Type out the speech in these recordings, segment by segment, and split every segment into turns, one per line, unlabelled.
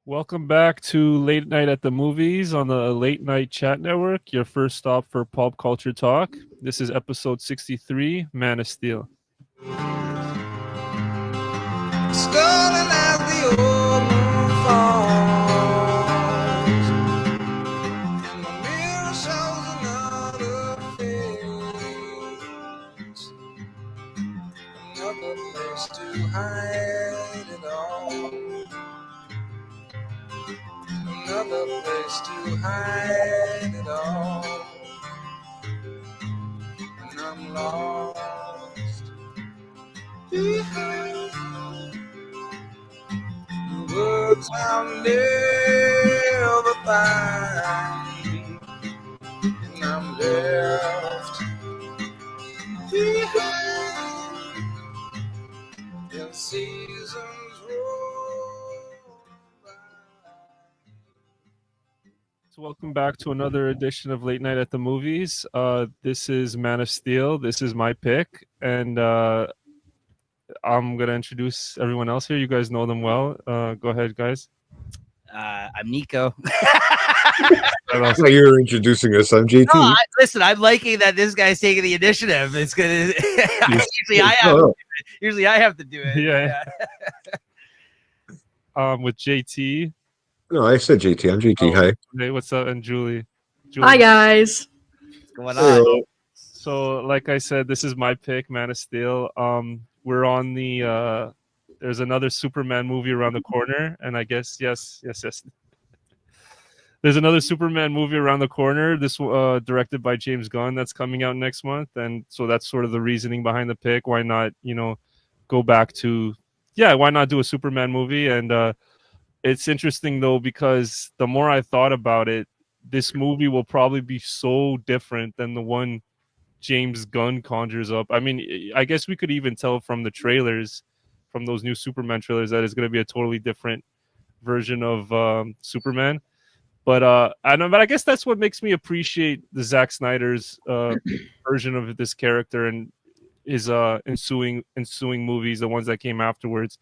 Welcome back to Late Night at the Movies on the Late Night Chat Network, your first stop for pop culture talk. This is episode 63, Man of Steel.
Stolen as the old moon falls, and the mirror shows another face, another place to hide it all, another place to hide it all, and I'm lost behind words I'll never find, and I'm left behind in seasons roll by.
So, welcome back to another edition of Late Night at the Movies. This is Man of Steel. This is my pick, and I'm gonna introduce everyone else here. You guys know them well. Go ahead, guys.
I'm Nico.
That's how you're introducing us. I'm JT.
No, listen, I'm liking that this guy's taking the initiative. It's gonna. Usually I have to do it.
Yeah. With JT.
No, I said JT. I'm JT. Hi.
Hey, what's up? And Julie.
Hi, guys.
What's going on?
So, like I said, this is my pick, Man of Steel. We're on the there's another Superman movie around the corner, and I guess yes. There's another Superman movie around the corner. This directed by James Gunn that's coming out next month, and so that's sort of the reasoning behind the pick. Why not, go back to why not do a Superman movie? And it's interesting though because the more I thought about it, this movie will probably be so different than the one James Gunn conjures up. I mean, I guess we could even tell from the trailers, from those new Superman trailers, that it's going to be a totally different version of Superman. But I guess that's what makes me appreciate the Zack Snyder's version of this character and his ensuing movies, the ones that came afterwards,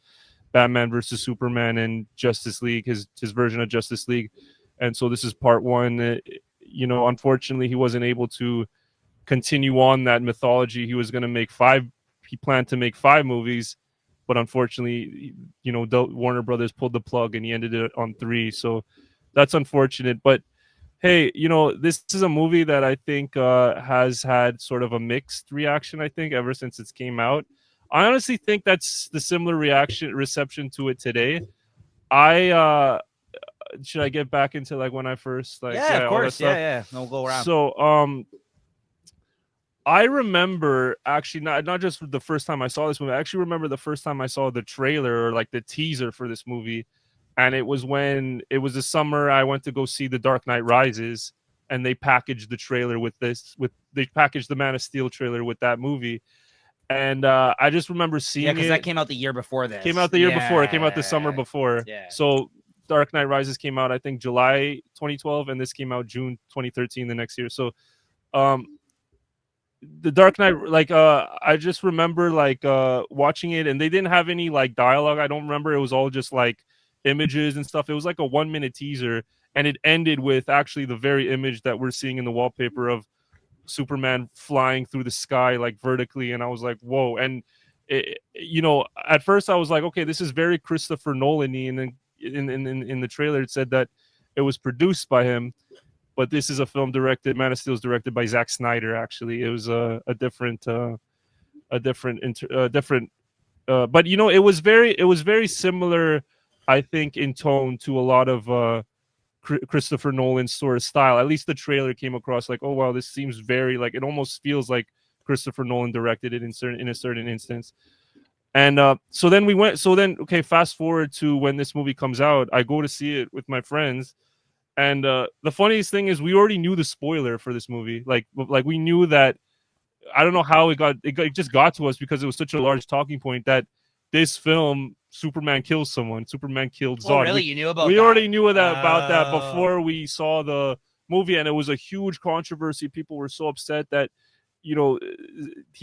Batman versus Superman and Justice League, his version of Justice League. And so this is part one. Unfortunately, he wasn't able to continue on that mythology. He was going to make he planned to make 5 movies, but unfortunately, Warner Brothers pulled the plug and he ended it on 3. So that's unfortunate. But hey, this is a movie that I think has had sort of a mixed reaction, I think, ever since it came out. I honestly think that's the similar reception to it today. Should I get back into like when I first of course.
Yeah. No, go around.
So I remember actually not just the first time I saw this movie. I actually remember the first time I saw the trailer or like the teaser for this movie, and it was when it was the summer I went to go see The Dark Knight Rises, and they packaged the trailer they packaged the Man of Steel trailer with that movie. And I just remember seeing it.
because that came out the year before this.
Came out the year before. It came out the summer before.
Yeah.
So Dark Knight Rises came out, I think, July 2012, and this came out June 2013 the next year. So the Dark Knight, I just remember watching it, and they didn't have any like dialogue. I don't remember. It was all just like images and stuff. It was like a 1-minute teaser, and it ended with actually the very image that we're seeing in the wallpaper of Superman flying through the sky like vertically, and I was like, whoa. And at first I was like, okay, this is very Christopher Nolan-y, and then in the trailer it said that it was produced by him, but this is a film Man of Steel is directed by Zack Snyder. Actually, it was a different but it was very similar, I think, in tone to a lot of Christopher Nolan's sort of style. At least the trailer came across like, oh wow, this seems very like, it almost feels like Christopher Nolan directed it in a certain instance. And okay, fast forward to when this movie comes out. I go to see it with my friends, and the funniest thing is we already knew the spoiler for this movie. Like we knew that. I don't know how it just got to us because it was such a large talking point that this film, Superman kills someone. Superman killed Zod.
Oh, really? You knew about
we
that?
already knew about that before we saw the movie, and it was a huge controversy. People were so upset that he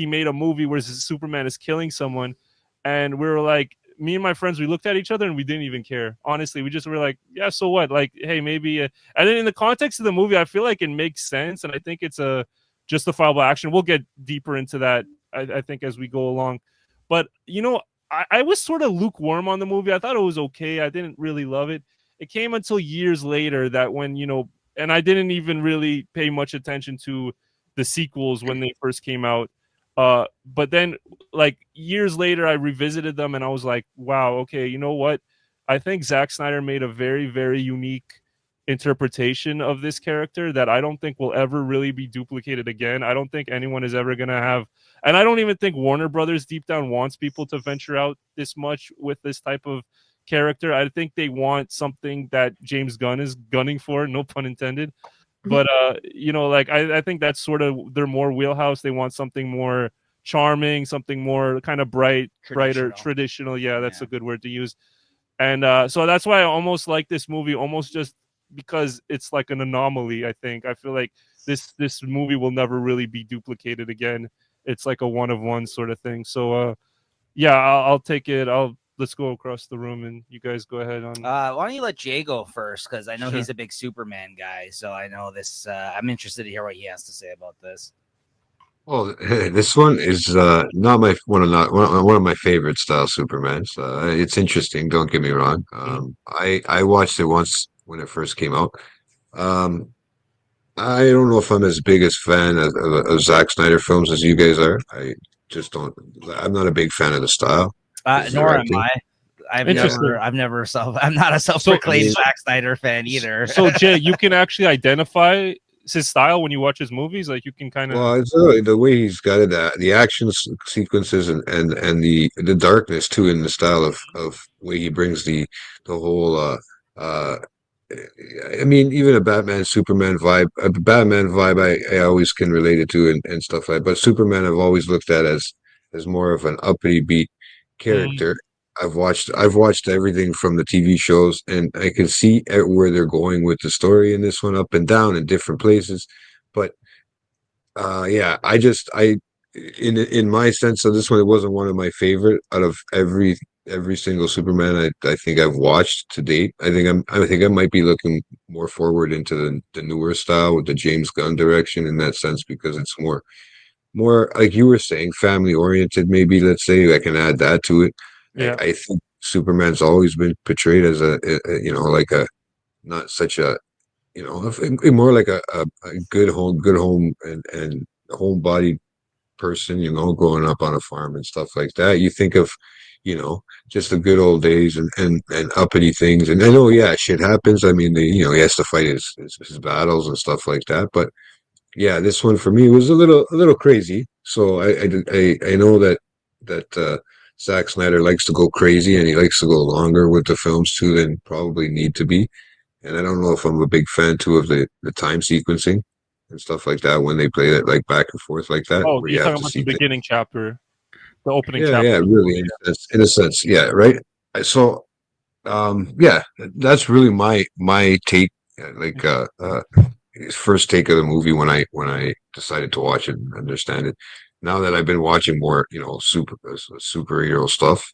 made a movie where Superman is killing someone, and we were like, me and my friends, we looked at each other and we didn't even care. Honestly, we just were like, yeah, so what? Like, hey, maybe. And then in the context of the movie, I feel like it makes sense, and I think it's a justifiable action. We'll get deeper into that, I think, as we go along. But I was sort of lukewarm on the movie. I thought it was okay. I didn't really love it. It came until years later that when and I didn't even really pay much attention to the sequels when they first came out. But then, like years later, I revisited them and I was like, wow, okay, you know what? I think Zack Snyder made a very, very unique interpretation of this character that I don't think will ever really be duplicated again. I don't think anyone is ever going to have, and I don't even think Warner Brothers deep down wants people to venture out this much with this type of character. I think they want something that James Gunn is gunning for, no pun intended. But like I think that's sort of their more wheelhouse. They want something more charming, something more kind of brighter, traditional. Yeah, that's a good word to use. And so that's why I almost like this movie, almost just because it's like an anomaly. I feel like this movie will never really be duplicated again. It's like a one of one sort of thing. So yeah, I'll take it. Let's go across the room and you guys go ahead on.
Why don't you let Jay go first? Because I know
Sure.
he's a big Superman guy. So I know this. I'm interested to hear what he has to say about this.
Well, this one is not one of my favorite style Supermans. It's interesting. Don't get me wrong. I watched it once when it first came out. Um, I don't know if I'm as big a fan of Zack Snyder films as you guys are. I just don't. I'm not a big fan of the style. His
Nor am
directing.
I. I'm
Interesting.
not a self-proclaimed Zack Snyder fan either.
So Jay, you can actually identify his style when you watch his movies. Like you can kind of.
Well, it's the way he's got it, the action sequences and the darkness too, in the style of way he brings the whole uh I mean, even a Batman Superman vibe, a Batman vibe, I always can relate it to and stuff like that. But Superman, I've always looked at as more of an uppity beat character. I've watched everything from the TV shows, and I can see where they're going with the story in this one, up and down in different places. But yeah, I in my sense of this one, it wasn't one of my favorite out of every single Superman I think I've watched to date. I think I might be looking more forward into the newer style with the James Gunn direction in that sense, because it's more like you were saying, family oriented. Maybe, let's say, I can add that to it.
Yeah.
I think Superman's always been portrayed as like a not such a more like a good home and homebody person, growing up on a farm and stuff like that. You think of, just the good old days and uppity things. And I know, yeah, shit happens. I mean, he has to fight his battles and stuff like that. But yeah, this one for me was a little crazy. So I know that Zack Snyder likes to go crazy, and he likes to go longer with the films too than probably need to be. And I don't know if I'm a big fan too of the time sequencing and stuff like that when they play it like back and forth like that,
Oh,
where you
you're
have
talking
to
about the
see things.
beginning chapter, the opening
Yeah,
chapter.
yeah, really, in a sense, yeah, right. So, yeah, that's really my take, like first take of the movie when I decided to watch it and understand it. Now that I've been watching more, superhero stuff,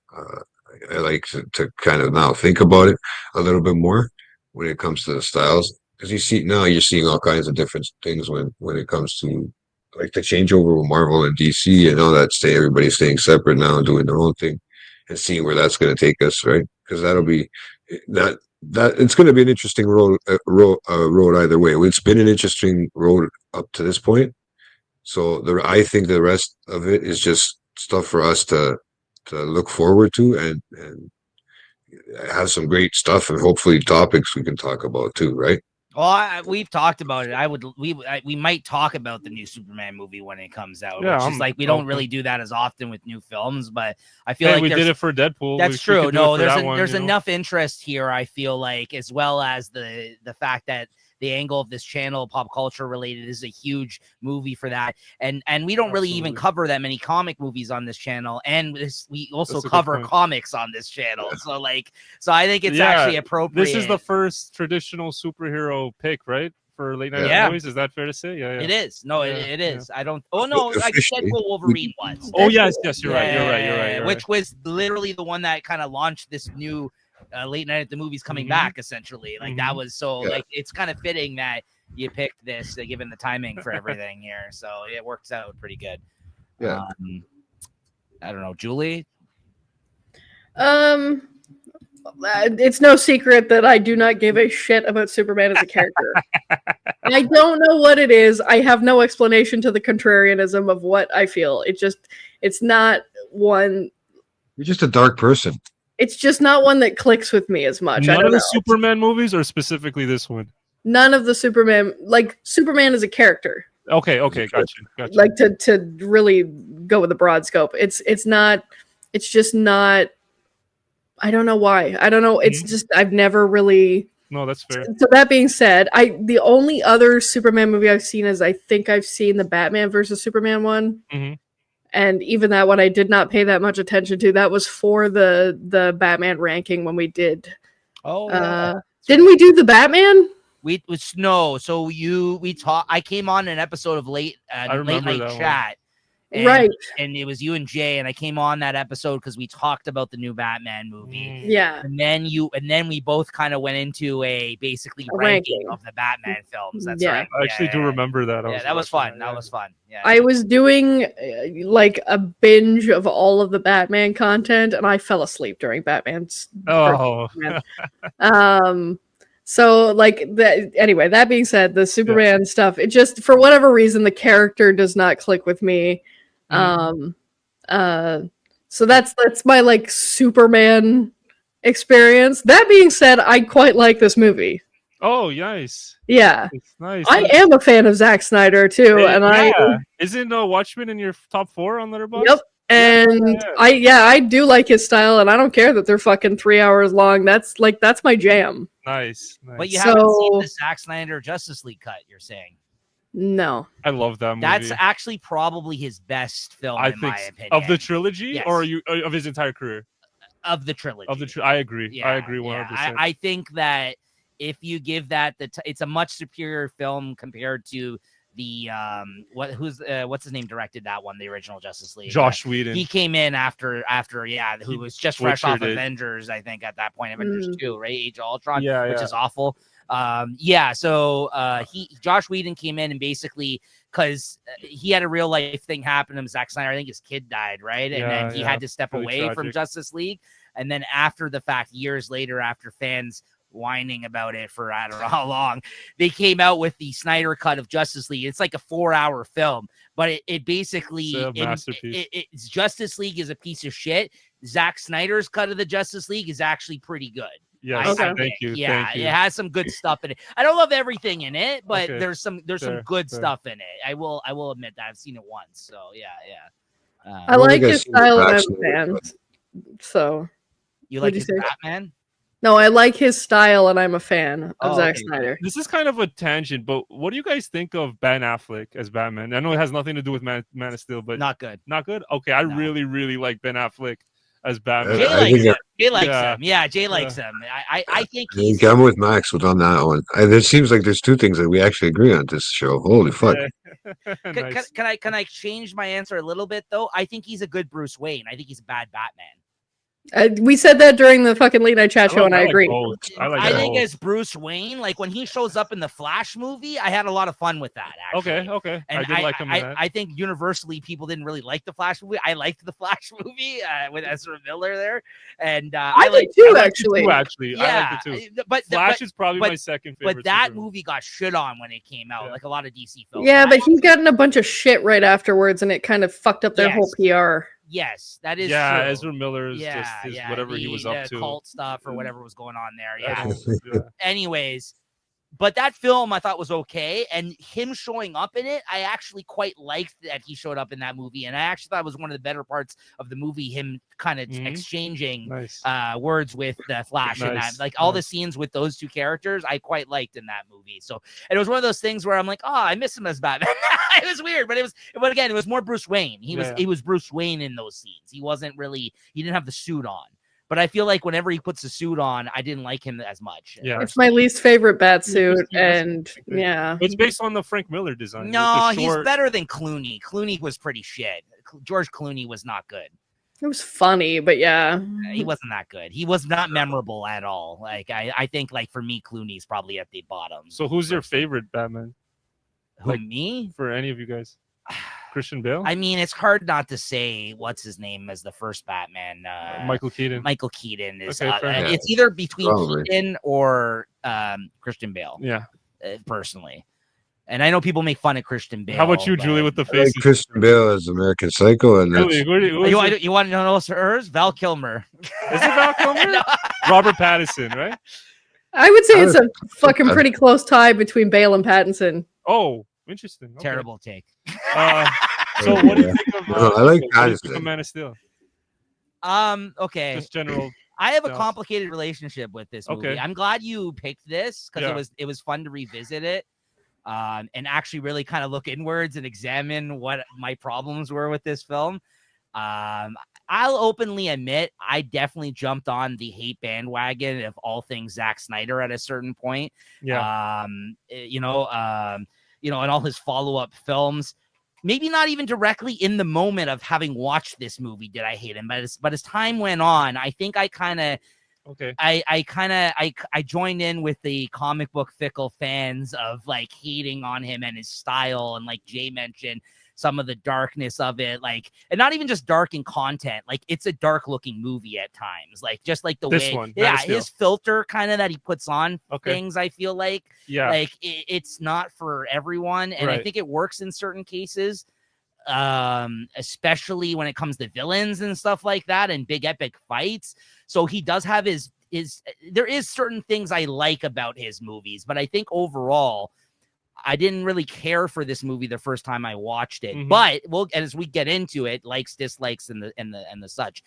I like to kind of now think about it a little bit more when it comes to the styles, because you're seeing all kinds of different things when it comes to like the changeover with Marvel and DC and all that. Everybody's staying separate now and doing their own thing, and seeing where that's going to take us, right? Because that'll be that it's going to be an interesting road either way. It's been an interesting road up to this point. So I think the rest of it is just stuff for us to look forward to and have some great stuff, and hopefully topics we can talk about too, right?
Well, we've talked about it. We might talk about the new Superman movie when it comes out,
Yeah,
which is like we don't really do that as often with new films, but I feel like
we did it for Deadpool.
That's
we
true.
could do
No,
it for
there's enough interest here, I feel like, as well as the fact that the angle of this channel, pop culture related, is a huge movie for that. And we don't really even cover that many comic movies on this channel. And we also cover comics on this channel. So I think it's actually appropriate.
This is the first traditional superhero pick, right? for late night
Yeah.
movies. Is that fair to say? Yeah,
It is. No,
Yeah,
it is. I don't. Oh no, I guess
Officially.
Deadpool Wolverine was.
Oh yes, you're right. You're right.
Which was literally the one that kind of launched this new late night at the movies coming back. Essentially, like that was like it's kind of fitting that you picked this given the timing for everything here. So it works out pretty good.
Yeah.
I don't know, Julie.
It's no secret that I do not give a shit about Superman as a character. I don't know what it is. I have no explanation to the contrarianism of what I feel. It's not one.
You're just a dark person.
It's just not one that clicks with me as much.
None of the Superman movies, or specifically this one.
None of the Superman, like Superman is a character.
Okay, gotcha.
Like to really go with the broad scope. It's just not. I don't know why. I don't know. It's just I've never really.
No, that's fair.
So that being said, the only other Superman movie I've seen is I think I've seen the Batman versus Superman one, and even that one I did not pay that much attention to. That was for the Batman ranking when we did. Didn't we do the Batman?
We talked. I came on an episode of late night chat.
Right.
And it was you and Jay, and I came on that episode because we talked about the new Batman movie.
Yeah.
And then we both kind of went into a ranking of the Batman films. That's right.
I actually do remember that.
That was fun. That was fun. Yeah.
I was doing like a binge of all of the Batman content, and I fell asleep during Batman's.
Oh.
So like that. Anyway, that being said, the Superman stuff, it just for whatever reason the character does not click with me. So that's my like Superman experience. That being said, I quite like this movie.
Oh, nice.
Yeah,
it's nice.
I am a fan of Zack Snyder too,
isn't Watchmen in your top 4 on Letterboxd?
Yep. And I do like his style, and I don't care that they're fucking 3 hours long. That's my jam.
Nice.
But you haven't seen the Zack Snyder Justice League cut, you're saying?
No.
I love that movie.
That's actually probably his best film, in my opinion.
Of the trilogy,
yes.
or of his entire career?
Of the trilogy.
I agree. I agree 100%.
I think that if you give that it's a much superior film compared to the what's his name directed that one, the original Justice League.
Josh Whedon.
He came in after who was just fresh off Avengers, I think at that point, Avengers 2, right? Age of Ultron, which is awful. So Josh Whedon came in and basically because he had a real life thing happen to him. Zack Snyder, I think his kid died, right? And then he had to step away from Justice League. And then after the fact, years later, after fans whining about it for I don't know how long, they came out with the Snyder cut of Justice League. It's like a 4-hour film, but it basically it's Justice League is a piece of shit. Zack Snyder's cut of the Justice League is actually pretty good.
Yes, thank you.
Yeah,
thank you.
It has some good stuff in it. I don't love everything in it, but there's some good stuff in it. I will admit that I've seen it once. So yeah.
I like his style and I'm a fan. So
you like his Batman?
No, I like his style and I'm a fan of Zack Snyder.
This is kind of a tangent, but what do you guys think of Ben Affleck as Batman? I know it has nothing to do with Man of Steel, but
not good.
Not good? Okay, I really, really like Ben Affleck as Batman.
Jay likes him. Jay likes him. I think
I'm with Max on that one. It seems like there's two things that we actually agree on this show. Holy fuck.
Nice. Can I change my answer a little bit though? I think he's a good Bruce Wayne. I think he's a bad Batman.
We said that during the fucking late night chat show, and I agree.
I think as Bruce Wayne, like when he shows up in the Flash movie, I had a lot of fun with that. Actually.
Okay.
And
I did like him in that.
I think universally people didn't really like the Flash movie. I liked the Flash movie with Ezra Miller there, and I
like too. Actually,
I like it too. But Flash is probably my second favorite.
But that movie got shit on when it came out, like a lot of DC films.
Yeah, but he got in a bunch of shit right afterwards, and it kind of fucked up their whole PR.
Yes, that is
true.
Ezra
Miller is just whatever he was up to.
Cult stuff or whatever was going on there. Yeah. Anyways, but that film I thought was okay. And him showing up in it, I actually quite liked that he showed up in that movie. And I actually thought it was one of the better parts of the movie, him kind of exchanging words with the Flash and that. Like all the scenes with those two characters, I quite liked in that movie. So and it was one of those things where I'm like, oh, I miss him as Batman. It was weird, but again, it was more Bruce Wayne. He was Bruce Wayne in those scenes. He didn't have the suit on. But I feel like whenever he puts a suit on, I didn't like him as much.
Yeah.
It's my least favorite bat suit,
Interesting.
and
Good.
yeah,
It's based on the Frank Miller design. with
No,
the
he's
short-
better than Clooney. Clooney was pretty shit. George Clooney was not good.
it was funny, but yeah,
He wasn't that good. He was not memorable at all. Like I think like for me, Clooney's probably at the bottom.
So who's your favorite Batman
Who,
like-
me?
for any of you guys? Christian Bale?
I mean, it's hard not to say what's his name as the first Batman.
Michael Keaton.
Michael Keaton is.
Okay, fair enough.
It's either between
Probably.
Keaton or Christian Bale.
Yeah.
Personally, and I know people make fun of Christian Bale.
How about you,
but-
Julie, with the
I like
face?
Christian Bale as American Psycho, and that's
Really? Who is
You want to know hers? Val Kilmer.
it Val Kilmer? Robert Pattinson, right?
I would say it's a fucking pretty close tie between Bale and Pattinson.
Oh, interesting. Okay.
Terrible take.
So what do you think of?
No, I like
what do you think
Pattinson.
of Man of Steel.
Okay.
Just general.
I have a
Yeah.
complicated relationship with this movie.
Okay.
I'm glad you picked this because
Yeah.
it was fun to revisit it, and actually really kind of look inwards and examine what my problems were with this film. I'll openly admit I definitely jumped on the hate bandwagon of all things Zack Snyder at a certain point.
Yeah.
And all his follow-up films. Maybe not even directly in the moment of having watched this movie did I hate him, but as time went on, I think I kind of
Okay.
I joined in with the comic book fickle fans of like hating on him and his style, and like Jay mentioned, some of the darkness of it, like, and not even just dark in content, like it's a dark looking movie at times, like just like the
This
way,
one, Man
yeah,
of Steel.
his filter kind of that he puts on
Okay.
things. I feel like
Yeah.
it's not for everyone, and I
Right.
think it works in certain cases, especially when it comes to villains and stuff like that and big epic fights. So he does have his there is certain things I like about his movies, but I think overall I didn't really care for this movie the first time I watched it.
Mhm.
But as we get into it, likes, dislikes, and the such,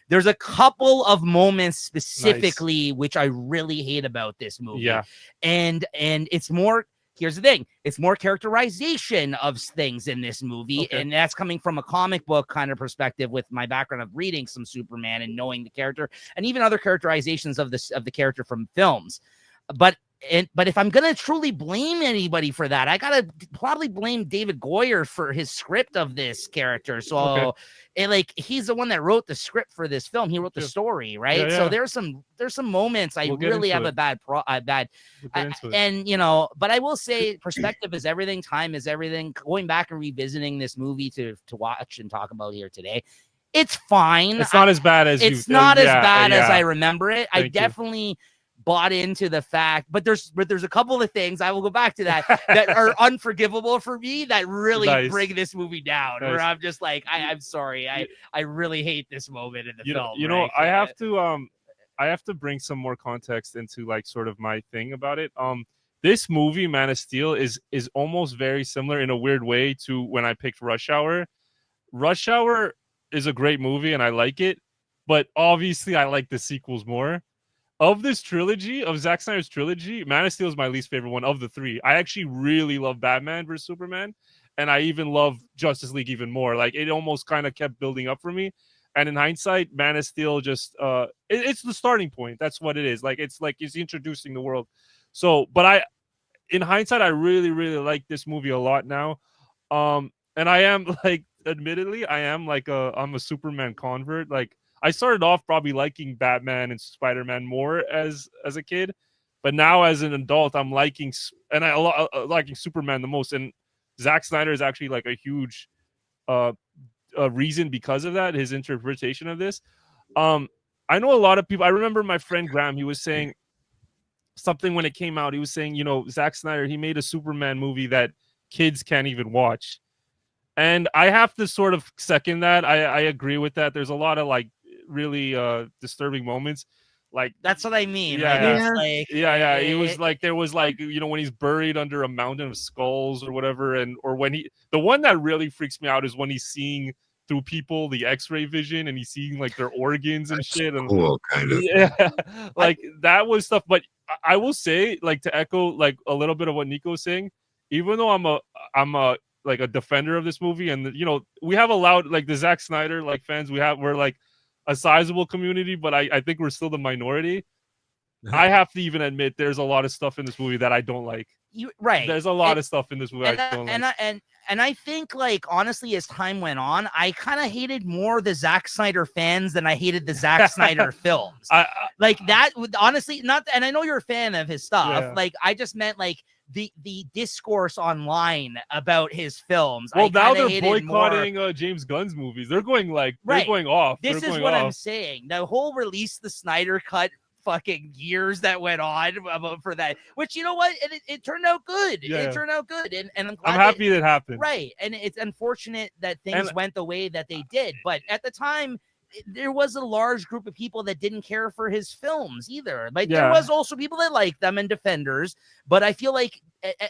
there's a couple of moments specifically which I really hate about this movie.
Yeah.
And it's more. Here's the thing. It's more characterization of things in this movie.
Okay.
And that's coming from a comic book kind of perspective with my background of reading some Superman and knowing the character and even other characterizations of the character from films. But if I'm going to truly blame anybody for that, I got to probably blame David Goyer for his script of this character. So he's the one that wrote the script for this film. He wrote the story, right?
Yeah,
So
yeah.
there's some moments I
We'll get
really have
into
a bad
We'll get into it.
and but I will say perspective is everything, time is everything. Going back and revisiting this movie to watch and talk about here today, it's fine.
It's not as bad as
It's not as bad as I
yeah.
remember it.
Thank
I
you.
definitely bought into the fact, but there's a couple of things I will go back to that are unforgivable for me that really
Nice.
bring this movie down. Where
Nice.
I'm just like, I'm sorry, I really hate this moment in the film.
You know,
right?
I have to bring some more context into like sort of my thing about it. This movie, Man of Steel, is almost very similar in a weird way to when I picked Rush Hour. Rush Hour is a great movie and I like it, but obviously I like the sequels more. Of this trilogy, of Zack Snyder's trilogy, Man of Steel is my least favorite one of the three. I actually really love Batman vs Superman, and I even love Justice League even more. Like it almost kind of kept building up for me. And in hindsight, Man of Steel just it's the starting point. That's what it is. Like it's introducing the world. So, but in hindsight, I really, really like this movie a lot now. And I am like, admittedly, I'm a Superman convert. Like I started off probably liking Batman and Spider-Man more as a kid, but now as an adult, I'm liking liking Superman the most. And Zack Snyder is actually like a huge reason because of that, his interpretation of this. I know a lot of people. I remember my friend Graham. He was saying something when it came out. He was saying, Zack Snyder, he made a Superman movie that kids can't even watch. And I have to sort of second that. I agree with that. There's a lot of like really disturbing moments. Like
that's what I mean.
Yeah,
right?
yeah. It was like there was like when he's buried under a mountain of skulls or whatever, or when the one that really freaks me out is when he's seeing through people the X-ray vision and he's seeing like their organs and shit. And
cool, kind of.
Yeah, like that was stuff. But I will say, like to echo like a little bit of what Nico's saying, even though I'm a like a defender of this movie, and we have allowed like the Zack Snyder like fans, we're like a sizable community, but I think we're still the minority. I have to even admit there's a lot of stuff in this movie that I don't like. There's a lot of stuff in this movie I don't like.
And I think, like, honestly, as time went on, I kind of hated more the Zack Snyder fans than I hated the Zack Snyder films. Like that would honestly not. And I know you're a fan of his stuff. Yeah. Like, I just meant like the discourse online about his films.
Well, now they're boycotting James Gunn's movies. They're going they're going off.
This is what I'm saying. The whole release the Snyder cut fucking years that went on for that, which, you know what, it turned out good. It turned out good, and I'm
happy that happened.
Right, and it's unfortunate that things went the way that they did, but at the time there was a large group of people that didn't care for his films either. Like there was also people that liked them and defenders, but I feel like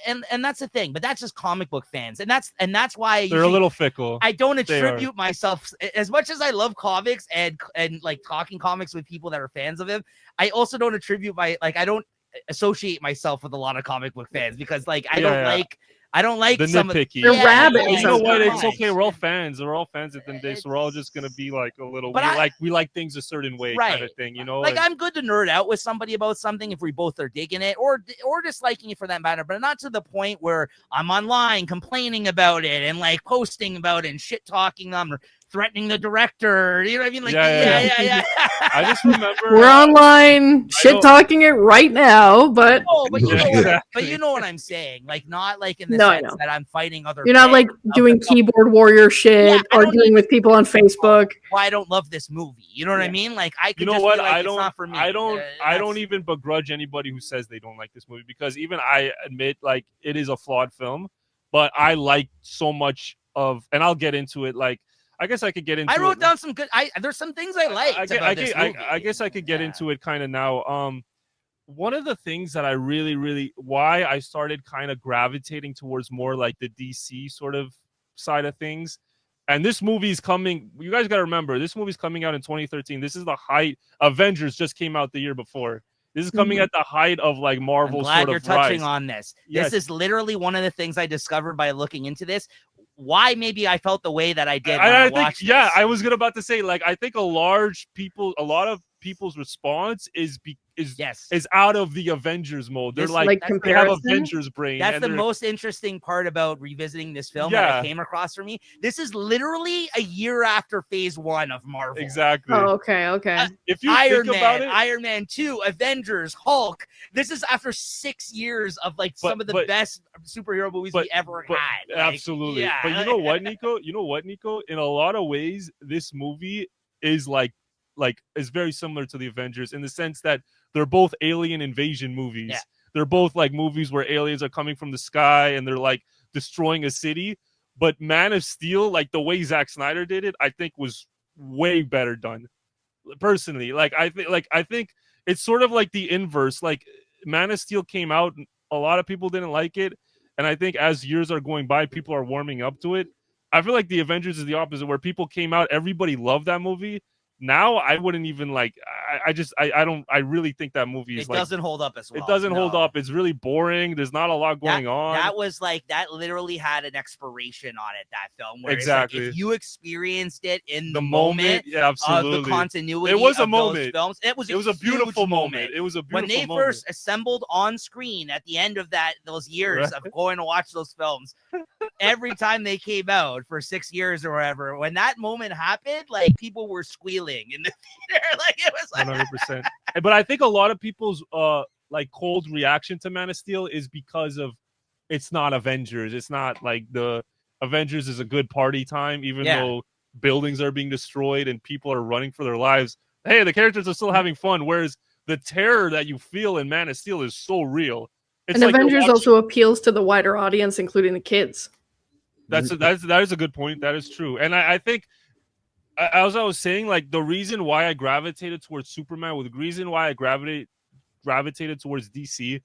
and that's the thing, but that's just comic book fans, and that's why
they're a little fickle.
I don't attribute myself, as much as I love comics and like talking comics with people that are fans of him. I also don't attribute I don't associate myself with a lot of comic book fans, because like I don't like
the
some
nitpicky.
They're rabbits.
You know what? It's okay. We're all fans. We're all fans at the end of the day, so we're all just gonna be like a little. We like things a certain way, kind of thing. You know,
like I'm good to nerd out with somebody about something if we both are digging it or disliking it for that matter, but not to the point where I'm online complaining about it and like posting about it and shit talking them or threatening the director. You know what I mean? Like, yeah.
I just remember
we're online shit talking it right now, but
you know what I'm saying? Like, not like in the sense that I'm fighting other.
You're not like doing keyboard warrior shit or dealing with people on Facebook.
Why I don't love this movie. You know what I mean? Like, I could
you know what? I
don't. It's not for me.
I don't even begrudge anybody who says they don't like this movie, because even I admit like it is a flawed film, but I like so much of, and I'll get into it. Like, I guess I could get into.
I wrote down some good. There's some things I liked about this movie.
I guess I could get into it kind of now. One of the things that I really why I started kind of gravitating towards more like the DC sort of side of things, and this movie's coming. You guys got to remember, this movie's coming out in 2013. This is the height. Avengers just came out the year before. This is coming at the height of like Marvel.
I'm glad
sort of
you're touching
rise.
on this.
Yes.
This is literally one of the things I discovered by looking into this. Why maybe I felt the way that I did when I watched this.
I was about to say, like, I think a lot of people's response is out of the Avengers mode. They're like they have Avengers brain.
That's the most interesting part about revisiting this film that I came across for me. This is literally a year after Phase 1 of Marvel.
Exactly.
Oh, okay.
If you
Iron
think
Man,
about it,
Iron Man 2, Avengers, Hulk. This is after 6 years of like some of the best superhero movies we ever had. Like,
absolutely. Yeah. But you know what, Nico? In a lot of ways, this movie is is very similar to the Avengers in the sense that they're both alien invasion movies. Yeah. They're both like movies where aliens are coming from the sky and they're like destroying a city. But Man of Steel, like the way Zack Snyder did it, I think was way better done. Personally, I think it's sort of like the inverse. Like Man of Steel came out, a lot of people didn't like it, and I think as years are going by, people are warming up to it. I feel like the Avengers is the opposite, where people came out, everybody loved that movie. Now I wouldn't even like. I really think that movie is
doesn't hold up as well.
It doesn't hold up. It's really boring. There's not a lot going on.
That was like that. Literally had an expiration on it. That film, where
exactly.
If you experienced it in the moment
absolutely.
Of the continuity,
it was a
of
moment.
Those films, it was a
beautiful moment. It was a beautiful
when they first assembled on screen at the end of those years of going to watch those films. Every time they came out for 6 years or whatever, when that moment happened, like people were squealing in the theater. Like it was like
100%. But I think a lot of people's like cold reaction to Man of Steel is because of it's not Avengers. It's not like the Avengers is a good party time, even though buildings are being destroyed and people are running for their lives. Hey, the characters are still having fun. Whereas the terror that you feel in Man of Steel is so real. It's
and Avengers also appeals to the wider audience, including the kids.
That is a good point. That is true. And I think, as I was saying, like the reason why I gravitated towards Superman, with the reason why I gravitated towards DC,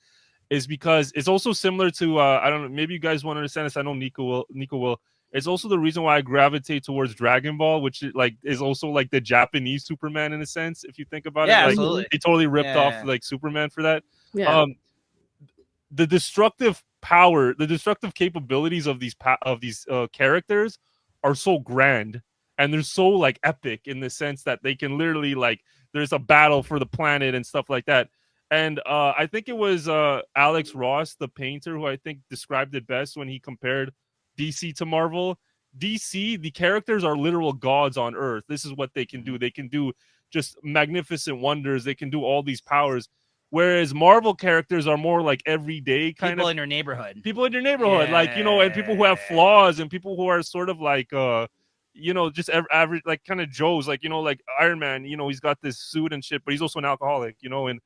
is because it's also similar to I don't know, maybe you guys won't understand this. I know Nico will. It's also the reason why I gravitate towards Dragon Ball, which is also like the Japanese Superman in a sense. If you think about it,
absolutely.
They totally ripped off like Superman for that.
Yeah.
The destructive power, the destructive capabilities of these characters are so grand, and they're so like epic in the sense that they can literally like there's a battle for the planet and stuff like that. And I think it was Alex Ross, the painter, who I think described it best when he compared DC to Marvel. DC, the characters are literal gods on Earth. This is what they can do. They can do just magnificent wonders. They can do all these powers. Whereas Marvel characters are more like everyday kind
people
of
in your neighborhood.
People in your neighborhood, like, you know, and people who have flaws and people who are sort of like, you know, just average, like kind of Joes, like, you know, like Iron Man, you know, he's got this suit and shit, but he's also an alcoholic, you know, and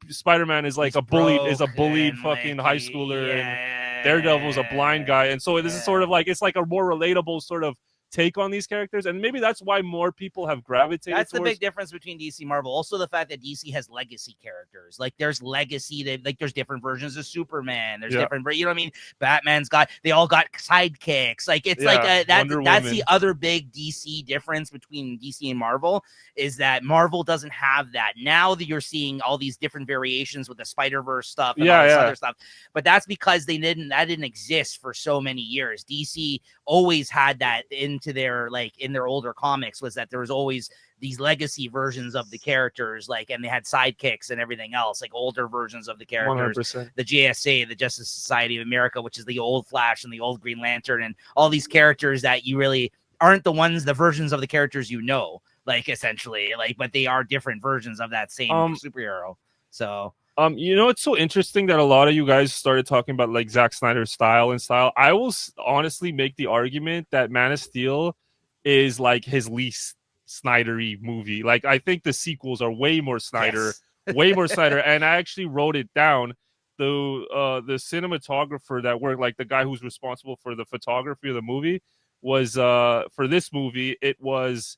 Spider-Man is like a bullied fucking high schooler, and Daredevil's a blind guy, and so this is sort of like it's like a more relatable sort of take on these characters, and maybe that's why more people have gravitated.
That's the big difference between DC and Marvel. Also, the fact that DC has legacy characters. Like there's legacy. Like there's different versions of Superman. There's different. You know what I mean? Batman's got. They all got sidekicks. Like it's like that's the other big DC difference between DC and Marvel is that Marvel doesn't have that. Now that you're seeing all these different variations with the Snyderverse stuff and all this other stuff, but that's because that didn't exist for so many years. DC always had that into their like in their older comics was that there was always these legacy versions of the characters, like, and they had sidekicks and everything else, like older versions of the characters. 100%. The JSA, the Justice Society of America, which is the old Flash and the old Green Lantern, and all these characters that you really aren't the versions of the characters you know, like essentially, like, but they are different versions of that same superhero. So.
You know, it's so interesting that a lot of you guys started talking about like Zack Snyder's style. I will honestly make the argument that Man of Steel is like his least Snydery movie. Like, I think the sequels are way more Snyder, way more Snyder. And I actually wrote it down. The cinematographer that worked, like the guy who's responsible for the photography of the movie, was for this movie. It was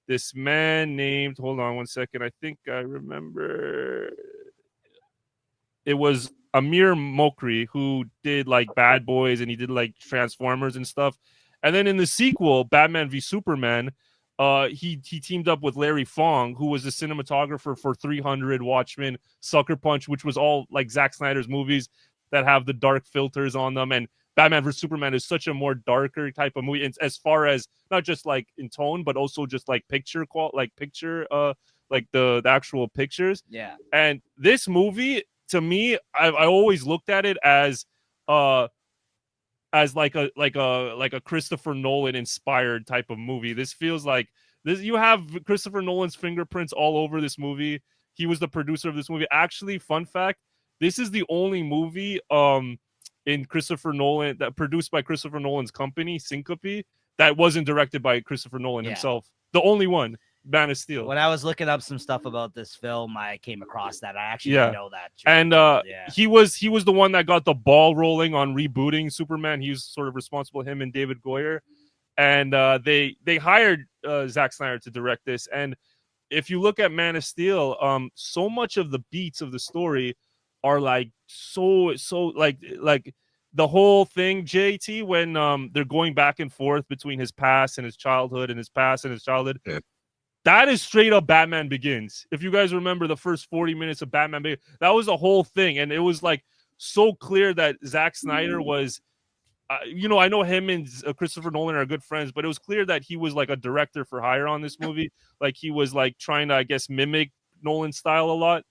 this man named. Hold on one second. I think I remember. It was Amir Mokri, who did like Bad Boys and he did like Transformers and stuff. And then in the sequel, Batman v Superman, he teamed up with Larry Fong, who was the cinematographer for 300, Watchmen, Sucker Punch, which was all like Zack Snyder's movies that have the dark filters on them. And Batman vs Superman is such a more darker type of movie, as far as not just like in tone, but also just like picture like the actual pictures.
Yeah.
And this movie, to me, I always looked at it as like a Christopher Nolan inspired type of movie. This feels like this. You have Christopher Nolan's fingerprints all over this movie. He was the producer of this movie. Actually, fun fact: this is the only movie in Christopher Nolan that produced by Christopher Nolan's company, Syncope, that wasn't directed by Christopher Nolan himself. The only one. Man of Steel.
When I was looking up some stuff about this film, I came across that. I actually didn't know that.
And he was the one that got the ball rolling on rebooting Superman. He was sort of responsible, him and David Goyer. And they hired Zack Snyder to direct this. And if you look at Man of Steel, so much of the beats of the story are like so like the whole thing, JT, when they're going back and forth between his past and his childhood and his past and his childhood. Yeah. That is straight up Batman Begins. If you guys remember the first 40 minutes of Batman Begins, that was a whole thing. And it was like so clear that Zack Snyder was, you know, I know him and Christopher Nolan are good friends, but it was clear that he was like a director for hire on this movie. Like he was like trying to, I guess, mimic Nolan's style a lot.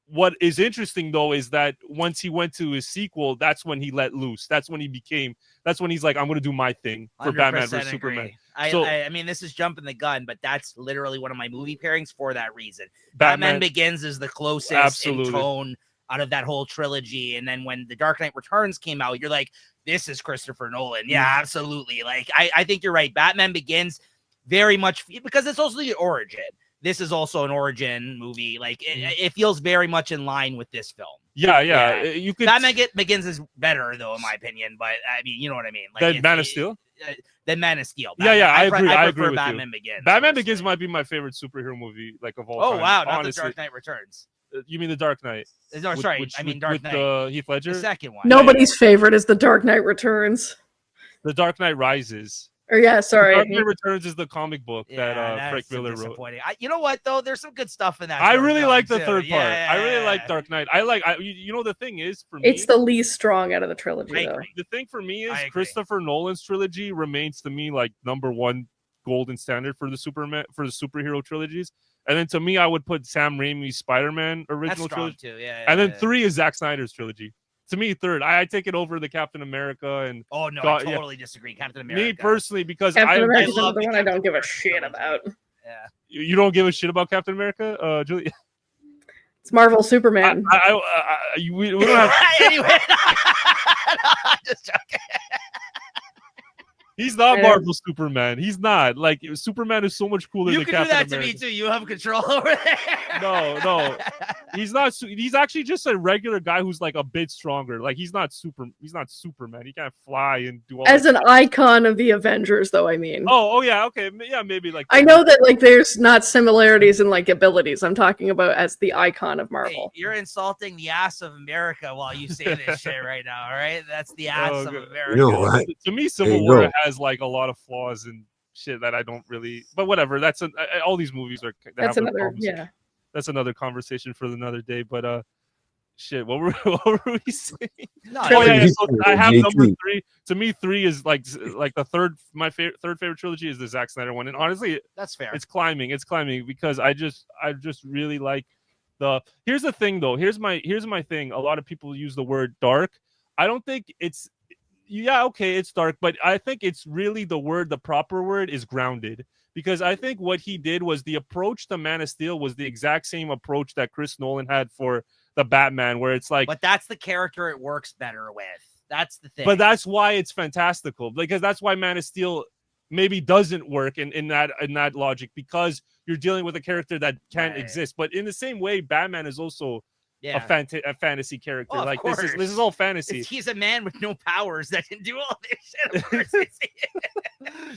What is interesting, though, is that once he went to his sequel, that's when he let loose. That's when he's like, I'm going to do my thing for Batman vs. Superman.
I mean, this is jumping the gun, but that's literally one of my movie pairings for that reason. Batman Begins is the closest in tone out of that whole trilogy. And then when The Dark Knight Returns came out, you're like, this is Christopher Nolan. Yeah, absolutely. Like, I think you're right. Batman Begins very much, because it's also the origin. This is also an origin movie. Like it feels very much in line with this film.
Yeah. You could.
Batman Begins is better, though, in my opinion. But I mean, you know what I mean. Like
Man of Steel.
Than Man of Steel.
I agree. I agree with
Batman
you.
Begins.
Batman Begins might be my favorite superhero movie, like of all time.
Oh wow, not
honestly.
The Dark Knight Returns.
You mean The Dark Knight?
No, sorry. I mean Dark Knight.
With Heath Ledger.
The second one.
Nobody's favorite is The Dark Knight Returns.
The Dark Knight Rises.
Or sorry.
Dark Knight Returns is the comic book that Frank Miller wrote.
You know what though? There's some good stuff in that.
I really like the third part. I really like Dark Knight. You know, the thing is, for me,
it's the least strong out of the trilogy. Though.
The thing for me is Christopher Nolan's trilogy remains to me like number one golden standard for the superhero trilogies. And then to me, I would put Sam Raimi's Spider-Man original trilogy
too. Yeah,
and then 3 is Zack Snyder's trilogy. To me, 3rd. I take it over the Captain America and
I totally disagree. Captain America.
Me personally, because
Captain
I
America's
love
the
the
one I don't
Captain
give a
America
shit
trilogy.
about.
Yeah.
You don't give a shit about Captain America, Julie?
It's Marvel Superman.
We don't have.
Anyway, I'm just joking.
He's not Marvel Superman. He's not. Like, Superman is so much cooler
You
than
can
Captain
do that
America.
to me too. You have control over there.
No. He's not. He's actually just a regular guy who's like a bit stronger. Like, he's not Superman. He can't fly and do all.
As an icon of the Avengers, though, I mean.
Oh yeah. Okay. Yeah. Maybe like.
I know that like there's not similarities in like abilities. I'm talking about as the icon of Marvel.
Hey, you're insulting the ass of America while you say this shit right now. All right, that's the ass of America.
You know what?
To me, Civil War has like a lot of flaws and shit that I don't really. But whatever. That's all these movies are.
That's another. Yeah.
That's another conversation for another day. But shit, what were we saying?
No,
So I have number 3. To me, 3 is like the third. My third favorite trilogy is the Zack Snyder one, and honestly,
that's fair.
It's climbing because I just really like the. Here's the thing, though. Here's my thing. A lot of people use the word dark. I don't think it's. Yeah, okay, it's dark, but I think it's really the proper word is grounded. Because I think what he did was the approach to Man of Steel was the exact same approach that Chris Nolan had for the Batman, where it's like.
But that's the character it works better with. That's the thing.
But that's why it's fantastical, because that's why Man of Steel maybe doesn't work in that logic, because you're dealing with a character that can't exist. But in the same way, Batman is also a fantasy character.
Like
this is all fantasy.
He's a man with no powers that can do all this shit. Of course.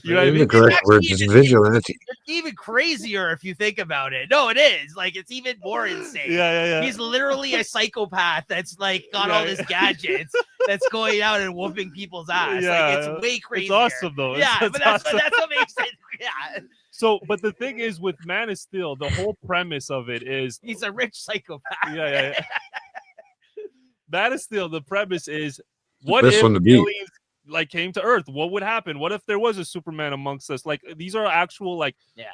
You know what I mean?
The correct word is vigilante.
It's even crazier if you think about it. No, it is. Like, it's even more insane.
Yeah.
He's literally a psychopath that's like got all these gadgets that's going out and whooping people's ass.
Yeah.
Like, it's way crazier.
It's awesome though.
Yeah, but that's what makes it. Yeah.
So, but the thing is, with Man of Steel, the whole premise of it is
he's a rich psychopath.
Yeah. Man of Steel, the premise is, what if
aliens
like came to Earth? What would happen? What if there was a Superman amongst us? Like, these are actual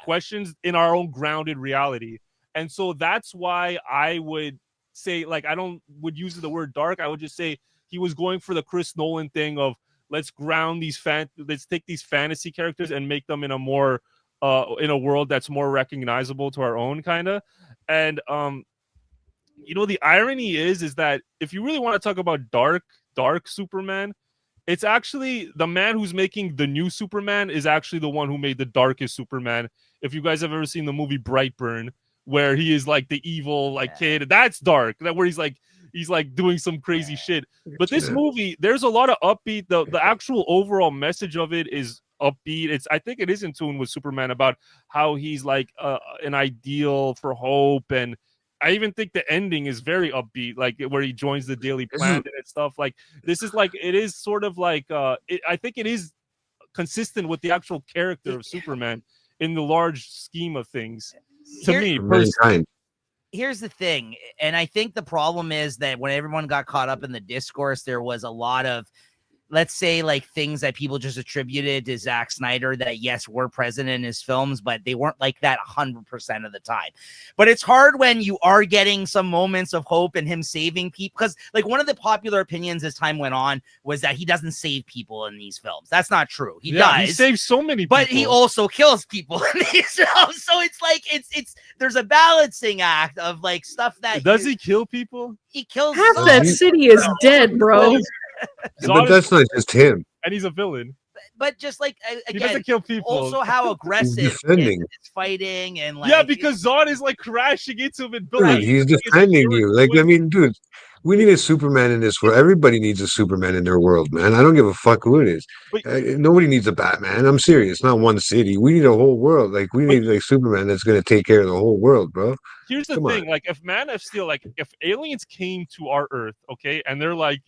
questions in our own grounded reality. And so that's why I would say, like, I would use the word dark. I would just say he was going for the Chris Nolan thing of let's ground let's take these fantasy characters and make them in a more in a world that's more recognizable to our own kind of. And the irony is that if you really want to talk about dark Superman, it's actually the man who's making the new Superman is actually the one who made the darkest Superman. If you guys have ever seen the movie Brightburn, where he is like the evil kid, that's dark. That where he's like doing some crazy shit. But this movie, there's a lot of upbeat. The actual overall message of it is upbeat. I think it is in tune with Superman about how he's like an ideal for hope, and I even think the ending is very upbeat, like where he joins the Daily Planet and stuff. Like, this is like, it is sort of like I think it is consistent with the actual character of Superman in the large scheme of things. To me, personally.
Here's the thing, and I think the problem is that when everyone got caught up in the discourse, there was a lot of, let's say, like, things that people just attributed to Zack Snyder that, yes, were present in his films, but they weren't like that 100% of the time. But it's hard when you are getting some moments of hope and him saving people, because, like, one of the popular opinions as time went on was that he doesn't save people in these films. That's not true. He does.
He saves so many people.
But he also kills people in these films. So it's like, there's a balancing act of, like, stuff that...
Does he kill people?
He kills...
Half that city is dead, bro.
But that's not just him.
And he's a villain.
But just like, again,
he doesn't kill people.
Also, how aggressive it's fighting and like,
because Zod is like crashing into him and
dude, he's defending you. Like, I mean, dude, we need a Superman in this world. Everybody needs a Superman in their world, man. I don't give a fuck who it is. Nobody needs a Batman. I'm serious. Not one city. We need a whole world. Like, we need like Superman that's gonna take care of the whole world, bro.
Here's the thing: like, if Man of Steel, like, if aliens came to our Earth, okay, and they're like,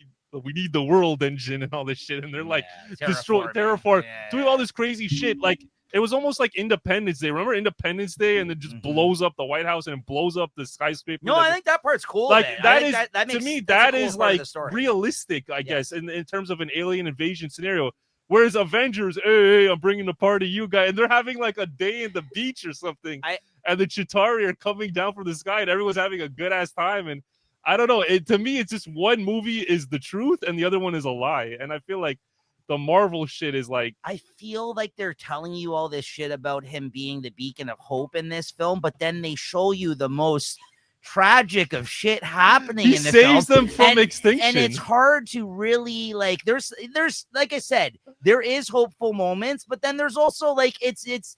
we need the world engine and all this shit, and they're like terraform, doing all this crazy shit. Like, it was almost like Independence Day. Remember Independence Day, and it just blows up the White House and it blows up the skyscraper.
No, I think that part's cool.
Like,
that
is to me, that is like realistic, I guess, in terms of an alien invasion scenario. Whereas Avengers, hey, I'm bringing the party, you guys, and they're having like a day in the beach or something, and the Chitauri are coming down from the sky, and everyone's having a good ass time. And I don't know. To me, it's just one movie is the truth, and the other one is a lie. And I feel like the Marvel shit is like,
I feel like they're telling you all this shit about him being the beacon of hope in this film, but then they show you the most tragic of shit happening in the film.
Them from extinction,
and it's hard to really like. There's like I said, there is hopeful moments, but then there's also like it's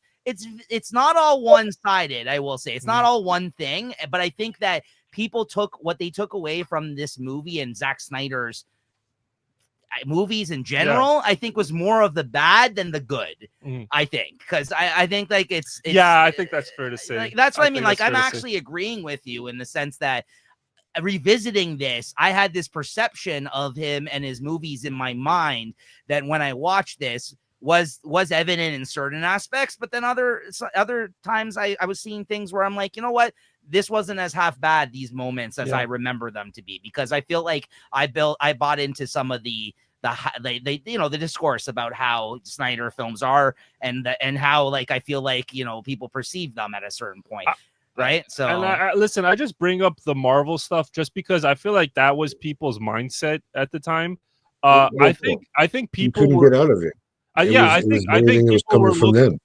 not all one-sided. I will say it's not all one thing, but I think that people took what they took away from this movie and Zack Snyder's movies in general, I think was more of the bad than the good. I think because I think like it's
I think that's fair to say.
Like, that's what I mean. Like I'm actually agreeing with you in the sense that revisiting this, I had this perception of him and his movies in my mind that when I watched this was evident in certain aspects, but then other times I was seeing things where I'm like, you know what, this wasn't as half bad, these moments, as I remember them to be, because I feel like I bought into some of the discourse about how Snyder films are and how like I feel like, you know, people perceive them at a certain point. Right. So
and listen, I just bring up the Marvel stuff just because I feel like that was people's mindset at the time. I think people
couldn't get out of it.
I think people were
from them.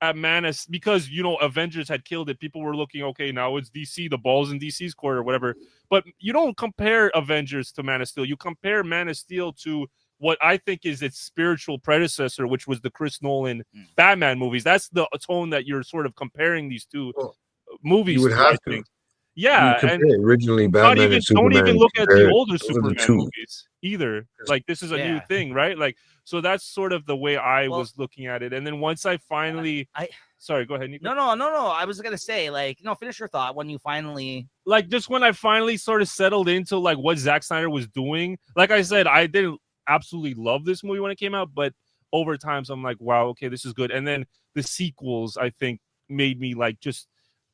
At Manus, because you know Avengers had killed it, people were looking, okay, now it's DC, the ball's in DC's court or whatever. But you don't compare Avengers to Man of Steel. You compare Man of Steel to what I think is its spiritual predecessor, which was the Chris Nolan Batman movies. That's the tone that you're sort of comparing these two movies.
You would have to.
Yeah, and
originally Batman and Superman.
Don't even look at the older Superman movies either. Like this is a new thing, right? Like so that's sort of the way I was looking at it. And then once I finally, sorry, go ahead, Nico.
No. I was gonna say like no, finish your thought when you finally
just when I finally sort of settled into like what Zack Snyder was doing. Like I said, I didn't absolutely love this movie when it came out, but over time, so I'm like, wow, okay, this is good. And then the sequels, I think, made me like just.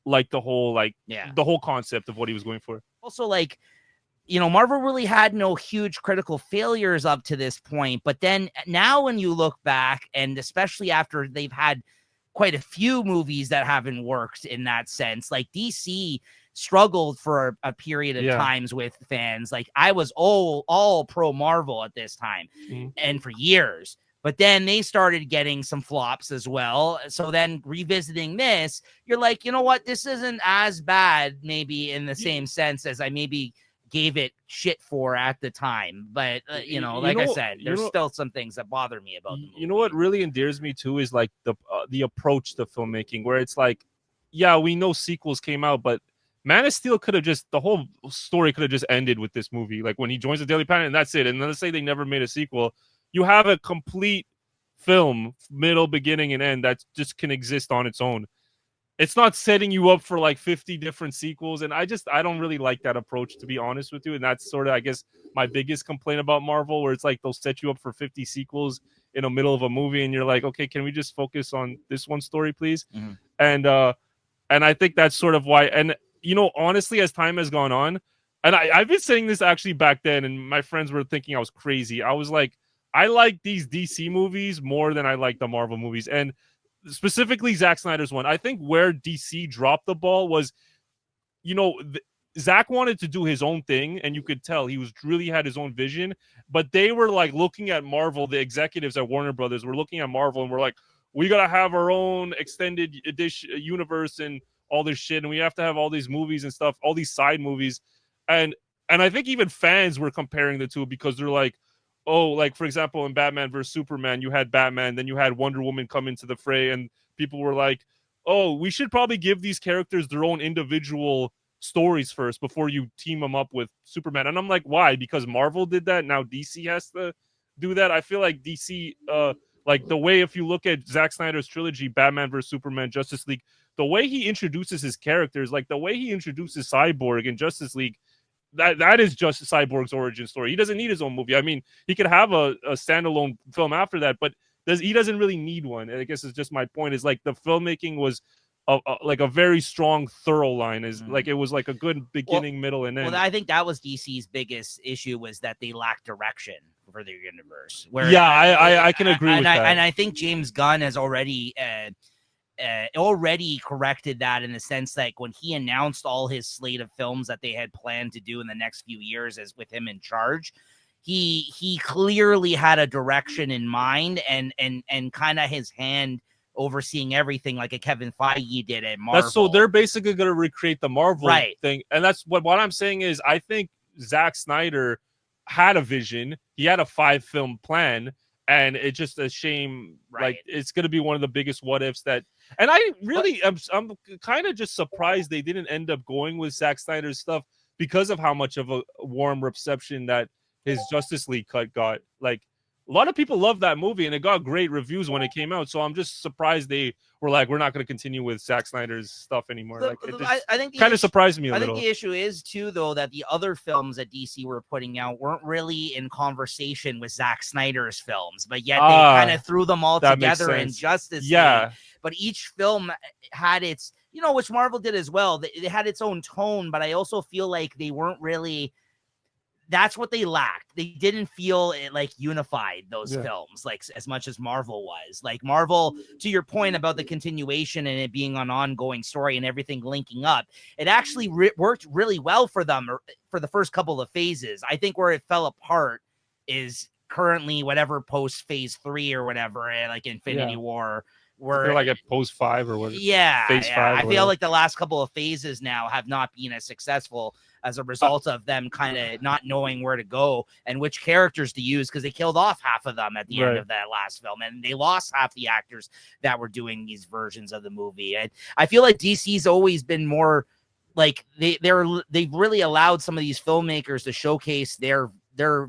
Like the whole the whole concept of what he was going for.
Also, like, you know, Marvel really had no huge critical failures up to this point, but then now when you look back, and especially after they've had quite a few movies that haven't worked in that sense, like DC struggled for a period of times with fans. Like I was all pro Marvel at this time and for years. But then they started getting some flops as well. So then revisiting this, you're like, you know what? This isn't as bad, maybe in the same sense as I maybe gave it shit for at the time. But, you know, like I said, there's still some things that bother me about the movie.
You know what really endears me too is like the approach to filmmaking, where it's like, yeah, we know sequels came out, but Man of Steel could have the whole story could have just ended with this movie. Like when he joins the Daily Planet and that's it. And let's say they never made a sequel. You have a complete film, middle, beginning, and end that just can exist on its own. It's not setting you up for like 50 different sequels. And I don't really like that approach, to be honest with you. And that's sort of, I guess, my biggest complaint about Marvel, where it's like they'll set you up for 50 sequels in the middle of a movie. And you're like, okay, can we just focus on this one story, please? And I think that's sort of why. And, you know, honestly, as time has gone on, and I've been saying this actually back then, and my friends were thinking I was crazy. I was like, I like these DC movies more than I like the Marvel movies. And specifically Zack Snyder's one. I think where DC dropped the ball was, you know, Zack wanted to do his own thing, and you could tell he was really had his own vision. But they were like looking at Marvel, the executives at Warner Brothers were looking at Marvel and were like, we got to have our own extended edition universe and all this shit. And we have to have all these movies and stuff, all these side movies. And I think even fans were comparing the two because they're like, oh, like, for example, in Batman versus Superman, you had Batman, then you had Wonder Woman come into the fray, and people were like, oh, we should probably give these characters their own individual stories first before you team them up with Superman. And I'm like, why? Because Marvel did that, now DC has to do that? I feel like DC, like, the way, if you look at Zack Snyder's trilogy, Batman versus Superman, Justice League, the way he introduces his characters, like, the way he introduces Cyborg in Justice League, that is just Cyborg's origin story. He doesn't need his own movie. I mean, he could have a standalone film after that, but he doesn't really need one. And I guess it's just my point is like the filmmaking was like a very strong, thorough line. Is like it was like a good beginning, middle, and end.
Well, I think that was DC's biggest issue was that they lacked direction for their universe.
I can agree with that.
And I think James Gunn has already corrected that in the sense that when he announced all his slate of films that they had planned to do in the next few years as with him in charge, he clearly had a direction in mind and kind of his hand overseeing everything like a Kevin Feige did at Marvel.
So they're basically going to recreate the Marvel thing. And that's what I'm saying is I think Zack Snyder had a vision. He had a 5-film plan. And it's just a shame. Like it's going to be one of the biggest what ifs that. And I really, I'm kind of just surprised they didn't end up going with Zack Snyder's stuff because of how much of a warm reception that his Justice League cut got. Like a lot of people loved that movie and it got great reviews when it came out. So I'm just surprised they were like, we're not going to continue with Zack Snyder's stuff anymore. Like
I think
kind of surprised me a little.
I think the issue is too, though, that the other films that DC were putting out weren't really in conversation with Zack Snyder's films, but yet they kind of threw them all together in Justice League. But each film had its, which Marvel did as well. They had its own tone, but I also feel like they weren't really. That's what they lacked. They didn't feel it like unified those films like as much as Marvel was. Like Marvel, to your point about the continuation and it being an ongoing story and everything linking up, it actually worked really well for them for the first couple of phases. I think where it fell apart is currently whatever post phase 3 or whatever, like Infinity War.
They're like at post 5 or what?
Phase 5. I feel like the last couple of phases now have not been as successful as a result of them kind of not knowing where to go and which characters to use because they killed off half of them at the end of that last film and they lost half the actors that were doing these versions of the movie. And I feel like DC's always been more like they've really allowed some of these filmmakers to showcase their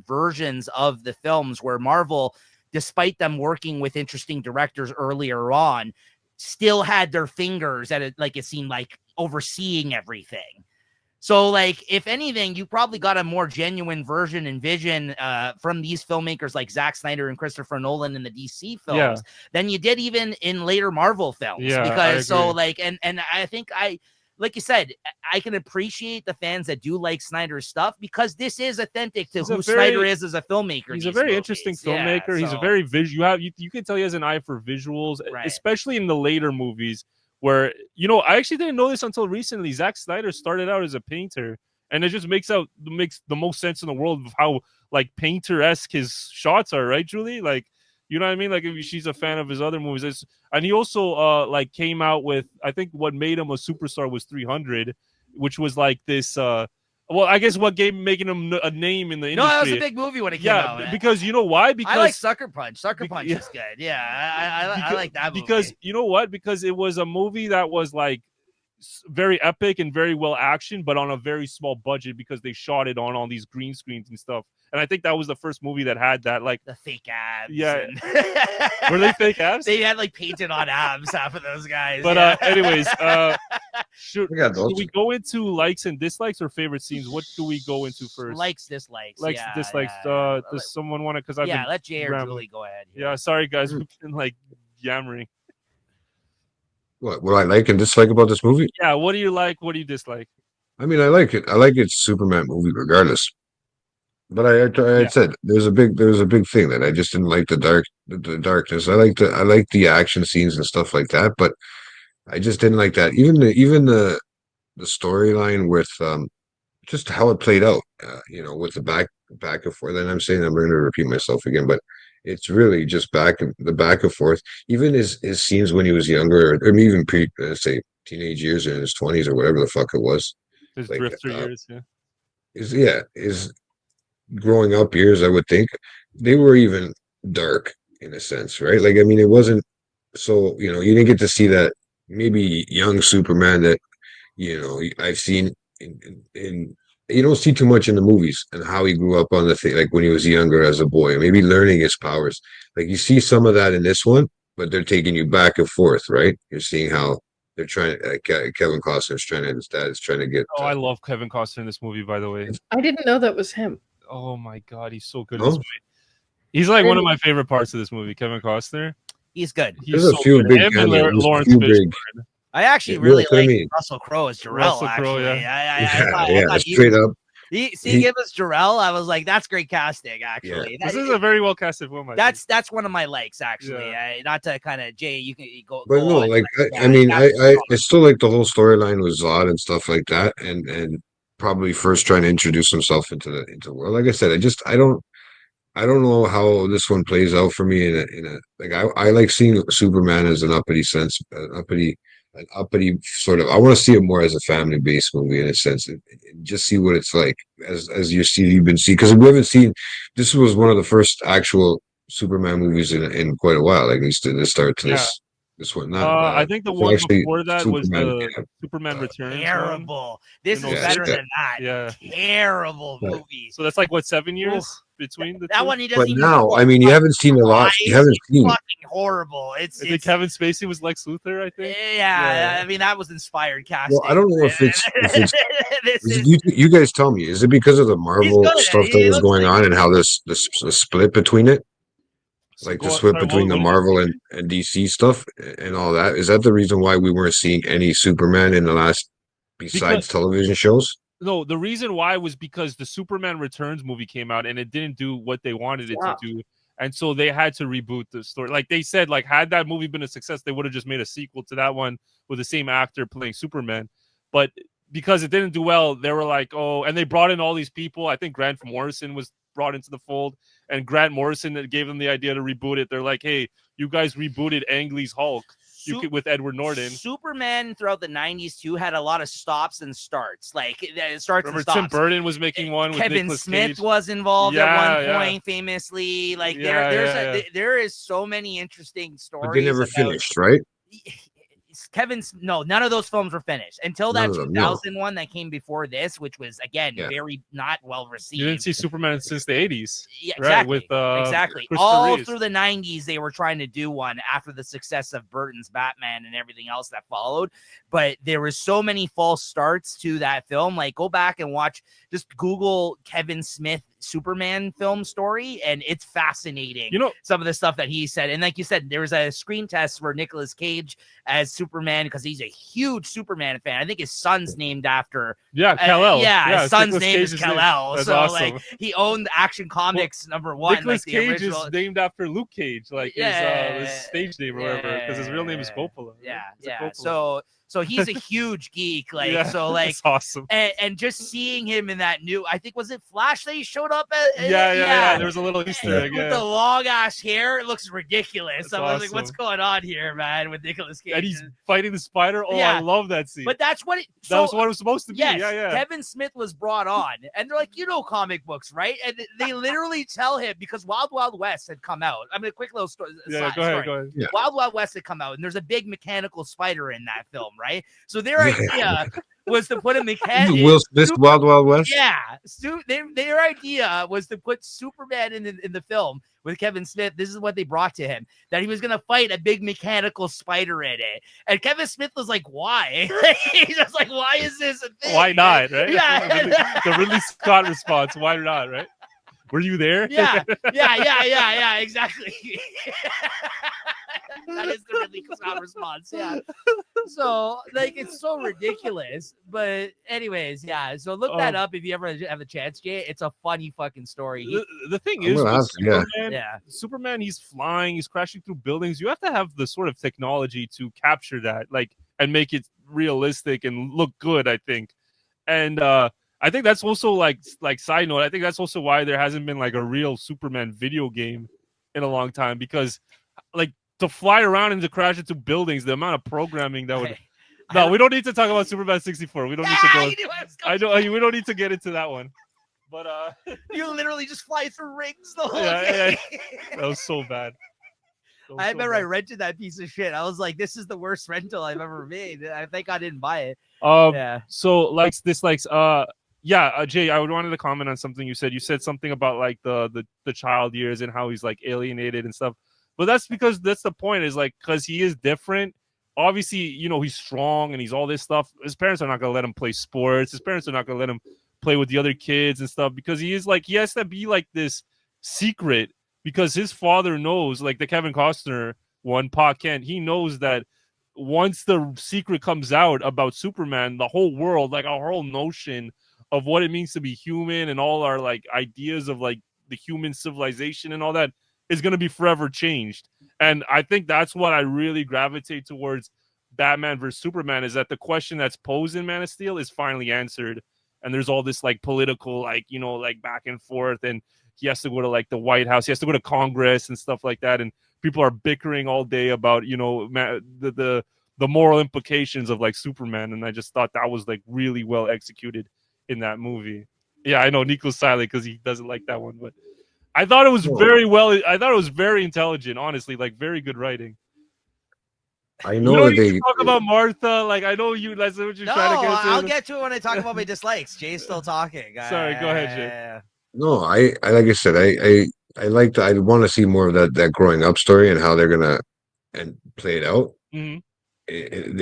versions of the films where Marvel, despite them working with interesting directors earlier on, still had their fingers at it, like it seemed like overseeing everything. So, like, if anything, you probably got a more genuine version and vision from these filmmakers like Zack Snyder and Christopher Nolan in the DC films than you did even in later Marvel films.
Yeah,
because so, like, and I think like you said, I can appreciate the fans that do like Snyder's stuff because this is authentic to who Snyder is as a filmmaker.
He's a very interesting filmmaker. He's a very visual. You can tell he has an eye for visuals, especially in the later movies where, I actually didn't know this until recently. Zack Snyder started out as a painter and it just makes the most sense in the world of how like painter-esque his shots are, right, Julie? Like, you know what I mean? Like, if she's a fan of his other movies, and he also like came out with, I think what made him a superstar was 300, which was like this. Well, I guess what making him a name in the industry.
No, that was a big movie when it came out.
Yeah, because you know why? Because
I like Sucker Punch. Sucker Punch is good. Yeah, I like that movie.
Because you know what? Because it was a movie that was like very epic and very well actioned, but on a very small budget because they shot it on all these green screens and stuff. And I think that was the first movie that had that, like
the fake abs.
Yeah, were they fake abs?
They had like painted on abs, half of those guys.
But anyways, should we go into likes and dislikes or favorite scenes? What do we go into first?
Likes, dislikes.
Dislikes. Does someone want to? Because
let Jay or Julie go ahead.
Yeah, sorry guys, we've been like yammering.
What I like and dislike about this movie?
Yeah, what do you like? What do you dislike?
I mean, I like it. I like it's a Superman movie regardless. But I said there's a big thing that I just didn't like the darkness. I like the action scenes and stuff like that, but I just didn't like that. Even the storyline with just how it played out, with the back and forth. And I'm saying I'm going to repeat myself again, but it's really just back and forth. Even his scenes when he was younger, or even say teenage years or in his 20s or whatever the fuck it was.
His drifter years,
his growing up years, I would think they were even dark in a sense, right? Like, I mean, it wasn't so, you didn't get to see that maybe young Superman that, I've seen in you don't see too much in the movies and how he grew up on the thing, like when he was younger as a boy, maybe learning his powers. Like you see some of that in this one, but they're taking you back and forth, right? You're seeing how they're trying to, Kevin Costner's his dad is trying to get.
Oh, I love Kevin Costner in this movie, by the way.
I didn't know that was him.
Oh my God, he's so good in this movie. He's like one of my favorite parts of this movie, Kevin Costner.
He's good.
There's a few big
Lawrence Fishburne.
I actually really like Russell Crowe as Jor-El.
Russell Crowe,
I
straight up.
Seeing him as Jarrell, I was like, that's great casting. Actually,
this is a very well casted film.
That's one of my likes. Actually, not to kind of Jay, you can go.
But no,
on,
like
yeah,
I mean, I still like the whole storyline was odd and stuff like that, and probably first trying to introduce himself into the world. Like I said, I don't know how this one plays out for me in a like I like seeing Superman as an uppity sense, an uppity sort of. I want to see it more as a family based movie in a sense, and just see what it's like as you've been seeing, because we haven't seen. This was one of the first actual Superman movies in quite a while, like at least to start to this one. Not
I think the one before that was the Superman Returns.
Terrible. This is better than that.
Yeah,
terrible movie.
So that's like what, 7 years between the
that
two?
one. He doesn't.
But now, I mean, you haven't seen a lot. You haven't seen
fucking horrible. I think
Kevin Spacey was Lex Luthor. I think.
Yeah, I mean that was inspired casting.
Well, I don't know if it's. You guys tell me. Is it because of the Marvel stuff that was going on and how this split between it? Like the split between the Marvel and DC stuff and all that. Is that the reason why we weren't seeing any Superman in the last besides television shows?
No, the reason why was because the Superman Returns movie came out and it didn't do what they wanted it to do. And so they had to reboot the story. Like they said, like had that movie been a success, they would have just made a sequel to that one with the same actor playing Superman. But because it didn't do well, they were like, oh, and they brought in all these people. I think Grant Morrison was brought into the fold, and Grant Morrison that gave them the idea to reboot it. They're like, hey, you guys rebooted Ang Lee's Hulk with Edward Norton.
Superman throughout the 90s too had a lot of stops and starts. Like it starts and stops.
Tim Burton was making one.
Kevin
with
Smith
Cage.
Was involved at one point, famously. Like there is so many interesting stories.
But they never finished, right?
None of those films were finished until that 2000 one that came before this, which was again very not well received.
You didn't see Superman since the 80s.
Yeah, exactly.
Right?
Exactly. All through the 90s, they were trying to do one after the success of Burton's Batman and everything else that followed. But there was so many false starts to that film. Like go back and watch, just Google Kevin Smith Superman film story, and it's fascinating. You know, some of the stuff that he said. And like you said, there was a screen test for Nicolas Cage as Superman because he's a huge Superman fan. I think his son's named after
Kal-El.
His son's name is Kal-El.
That's
so
awesome.
like he owned Action Comics #1.
Nicolas
like,
Cage is named after Luke Cage, like his stage name or whatever, because his real name is Coppola.
Right? So he's a huge geek, like
that's awesome.
And just seeing him in that new, I think was it Flash that he showed up at?
Yeah. There was a little Easter egg
with the long ass hair. It looks ridiculous. I was like, what's going on here, man? With Nicolas Cage,
and he's fighting the spider. Oh, I love that scene.
But that's what
that was what it was supposed to be.
Yes,
yeah.
Kevin Smith was brought on, and they're like, comic books, right? And they literally tell him because Wild Wild West had come out. I mean, a quick little story.
Go ahead.
Yeah. Wild Wild West had come out, and there's a big mechanical spider in that film, right? So their idea was to put a mechanic.
Will Smith, Wild Wild West.
Yeah, their idea was to put Superman in the film with Kevin Smith. This is what they brought to him, that he was going to fight a big mechanical spider in it. And Kevin Smith was like, why? He's just like, why is this a thing?
Why not, right?
Yeah.
the Ridley Scott response, why not, right? Were you there?
Yeah, exactly. That is the Ridley Scott response, yeah. So, like, it's so ridiculous. But anyways, yeah. So look that up if you ever have a chance, Jay. It's a funny fucking story.
The thing is, Superman, he's flying, he's crashing through buildings. You have to have the sort of technology to capture that, like, and make it realistic and look good, I think. And I think that's also like side note. I think that's also why there hasn't been like a real Superman video game in a long time, because like to fly around and to crash into buildings, the amount of programming that would. No, we don't need to talk about Superman 64. We don't need to go. I know we don't need to get into that one. But
you literally just fly through rings the whole day.
That was so bad.
I remember I rented that piece of shit. I was like, this is the worst rental I've ever made. I think I didn't buy it.
So Jay, I wanted to comment on something you said. You said something about like the child years and how he's like alienated and stuff. But that's because that's the point, is like, because he is different. Obviously, he's strong and he's all this stuff. His parents are not going to let him play sports. His parents are not going to let him play with the other kids and stuff, because he has to be like this secret, because his father knows, like the Kevin Costner one, Pa Kent, he knows that once the secret comes out about Superman, the whole world, like our whole notion of what it means to be human and all our like ideas of like the human civilization and all that is going to be forever changed. And I think that's what I really gravitate towards Batman versus Superman, is that the question that's posed in Man of Steel is finally answered. And there's all this like political, like, you know, like back and forth, and he has to go to like the White House, he has to go to Congress and stuff like that. And people are bickering all day about, you know, the moral implications of like Superman. And I just thought that was like really well executed in that movie. Yeah, I know Nico's silent because he doesn't like that one, but I thought it was very well. I thought it was very intelligent, honestly, like very good writing.
I
You
know
don't
that
need
they
to talk about Martha. Like, I know you. That's what you're
No,
trying to get to.
I'll get to it when I talk about my dislikes. Jay's still talking.
Sorry, go ahead, Jay.
no, I like I said, I like to, I want to see more of that growing up story and how they're gonna and play it out.
Mm-hmm.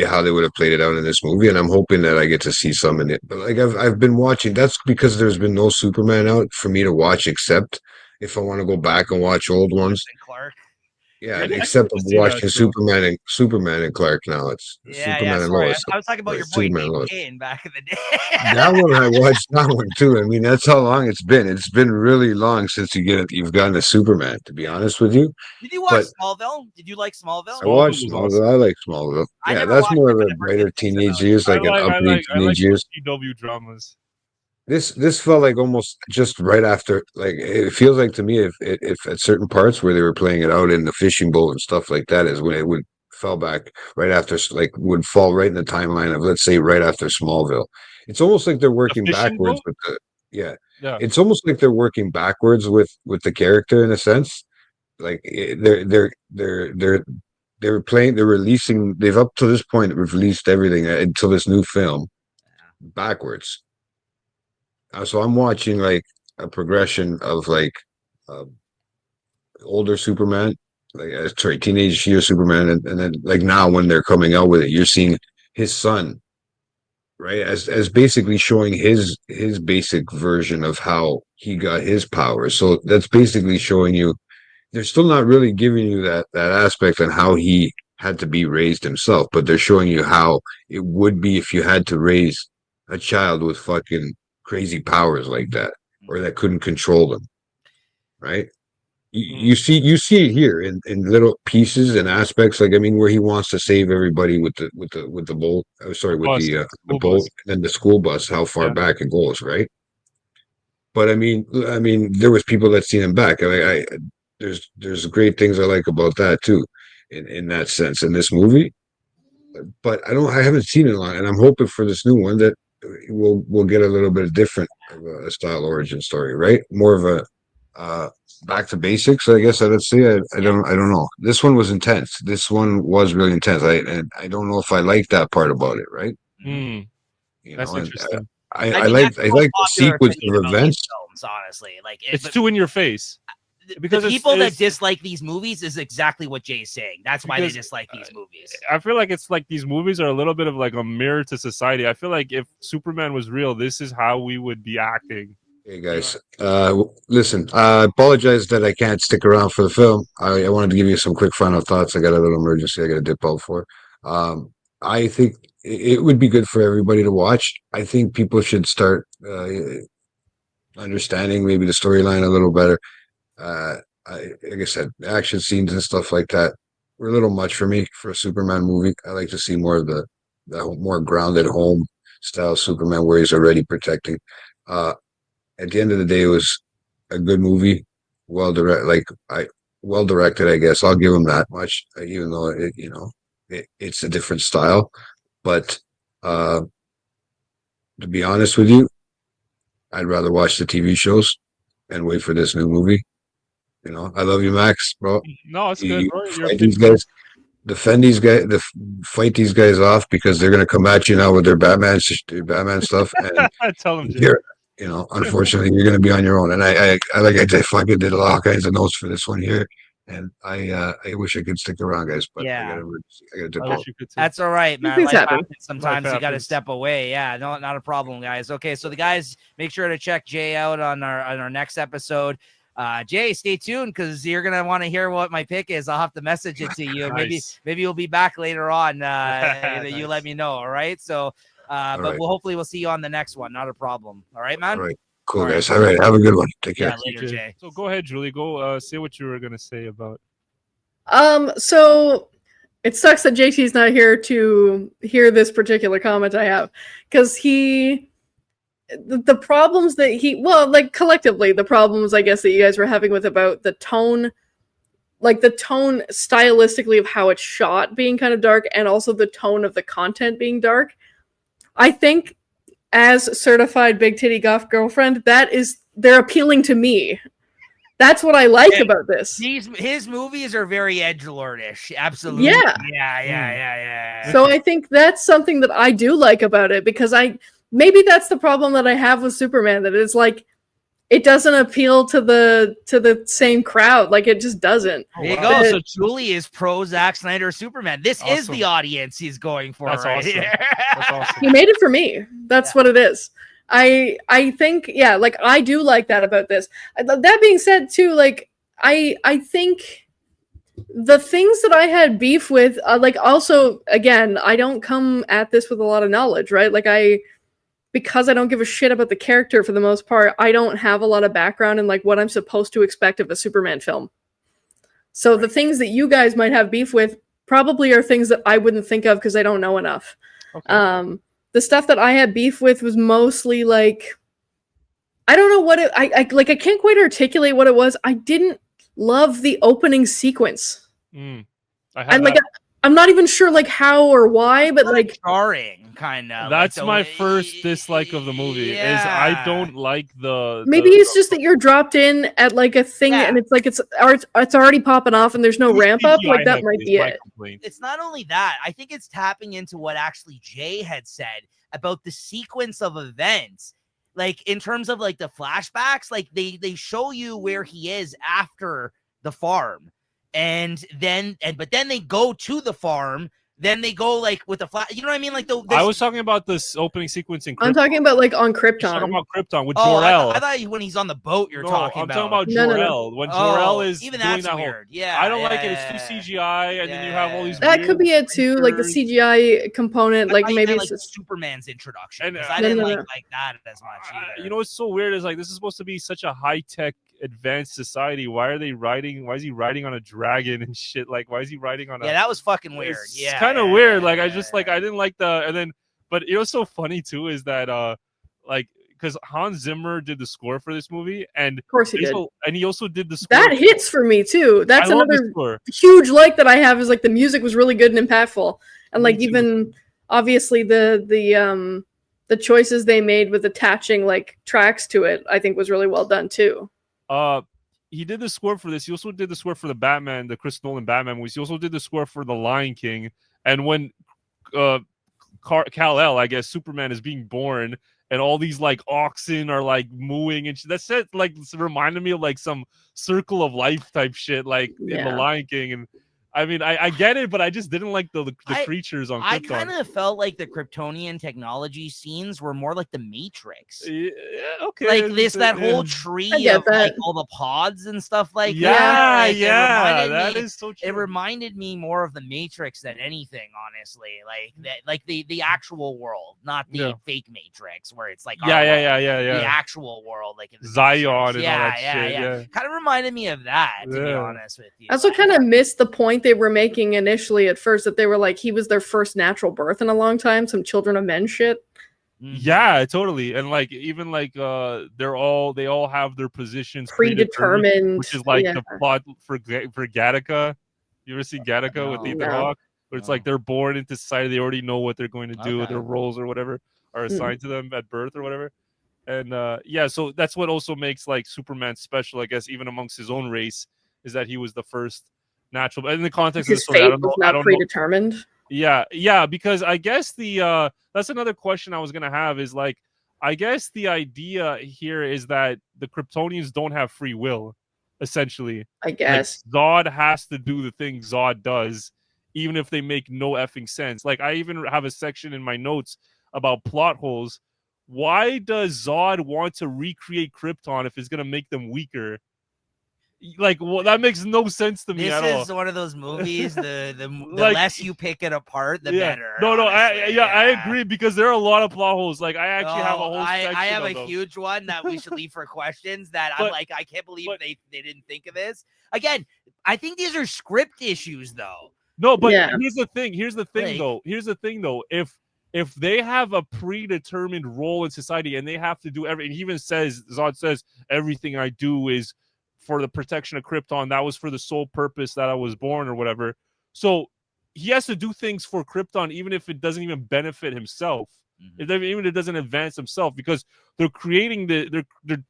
How they would have played it out in this movie, and I'm hoping that I get to see some in it. But like I've been watching, that's because there's been no Superman out for me to watch, except if I want to go back and watch old ones.
Clark.
Yeah,
Yeah, I
except
can
I'm
see that,
watching
too.
Superman and Clark now. It's Superman and
Sorry.
Lois.
I was talking about your boy
Superman and
Nick
Lois.
Kane back in the day.
That one I watched that one too. I mean, that's how long it's been. It's been really long since you've gotten to Superman, to be honest with you.
Did you watch
But
Smallville? Did you like Smallville?
I watched
was
Smallville.
awesome.
I like Smallville.
I
Yeah,
never
that's
watched
more
it,
of
but
a
I've heard
brighter
good things
teenage
about it.
years, like an
I
uppity
like
teenage years.
CW dramas.
This felt like almost just right after, like it feels like to me if at certain parts where they were playing it out in the fishing boat and stuff like that is when it would fell back right after, like would fall right in the timeline of, let's say, right after Smallville. It's almost like they're
The
working
fishing
backwards
boat?
with the yeah.
Yeah.
It's almost like they're working backwards with the character in a sense. Like they're releasing. They've up to this point released everything until this new film backwards. So I'm watching like a progression of like uh, older Superman, like sorry, teenage year Superman, and then like now when they're coming out with it, you're seeing his son, right, as basically showing his basic version of how he got his powers. So that's basically showing you they're still not really giving you that aspect on how he had to be raised himself, but they're showing you how it would be if you had to raise a child with fucking crazy powers like that, or that couldn't control them, right? You see it here in little pieces and aspects, like I mean, where he wants to save everybody with the bolt. Oh, sorry, with
Bus.
the
School
bolt
bus.
and then the school bus. How far
Yeah.
back it goes, right? But I mean, there was people that seen him back. I there's great things I like about that too, in that sense in this movie. But I haven't seen it a lot, and I'm hoping for this new one that we'll get a little bit different of a style origin story, right? More of a back to basics, I guess I'd say. I don't know. This one was intense. This one was really intense. I don't know if I like that part about it, right?
Mm,
You
that's
know, and
interesting.
I
mean,
like
that's the
the
most popular
sequence
opinion
of
about these
events.
films, honestly. Like
It's
but
too in your face. Because
the people that
it's-
dislike these movies is exactly what Jay's saying. That's why they
Because,
dislike these movies.
I feel like it's like these movies are a little bit of like a mirror to society. I feel like if Superman was real, this is how we would be acting.
Hey guys, listen, I apologize that I can't stick around for the film. I wanted to give you some quick final thoughts. I got a little emergency I got to dip out for. I think it would be good for everybody to watch. I think people should start understanding maybe the storyline a little better. Like I said, action scenes and stuff like that were a little much for me for a Superman movie. I like to see more of the more grounded home style Superman where he's already protecting. At the end of the day, it was a good movie, well directed. I guess I'll give him that much, even though it's a different style. But to be honest with you, I'd rather watch the TV shows and wait for this new movie. You know, I love you, Max, bro.
No, it's good, bro. Your
Fight these
opinion.
guys, defend these guys, fight these guys off because they're gonna come at you now with their Batman stuff, and
Tell him, Jay.
you're, unfortunately, you're gonna be on your own. And I fucking did all kinds of notes for this one here, and I wish I could stick around, guys, but
Yeah.
I gotta dip
I
out.
wish you could too.
That's all right, man.
Things
Life
happen.
happens. Sometimes
Life
you got to
happens.
step away. Yeah, no, not a problem, guys. Okay, so the guys, make sure to check Jay out on our next episode. Jay, stay tuned because you're gonna want to hear what my pick is. I'll have to message it to you.
Nice.
Maybe you'll be back later on. You
Nice.
let me know. All right. So But
right.
hopefully we'll see you on the next one. Not a problem. All right, man.
All right. Cool,
All right.
guys. All right. Have a good one. Take care.
Yeah, later, Jay.
So go ahead, Julie. Go say what you were gonna say about.
So it sucks that JT's not here to hear this particular comment I have, because the problems that like collectively, the problems I guess that you guys were having with about the tone, like the tone stylistically of how it's shot being kind of dark, and also the tone of the content being dark. I think as certified big titty goth girlfriend, they're appealing to me. That's what I like about this.
His movies are very edgelordish. Absolutely.
Yeah.
Yeah.
So I think that's something that I do like about it, because maybe that's the problem that I have with Superman, that it's like it doesn't appeal to the same crowd. Like it just doesn't.
There you go. So Julie is pro Zack Snyder Superman. This is
Awesome.
the audience he's going for.
That's
right
awesome.
here.
That's awesome.
He made it for me. That's what it is. I think, yeah, like I do like that about this. That being said, too, like I think the things that I had beef with, like also, again, I don't come at this with a lot of knowledge, right? Like because I don't give a shit about the character for the most part, I don't have a lot of background in like what I'm supposed to expect of a Superman film. So the things that you guys might have beef with probably are things that I wouldn't think of because I don't know enough. Okay. The stuff that I had beef with was mostly like, I don't know what I can't quite articulate what it was. I didn't love the opening sequence. I'm not even sure like how or why, but like
jarring kind of.
That's like my first dislike of the movie. Is I don't like
maybe it's just that you're dropped in at like a thing and it's like it's already popping off and there's no ramp up. Like that might be it.
It's not only that. I think it's tapping into what actually Jay had said about the sequence of events. Like in terms of like the flashbacks, like they show you where he is after the farm. But then they go to the farm. Then they go like with the flat. You know what I mean? Like
I was talking about this opening sequence in Krypton.
I'm talking about like on Krypton.
I'm talking about Krypton with Jor-El.
I thought when he's on the boat, you're talking about.
I'm talking about Jor-El. When Jor-El is
even
doing
that's
that
weird.
I don't like it. It's too CGI, and then you have all these.
That could be it too, like the CGI component. Like maybe it's
like Superman's introduction.
And,
I didn't like that as much either.
You know what's so weird is like this is supposed to be such a high tech, advanced society. Why is he riding on a dragon and shit? Like why is he riding on a
that was fucking weird.
It's kind of weird. Like I didn't like but it was so funny too is that like because Hans Zimmer did the score for this movie, and
of course he did,
and he also did the score.
That hits for me too. That's another huge like that I have, is like the music was really good and impactful, and like even obviously the choices they made with attaching like tracks to it, I think was really well done too.
He did the score for this. He also did the score for the Batman, the Chris Nolan Batman movies. He also did the score for The Lion King. And when Kal-El, I guess, Superman is being born, and all these like oxen are like mooing and shit. That's like reminded me of like some Circle of Life type shit, like in The Lion King. And I mean, I get it, but I just didn't like the creatures on Krypton.
I kind of felt like the Kryptonian technology scenes were more like the Matrix.
Yeah, okay.
Like that whole tree of like all the pods and stuff like
that.
That
is so true.
It reminded me more of the Matrix than anything, honestly. Like the actual world, not the fake Matrix where it's like
the
actual world, like in
Zion and all that shit. Yeah.
Kind of reminded me of that, to be honest with you.
I also kind of missed the point they were making initially at first, that they were like he was their first natural birth in a long time, some Children of Men shit.
Yeah, totally. And like even like they all have their positions
predetermined,
which is like the plot for Gattaca. You ever see Gattaca with Ethan Hawke? Where it's like they're born into society, they already know what they're going to do, their roles or whatever are assigned to them at birth or whatever. And so that's what also makes like Superman special, I guess, even amongst his own race, is that he was the first natural. But in the context of the story, I don't know.
Predetermined.
Yeah, because I guess that's another question I was gonna have is like, I guess the idea here is that the Kryptonians don't have free will, essentially.
I guess
like, Zod has to do the thing Zod does, even if they make no effing sense. Like I even have a section in my notes about plot holes. Why does Zod want to recreate Krypton if it's gonna make them weaker? Like, well, that makes no sense to me
This
at all.
is one of those movies. The
Like,
less you pick it apart, the
yeah.
better.
No,
honestly.
I agree because there are a lot of plot holes. Like, I actually have a
Oh,
whole section
I have
of
a
them.
huge one that we should leave for questions. That I'm
But-
like, I can't believe
but-
they didn't think of this. Again, I think these are script issues, though.
No, but
Yeah.
here's the thing. Though. If they have a predetermined role in society and they have to do everything, he even says, Zod says, everything I do is for the protection of Krypton. That was for the sole purpose that I was born or whatever. So he has to do things for Krypton, even if it doesn't even benefit himself. Even if it doesn't advance himself, because they're creating they're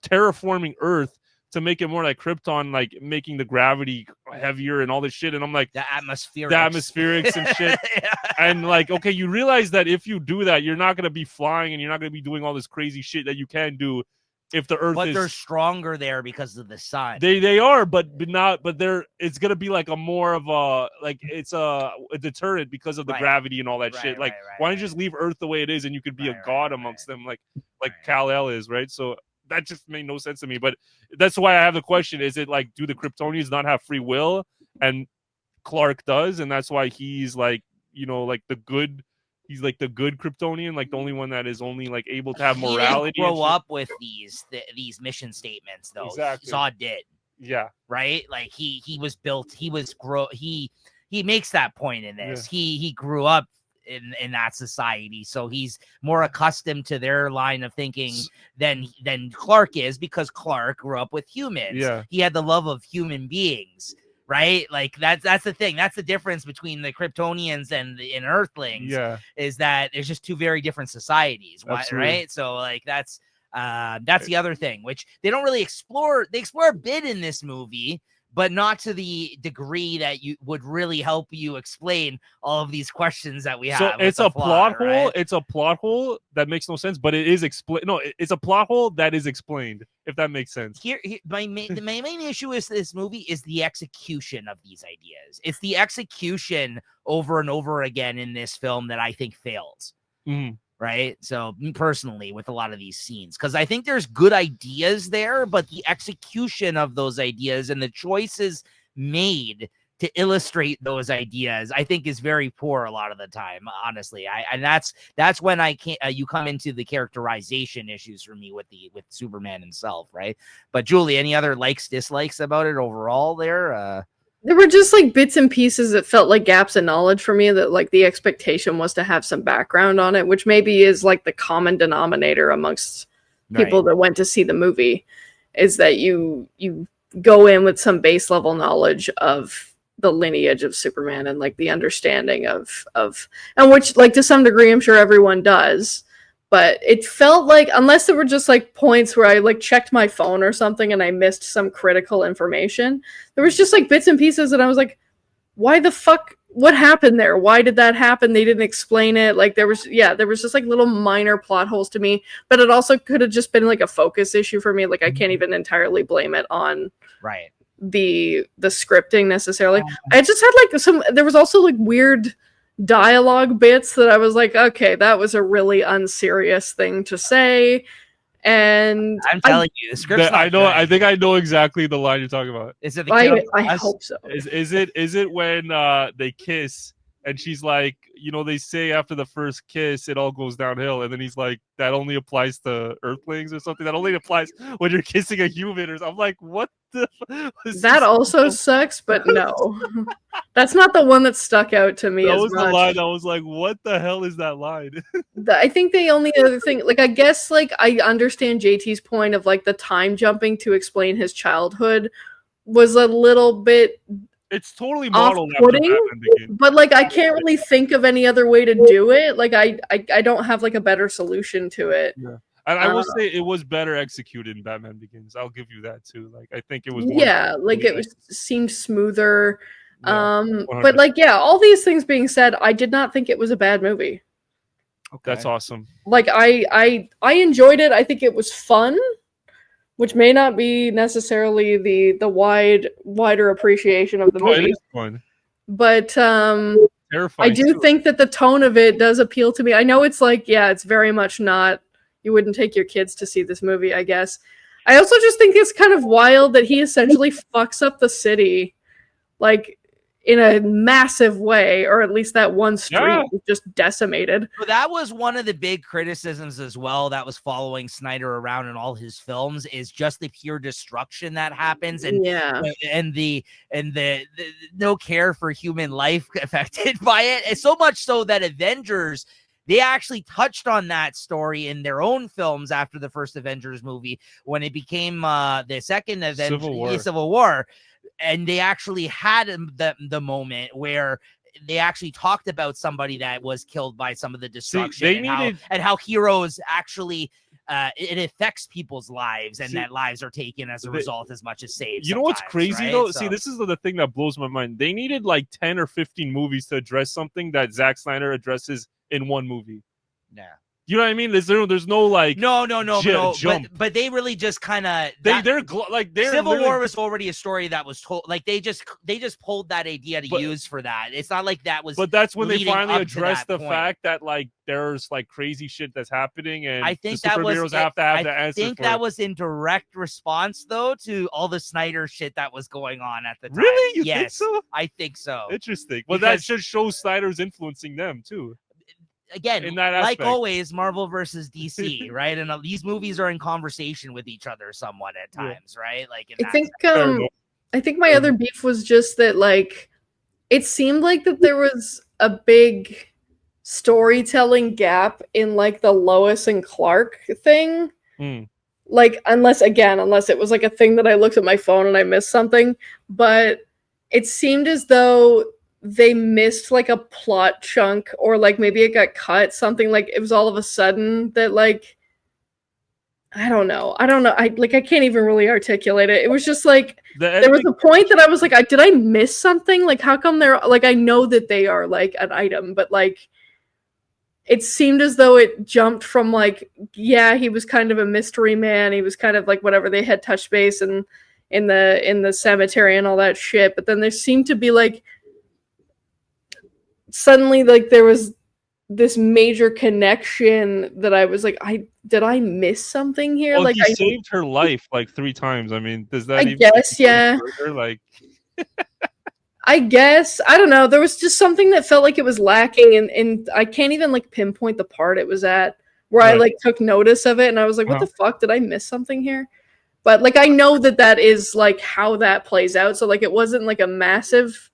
terraforming Earth to make it more like Krypton, like making the gravity heavier and all this shit. And I'm like,
The atmospherics
and shit.
Yeah.
And like, okay, you realize that if you do that, you're not gonna be flying and you're not gonna be doing all this crazy shit that you can do if the Earth
But
is.
they're stronger there because of the sun.
They are, but they're. It's gonna be like a more of a it's a deterrent because of the
Right.
gravity and all that
Right,
shit. Like,
right,
why don't
right.
you just leave Earth the way it is and you could be
Right,
a god
right,
amongst them, like
Right.
Kal-El is, right? So that just made no sense to me. But that's why I have the question: is it like, do the Kryptonians not have free will, and Clark does, and that's why he's like, like the good. He's like the good Kryptonian, like the only one that is only like able to have
He
morality.
didn't
and
grow
shit.
up with these mission statements, though.
Exactly.
Zod did.
Yeah.
Right? Like he was built, he makes that point in this. He grew up in that society, so he's more accustomed to their line of thinking than Clark is, because Clark grew up with humans.
Yeah.
He had the love of human beings, right? Like that's the thing. That's the difference between the Kryptonians and the Earthlings.
Yeah.
Is that there's just two very different societies,
Absolutely.
right? So like that's the other thing, which they don't really explore. They explore a bit in this movie, but not to the degree that you would really help you explain all of these questions that we have.
So it's
with
a
the
plot hole.
right?
It's a plot hole that makes no sense, but it is explained. No, it's a plot hole that is explained, if that makes sense.
Here, my main issue is this movie is the execution of these ideas. It's the execution over and over again in this film that I think fails.
Mhm.
Right. So personally, with a lot of these scenes, because I think there's good ideas there, but the execution of those ideas and the choices made to illustrate those ideas, I think, is very poor a lot of the time, honestly. And that's when I can't. You come into the characterization issues for me with Superman himself, right? But Julie, any other likes, dislikes about it overall?
There were just like bits and pieces that felt like gaps in knowledge for me, that like the expectation was to have some background on it, which maybe is like the common denominator amongst people that went to see the movie, is that you go in with some base level knowledge of the lineage of Superman and like the understanding of and which, like, to some degree I'm sure everyone does. But it felt like, unless there were just like points where I like checked my phone or something and I missed some critical information, there was just like bits and pieces and I was like, why the fuck, what happened there? Why did that happen? They didn't explain it. Like there was just like little minor plot holes to me, but it also could have just been like a focus issue for me. Like I can't even entirely blame it on the scripting necessarily. I just had like there was also like weird dialogue bits that I was like, okay, that was a really unserious thing to say. And
I'm telling you, the script's not good.
I think I know exactly the line you're talking about.
Is it the kid
I hope so.
Is it when they kiss and she's like, they say after the first kiss it all goes downhill, and then he's like, that only applies to Earthlings or something. That only applies when you're kissing a human. I'm like, what the?
That also sucks, but no, that's not the one that stuck out to me.
That
as
was
much.
the line. I was like, what the hell is that line?
I think the only other thing, like, I guess, like, I understand JT's point of like the time jumping to explain his childhood was a little bit.
It's totally modeled after
off-putting,
Batman Begins.
but like I can't really think of any other way to do it. Like I don't have like a better solution to it.
Yeah. And I will say it was better executed in Batman Begins. I'll give you that too. Like I think it was more
like it seemed smoother.
Yeah,
but like, yeah, all these things being said, I did not think it was a bad movie.
Okay.
That's awesome.
Like I enjoyed it. I think it was fun, which may not be necessarily the wider appreciation of the movie.
It is fun.
But
Terrifying
I do
too.
think that the tone of it does appeal to me. I know it's like, yeah, it's very much not, you wouldn't take your kids to see this movie, I guess. I also just think it's kind of wild that he essentially fucks up the city, like, in a massive way, or at least that one street was just decimated.
So that was one of the big criticisms as well that was following Snyder around in all his films, is just the pure destruction that happens, and the no care for human life affected by it. And so much so that Avengers, they actually touched on that story in their own films after the first Avengers movie, when it became the second Civil War. And they actually had the moment where they actually talked about somebody that was killed by some of the destruction. And how heroes actually it affects people's lives, and that lives are taken as a result as much as saved.
You know what's crazy, right? though? So, see, this is the thing that blows my mind. They needed like 10 or 15 movies to address something that Zack Snyder addresses in one movie.
Yeah.
You know what I mean? There's no like
no, but they really just kind of
they're
Civil War was already a story that was told. Like they just pulled that idea to use for that. It's not like that was.
But that's when they finally addressed the fact that like there's like crazy shit that's happening, and
I think
the superheroes have to have the answer.
I think that was in direct response though to all the Snyder shit that was going on at the time.
Really? You
think
so?
I think so.
Interesting. Well, that just shows Snyder's influencing them too.
Again,
in that
like always, Marvel versus DC, right? And these movies are in conversation with each other somewhat at times, right? Like,
I think my other beef was just that, like, it seemed like that there was a big storytelling gap in like the Lois and Clark thing. Like, unless it was like a thing that I looked at my phone and I missed something, but it seemed as though they missed like a plot chunk, or like maybe it got cut, something like it was all of a sudden that like I don't know. I can't even really articulate it. It was just like there was a point that I was like, did I miss something? Like, how come they're like, I know that they are like an item, but like it seemed as though it jumped from like, yeah, he was kind of a mystery man. He was kind of like whatever, they had touch base and in the cemetery and all that shit. But then there seemed to be like suddenly like there was this major connection that I was like, did I miss something here?
Well,
like
he saved her life like 3 times. I mean, does that?
I guess, yeah.
Like,
I guess I don't know. There was just something that felt like it was lacking, and I can't even like pinpoint the part it was at where I like took notice of it, and I was like, what the fuck? Did I miss something here? But like I know that is like how that plays out. So like it wasn't like a massive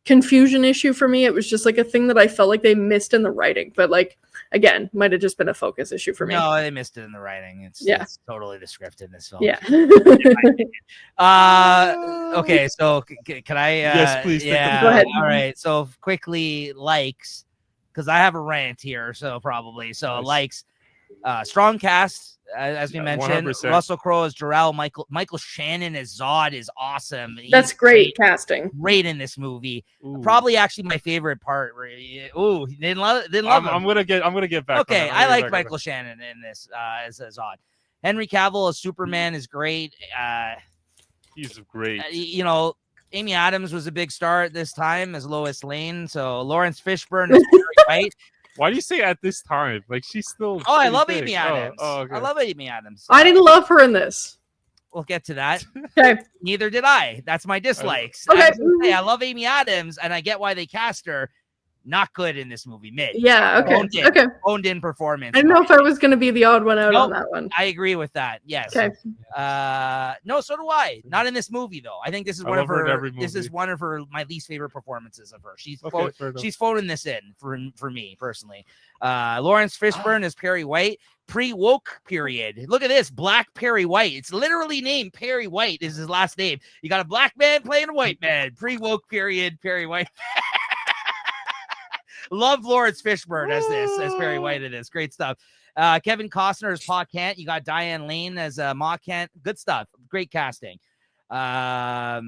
confusion issue for me. It was just like a thing that I felt like they missed in the writing, but like again, might have just been a focus issue for me.
No, they missed it in the writing. It's totally the script in this film.
Yeah.
Okay, so can I
yes, please.
Yeah,
go ahead.
All right, so quickly, likes, because I have a rant here, so probably likes, strong cast. As we mentioned,
100%.
Russell Crowe as Jor-El, Michael Shannon as Zod is awesome.
That's great casting.
Great in this movie.
Ooh.
Probably actually my favorite part. Ooh, didn't love him.
I'm gonna get back.
Okay, I like Michael Shannon in this as Zod. Henry Cavill as Superman is great.
He's great.
You know, Amy Adams was a big star at this time as Lois Lane. So Lawrence Fishburne is right.
Why do you say at this time? Like she's still.
Oh, I love
big.
Amy Adams.
Okay.
I love Amy Adams.
I didn't love her in this.
We'll get to that.
Okay.
Neither did I. That's my dislikes.
Okay.
I love Amy Adams, and I get why they cast her. Not good in this movie. Mid.
Yeah. Okay.
Owned in performance.
I didn't know if I was going to be the odd one out on that one.
I agree with that. Yes.
Okay.
No, so do I. Not in this movie though. I think this is one of her. This is one of my least favorite performances of her. She's phoning this in for me personally. Lawrence Fishburne is Perry White. Pre-woke period. Look at this, Black Perry White. It's literally named Perry White. Is his last name. You got a black man playing a white man. Pre-woke period. Perry White. Love Lawrence Fishburne as Perry White. It is great stuff. Kevin Costner as Pa Kent. You got Diane Lane as Ma Kent. Good stuff. Great casting. I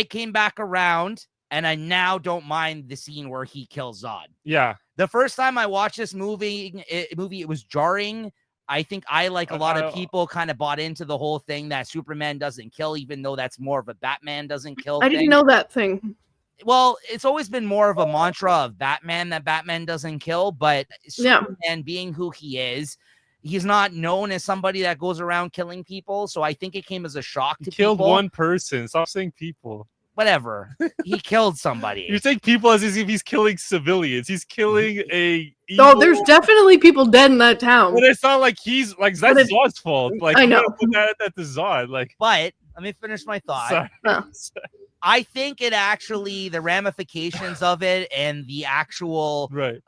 came back around, and I now don't mind the scene where he kills Zod.
Yeah.
The first time I watched this movie, it was jarring. I think I, like a lot of people, kind of bought into the whole thing that Superman doesn't kill, even though that's more of a Batman doesn't kill
I didn't know that thing.
Well, it's always been more of a mantra of Batman that Batman doesn't kill, but Superman being who he is, He's not known as somebody that goes around killing people, so I think it came as a shock to
Killed
people.
one person. Stop saying people.
Whatever. He killed somebody.
You're saying people as if he's killing civilians. He's killing a.
Oh, there's definitely people dead in that town.
But it's not like he's like that's Zod's fault. Like
I know.
Put that to Zod. Like,
but let me finish my thought.
Sorry.
Oh.
I think it actually the ramifications of it and the actual
right.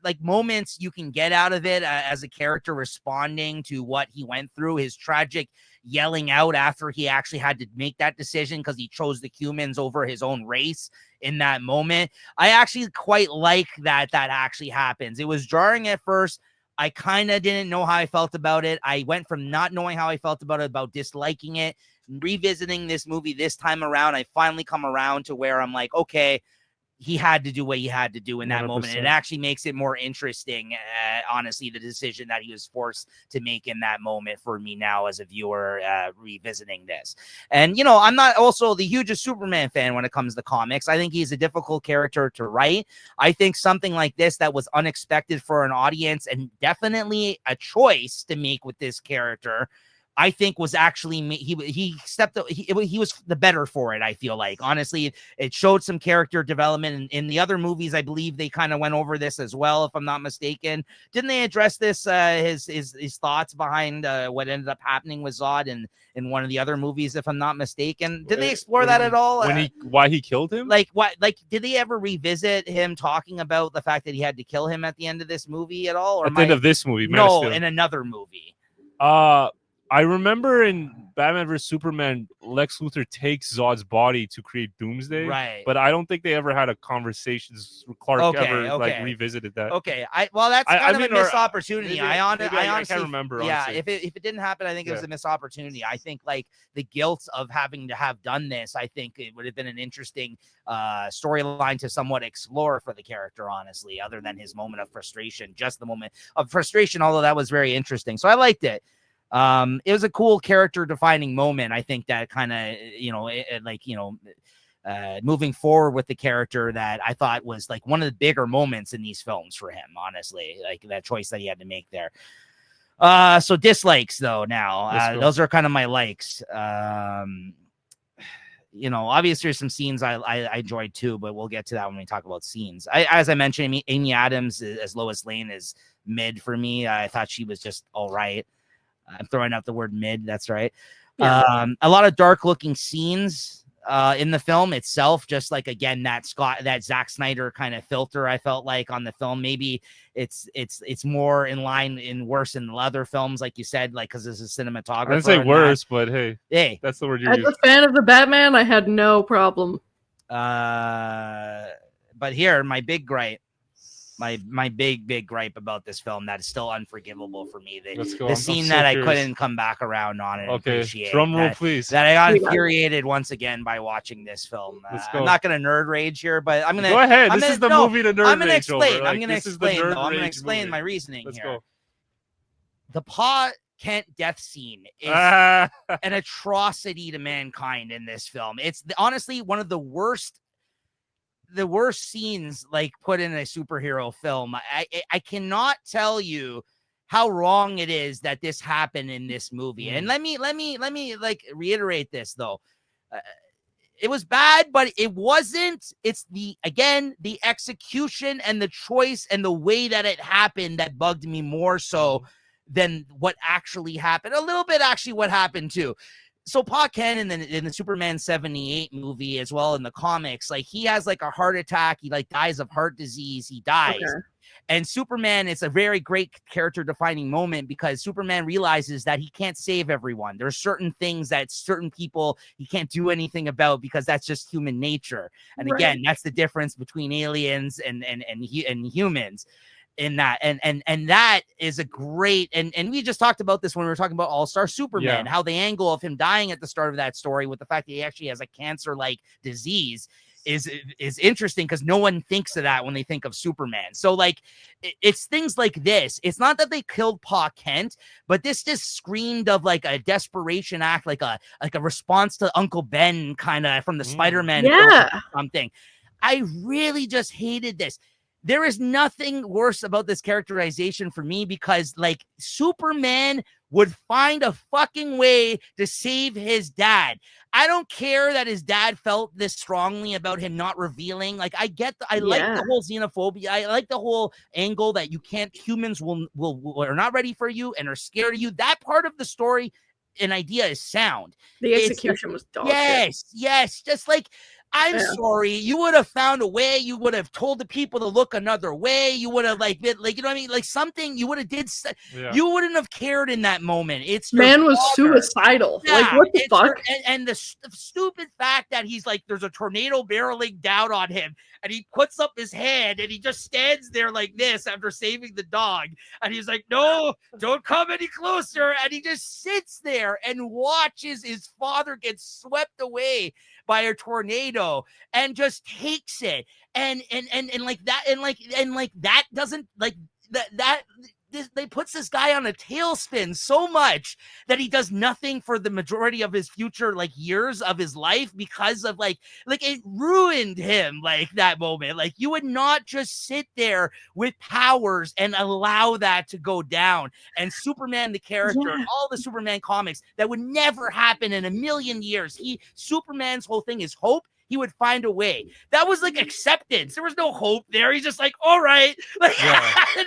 Like moments you can get out of it as a character responding to what he went through, his tragic yelling out after he actually had to make that decision because he chose the humans over his own race in that moment. I actually quite like that actually happens. It was jarring at first. I kind of didn't know how I felt about it. I went from not knowing how I felt about it, about disliking it, revisiting this movie this time around. I finally come around to where I'm like, okay, he had to do what he had to do in that 100%. Moment. It actually makes it more interesting, honestly, the decision that he was forced to make in that moment for me now as a viewer revisiting this. And, I'm not also the hugest Superman fan when it comes to comics. I think he's a difficult character to write. I think something like this that was unexpected for an audience and definitely a choice to make with this character, I think was actually he stepped up. He was the better for it. I feel like, honestly, it showed some character development in the other movies. I believe they kind of went over this as well, if I'm not mistaken. Didn't they address this? His thoughts behind what ended up happening with Zod in one of the other movies, if I'm not mistaken. Did they explore that at all?
Why he killed him?
Like what? Like did they ever revisit him talking about the fact that he had to kill him at the end of this movie at all? Or
at the end of this movie?
No, in another movie.
I remember in Batman vs Superman, Lex Luthor takes Zod's body to create Doomsday.
Right.
But I don't think they ever had a conversation. Clark ever like revisited that.
Okay. That's kind of a missed opportunity. I honestly
can't remember.
Yeah.
Honestly.
If it didn't happen, I think it was a missed opportunity. I think like the guilt of having to have done this, I think it would have been an interesting storyline to somewhat explore for the character, honestly, other than his moment of frustration, just the moment of frustration, although that was very interesting. So I liked it. It was a cool character defining moment. I think that kind of, moving forward with the character that I thought was like one of the bigger moments in these films for him, honestly, like that choice that he had to make there. So dislikes though, now, those are kind of my likes. Obviously there's some scenes I enjoyed too, but we'll get to that when we talk about scenes. As I mentioned, Amy Adams as Lois Lane is mid for me. I thought she was just all right. I'm throwing out the word mid. That's right. Yeah. A lot of dark looking scenes in the film itself, just like, again, that Zack Snyder kind of filter, I felt like on the film. Maybe it's more in line in worse in the other films, like you said, like, because it's a cinematographer.
I didn't say worse, but hey, that's the word you're using.
As a fan of the Batman, I had no problem.
But here, my big gripe. My big gripe about this film that is still unforgivable for me. The scene that I couldn't come back around on and appreciate.
Drum roll, please.
That I got infuriated once again by watching this film. I'm not going to nerd rage here, but I'm going to
go ahead. This is the movie to nerd rage.
I'm going to explain. I'm going to explain my reasoning here.
Go.
The Pa Kent death scene is an atrocity to mankind in this film. It's honestly one of the worst scenes like put in a superhero film. I cannot tell you how wrong it is that this happened in this movie. And let me like reiterate this though. It was bad, but it wasn't. It's the execution and the choice and the way that it happened that bugged me more so than what actually happened. A little bit actually what happened too. So Pa Kent in the Superman 78 movie, as well in the comics, like he has like a heart attack. He like dies of heart disease. He dies. Okay. And Superman, it's a very great character defining moment because Superman realizes that he can't save everyone. There's certain things that certain people he can't do anything about because that's just human nature. And again, that's the difference between aliens and humans. In that and that is a great and we just talked about this when we were talking about All-Star Superman, how the angle of him dying at the start of that story with the fact that he actually has a cancer-like disease is interesting because no one thinks of that when they think of Superman. So like it's things like this. It's not that they killed Pa Kent, but this just screamed of like a desperation act, like a response to Uncle Ben kind of from the Spider-Man film or something. I really just hated this. there is nothing worse about this characterization for me, because like Superman would find a fucking way to save his dad. I don't care that his dad felt this strongly about him not revealing. Like, I get, I like the whole xenophobia. I like the whole angle that you can't, humans are not ready for you and are scared of you. That part of the story and idea is sound.
The execution was dog shit.
Yes. Just like, I'm sorry, you would have found a way. You would have told the people to look another way. You would have like been, like, you know what I mean? Like something you would have did. You wouldn't have cared in that moment. It's
man was suicidal.
Yeah,
like what the fuck?
And the stupid fact that he's like, there's a tornado barreling down on him, and he puts up his hand and he just stands there like this after saving the dog, and he's like, no, don't come any closer, and he just sits there and watches his father get swept away by a tornado and just takes it and like that and like that doesn't like that they puts this guy on a tailspin so much that he does nothing for the majority of his future like years of his life because of like it ruined him. Like that moment, like you would not just sit there with powers and allow that to go down. And Superman the character, all the Superman comics, that would never happen in a million years. Superman's whole thing is hope. He would find a way. That was like acceptance. There was no hope there. He's just like, all right, like,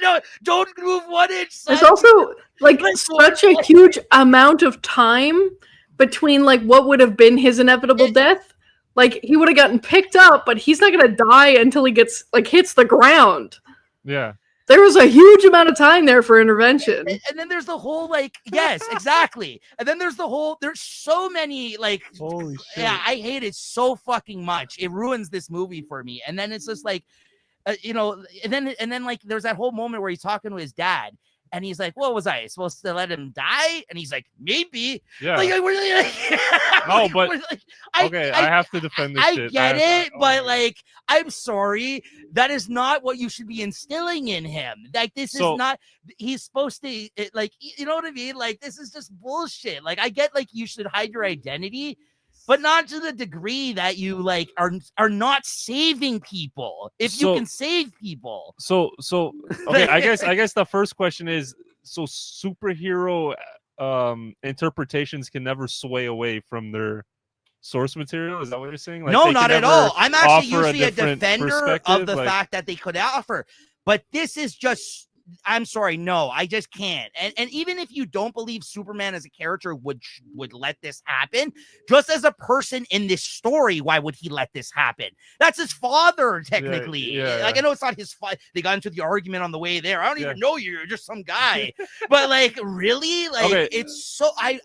no, don't move 1 inch. Son.
There's also like such a huge amount of time between like what would have been his inevitable death. Like he would have gotten picked up, but he's not gonna die until he gets like hits the ground.
Yeah.
There was a huge amount of time there for intervention.
And then there's the whole, like, yes, exactly. And then there's so many, like,
holy shit.
Yeah, I hate it so fucking much. It ruins this movie for me. And then it's just like, and then like, there's that whole moment where he's talking to his dad. And he's like, what was I supposed to let him die? And he's like, maybe.
Yeah.
Like,
no, but okay, I have to defend this shit.
I get it, but like, I'm sorry. That is not what you should be instilling in him. Like, this is not, he's supposed to, like, you know what I mean? Like, this is just bullshit. Like, I get, like, you should hide your identity, but not to the degree that you like are not saving people. If you can save people. So
okay, I guess the first question is, so superhero interpretations can never sway away from their source material? Is that what you're saying? Like,
no, not at all. I'm actually usually a defender of the fact that they could offer, but this is just, I'm sorry, no, I just can't. And even if you don't believe Superman as a character would let this happen, just as a person in this story, why would he let this happen? That's his father, technically. Like, I know it's not his father. They got into the argument on the way there. I don't even know you. You're just some guy. But like, really, like, it's so. I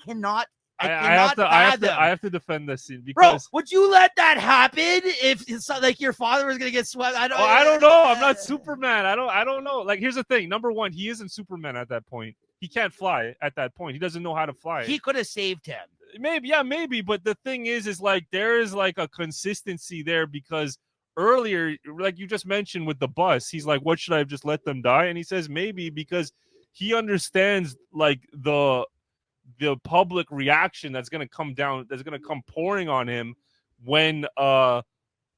cannot. I
have to defend this scene because,
bro, would you let that happen if it's not like your father was gonna get swept? I
don't know. I'm not Superman. I don't know. Like, here's the thing. Number one, he isn't Superman at that point. He can't fly at that point. He doesn't know how to fly.
He could have saved him.
Maybe. But the thing is like there is like a consistency there because earlier, like you just mentioned with the bus, he's like, "What should I have just let them die?" And he says maybe because he understands like the public reaction that's going to come down, that's going to come pouring on him when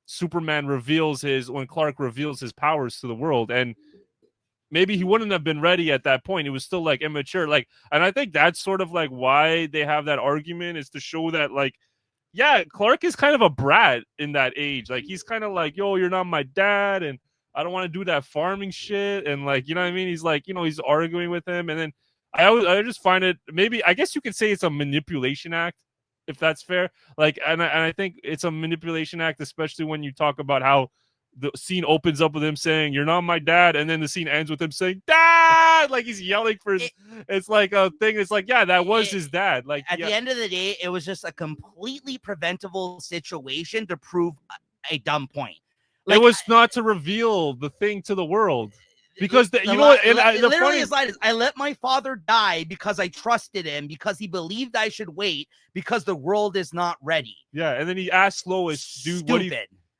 Superman when Clark reveals his powers to the world. And maybe he wouldn't have been ready at that point. It was still like immature. Like, and I think that's sort of like why they have that argument, is to show that like, yeah, Clark is kind of a brat in that age. Like, he's kind of like, yo, you're not my dad, and I don't want to do that farming shit. And like, you know what I mean? He's like, you know, he's arguing with him. And then I just find it, maybe, I guess you could say it's a manipulation act, if that's fair. Like, and I think it's a manipulation act, especially when you talk about how the scene opens up with him saying, "You're not my dad," and then the scene ends with him saying, "Dad!" Like he's yelling for his, it's like a thing. It's like, yeah, that was his dad. Like,
at the end of the day, it was just a completely preventable situation to prove a dumb point.
Like, it was not to reveal the thing to the world. Because
his line is, "I let my father die because I trusted him, because he believed I should wait, because the world is not ready."
Yeah, and then he asked Lois, "Dude,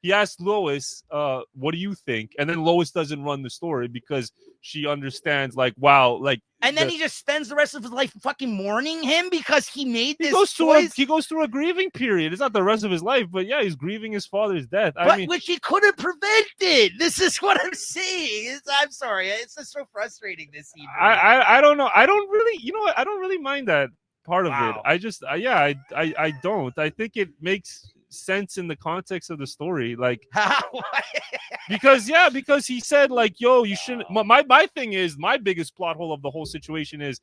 he asked Lois, what do you think? And then Lois doesn't run the story because she understands, like, wow, like.
And then he just spends the rest of his life fucking mourning him because he made this
he goes through a grieving period. It's not the rest of his life, but yeah, he's grieving his father's death.
I mean, which he could have prevented. This is what I'm saying. I'm sorry. It's just so frustrating, this scene.
I don't know. I don't really, you know what? I don't really mind that part of it. I just, I don't. I think it makes sense in the context of the story. Like, because he said, like, yo, you shouldn't. My thing is, my biggest plot hole of the whole situation is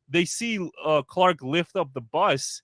they see Clark lift up the bus,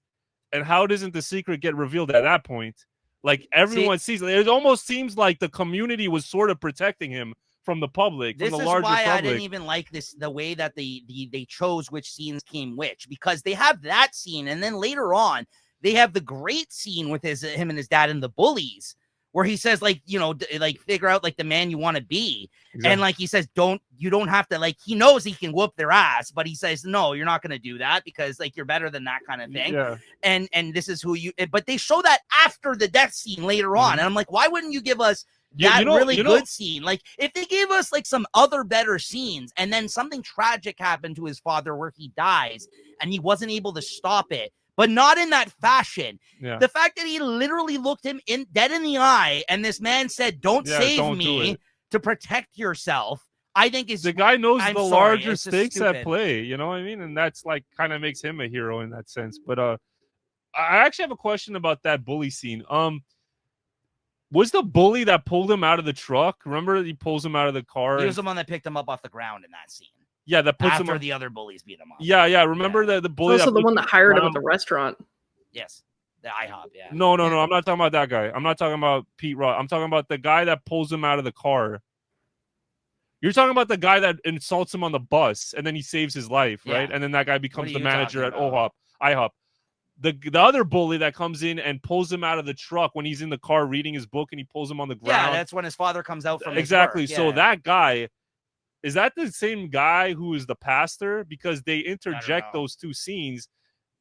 and how doesn't the secret get revealed at that point? Like, everyone sees it. It almost seems like the community was sort of protecting him from the public, from the larger public. This is why I didn't
even like the way that they chose which scenes came which, because they have that scene, and then later on they have the great scene with him and his dad and the bullies, where he says, like, you know, like, figure out, like, the man you want to be. Exactly. And, like, he says, you don't have to, like, he knows he can whoop their ass, but he says, no, you're not going to do that because, like, you're better than that kind of thing.
Yeah.
And this is who you, but they show that after the death scene later on. And I'm like, why wouldn't you give us that good scene? Like, if they gave us, like, some other better scenes, and then something tragic happened to his father where he dies and he wasn't able to stop it, but not in that fashion. Yeah. The fact that he literally looked him dead in the eye, and this man said, don't save me to protect yourself, I think is...
The guy knows the larger stakes at play, you know what I mean? And that's, like, kind of makes him a hero in that sense. But I actually have a question about that bully scene. Was the bully that pulled him out of the truck? Remember, he pulls him out of the car?
He was the one that picked him up off the ground in that scene.
Yeah, that puts
after
him
the other bullies beat him up.
Yeah. Remember the bully?
Also, the one that hired him at the restaurant.
Yes, the IHOP. Yeah.
No. I'm not talking about that guy. I'm not talking about Pete Ross. I'm talking about the guy that pulls him out of the car. You're talking about the guy that insults him on the bus, and then he saves his life, right? And then that guy becomes the manager at IHOP. The other bully that comes in and pulls him out of the truck when he's in the car reading his book, and he pulls him on the ground.
Yeah, that's when his father comes out from
exactly.
His work.
So that guy. Is that the same guy who is the pastor? Because they interject those two scenes,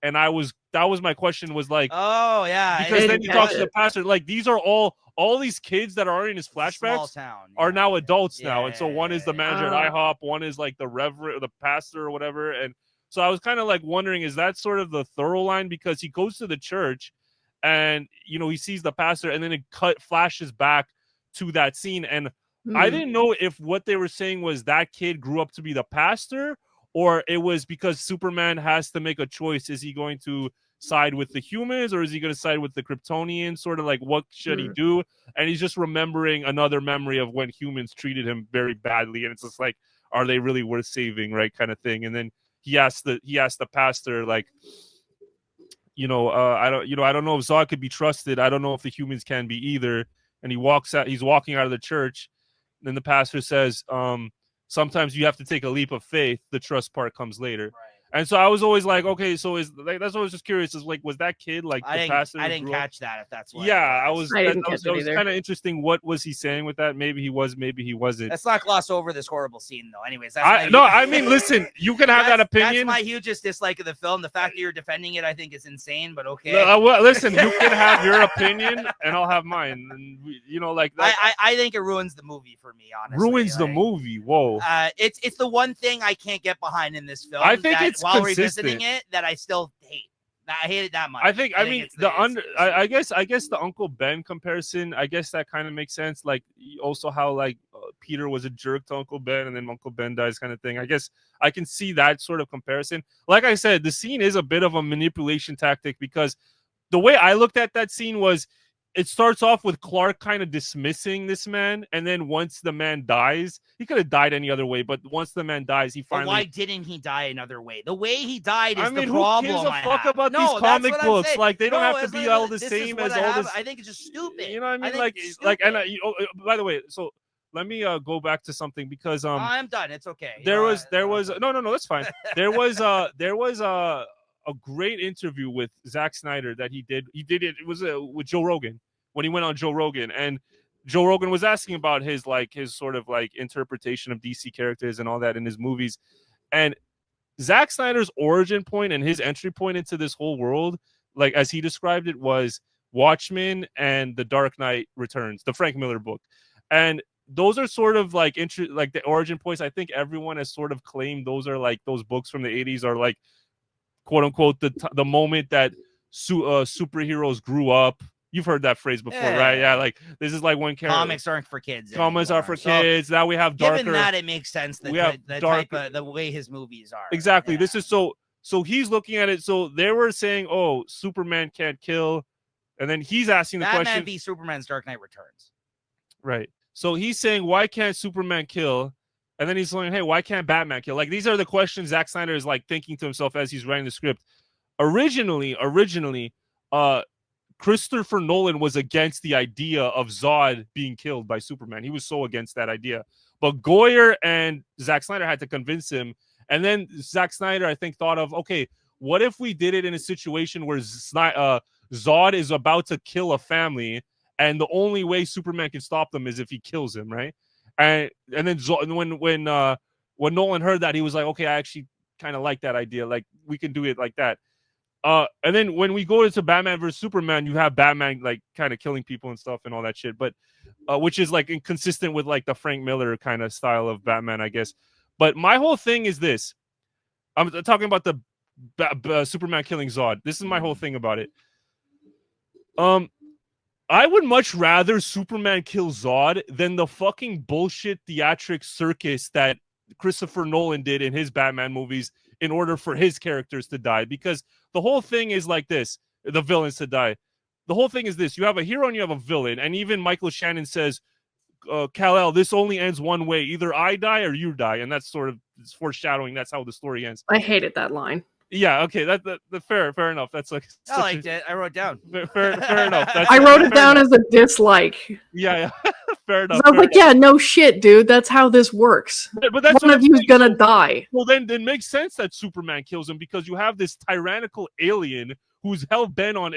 and that was my question. Was like,
oh yeah,
because then he talks to the pastor. Like, these are all these kids that are in his flashbacks are now adults now, and so one is the manager at IHOP, one is like the reverend, or the pastor, or whatever. And so I was kind of like wondering, is that sort of the thorough line? Because he goes to the church, and you know he sees the pastor, and then it flashes back to that scene, and I didn't know if what they were saying was that kid grew up to be the pastor, or it was because Superman has to make a choice. Is he going to side with the humans, or is he going to side with the Kryptonians? Sort of like, what should he do? And he's just remembering another memory of when humans treated him very badly. And it's just like, are they really worth saving? Right. Kind of thing. And then he asked the pastor, like, I don't know if Zod could be trusted. I don't know if the humans can be either. And he's walking out of the church. Then the pastor says, sometimes you have to take a leap of faith. The trust part comes later. Right. And so I was always like, okay, so that's what I was just curious. Is like, was that kid like the pastor?
I didn't catch that. If that's what.
Yeah, I was kind of interesting. What was he saying with that? Maybe he was, maybe he wasn't.
Let's not gloss over this horrible scene, though. Anyways,
I mean, listen, you can have that opinion.
That's my hugest dislike of the film. The fact that you're defending it, I think, is insane. But okay.
Listen, you can have your opinion, and I'll have mine. And like that.
I think it ruins the movie for me. Honestly,
ruins the movie. Whoa.
It's the one thing I can't get behind in this film.
I think it's
while
consistent.
Revisiting it, that I still hate. I hate it that much.
I guess the Uncle Ben comparison, I guess that kind of makes sense. Like also how like Peter was a jerk to Uncle Ben, and then Uncle Ben dies, kind of thing. I guess I can see that sort of comparison. Like I said, the scene is a bit of a manipulation tactic, because the way I looked at that scene was, it starts off with Clark kind of dismissing this man, and then once the man dies, he could have died any other way, but once the man dies, he finally.
But why didn't he die another way? The way he died is the problem.
Who gives a fuck about these comic books? Like, they don't have to be all the same as all this.
I think it's just stupid.
You know what I mean? By the way, so let me go back to something, because
I'm done. It's okay.
There was no, that's fine. There was a great interview with Zack Snyder that he did. He did it. It was with Joe Rogan, when he went on Joe Rogan, and Joe Rogan was asking about his sort of like interpretation of DC characters and all that in his movies. And Zack Snyder's origin point and his entry point into this whole world, like as he described it, was Watchmen, and The Dark Knight Returns, the Frank Miller book. And those are sort of like like the origin points. I think everyone has sort of claimed those are like those books from the 80s are like quote unquote the moment that superheroes grew up. You've heard that phrase before, right? Yeah, like this is like when
comics aren't for kids.
Comics are for kids. Now we have darker.
Given that, it makes sense that
we have
the type of the way his movies are.
Exactly. Yeah. This is so he's looking at it. So they were saying, "Oh, Superman can't kill," and then he's asking the question.
Batman v Superman's Dark Knight Returns.
Right. So he's saying, "Why can't Superman kill?" And then he's saying, "Hey, why can't Batman kill?" Like these are the questions Zack Snyder is like thinking to himself as he's writing the script. Originally, Christopher Nolan was against the idea of Zod being killed by Superman. He was so against that idea. But Goyer and Zack Snyder had to convince him. And then Zack Snyder, I think, thought of, okay, what if we did it in a situation where Zod is about to kill a family, and the only way Superman can stop them is if he kills him, right? And then when Nolan heard that, he was like, okay, I actually kind of like that idea. Like, we can do it like that. And then when we go into Batman versus Superman, you have Batman like kind of killing people and stuff and all that shit, but which is like inconsistent with like the Frank Miller kind of style of Batman, I guess. But my whole thing is this: I'm talking about the Superman killing Zod. This is my whole thing about it. I would much rather Superman kill Zod than the fucking bullshit theatric circus that Christopher Nolan did in his Batman movies in order for his characters to die, because the whole thing is like this, the villains to die. The whole thing is this: you have a hero and you have a villain, and even Michael Shannon says, Kal-El, this only ends one way, either I die or you die, and that's sort of foreshadowing that's how the story ends.
I hated that line.
Yeah, okay, that fair enough. That's like
I liked it. I wrote it down.
Fair enough.
I wrote it down as a dislike.
Yeah. Fair enough.
I was like, yeah, no shit, dude. That's how this works.
But that's
one of you's gonna die.
Well, then it makes sense that Superman kills him, because you have this tyrannical alien who's hell bent on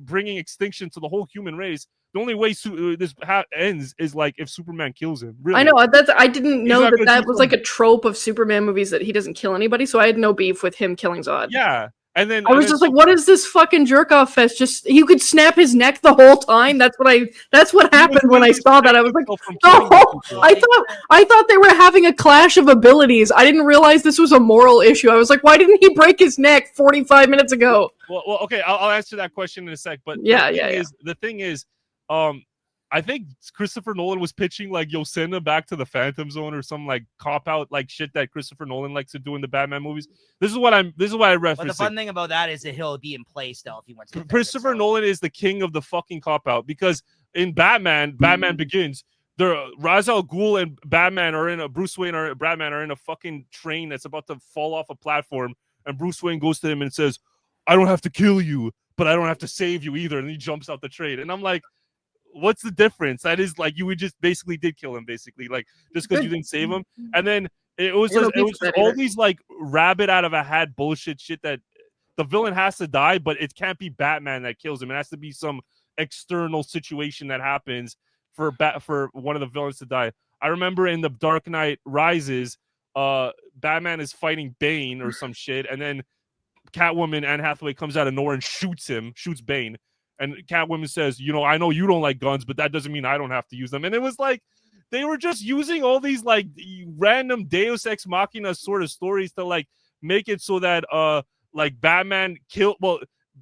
bringing extinction to the whole human race. The only way this ends is like if Superman kills him. Really.
I know I didn't know that was like a trope of Superman movies, that he doesn't kill anybody. So I had no beef with him killing Zod.
Yeah. And then
I was just like, what is this fucking jerk off fest? Just you could snap his neck the whole time. That's what happened when I saw that. I was like, oh, I thought they were having a clash of abilities. I didn't realize this was a moral issue. I was like, why didn't he break his neck 45 minutes ago?
Well, okay, I'll answer that question in a sec. But the thing is, I think Christopher Nolan was pitching like, yo, send him back to the Phantom Zone or some like cop out like shit that Christopher Nolan likes to do in the Batman movies. This is what I referenced.
But the fun thing about that is that he'll be in play still if he went to
Christopher Nolan is the king of the fucking cop out, because in Batman Begins, Ra's al Ghul and Batman are in Bruce Wayne or Batman are in a fucking train that's about to fall off a platform, and Bruce Wayne goes to him and says, I don't have to kill you, but I don't have to save you either. And he jumps out the train. And I'm like, what's the difference? That is like, you would just basically did kill him, basically, like just because you didn't save him. And then it was just all these like rabbit out of a hat bullshit shit that the villain has to die, but it can't be Batman that kills him. It has to be some external situation that happens for one of the villains to die. I remember in The Dark Knight Rises, Batman is fighting Bane or some shit, and then Catwoman, Anne Hathaway, comes out of nowhere and shoots Bane. And Catwoman says, I know you don't like guns, but that doesn't mean I don't have to use them. And it was like, they were just using all these like random Deus Ex Machina sort of stories to like make it so that like Batman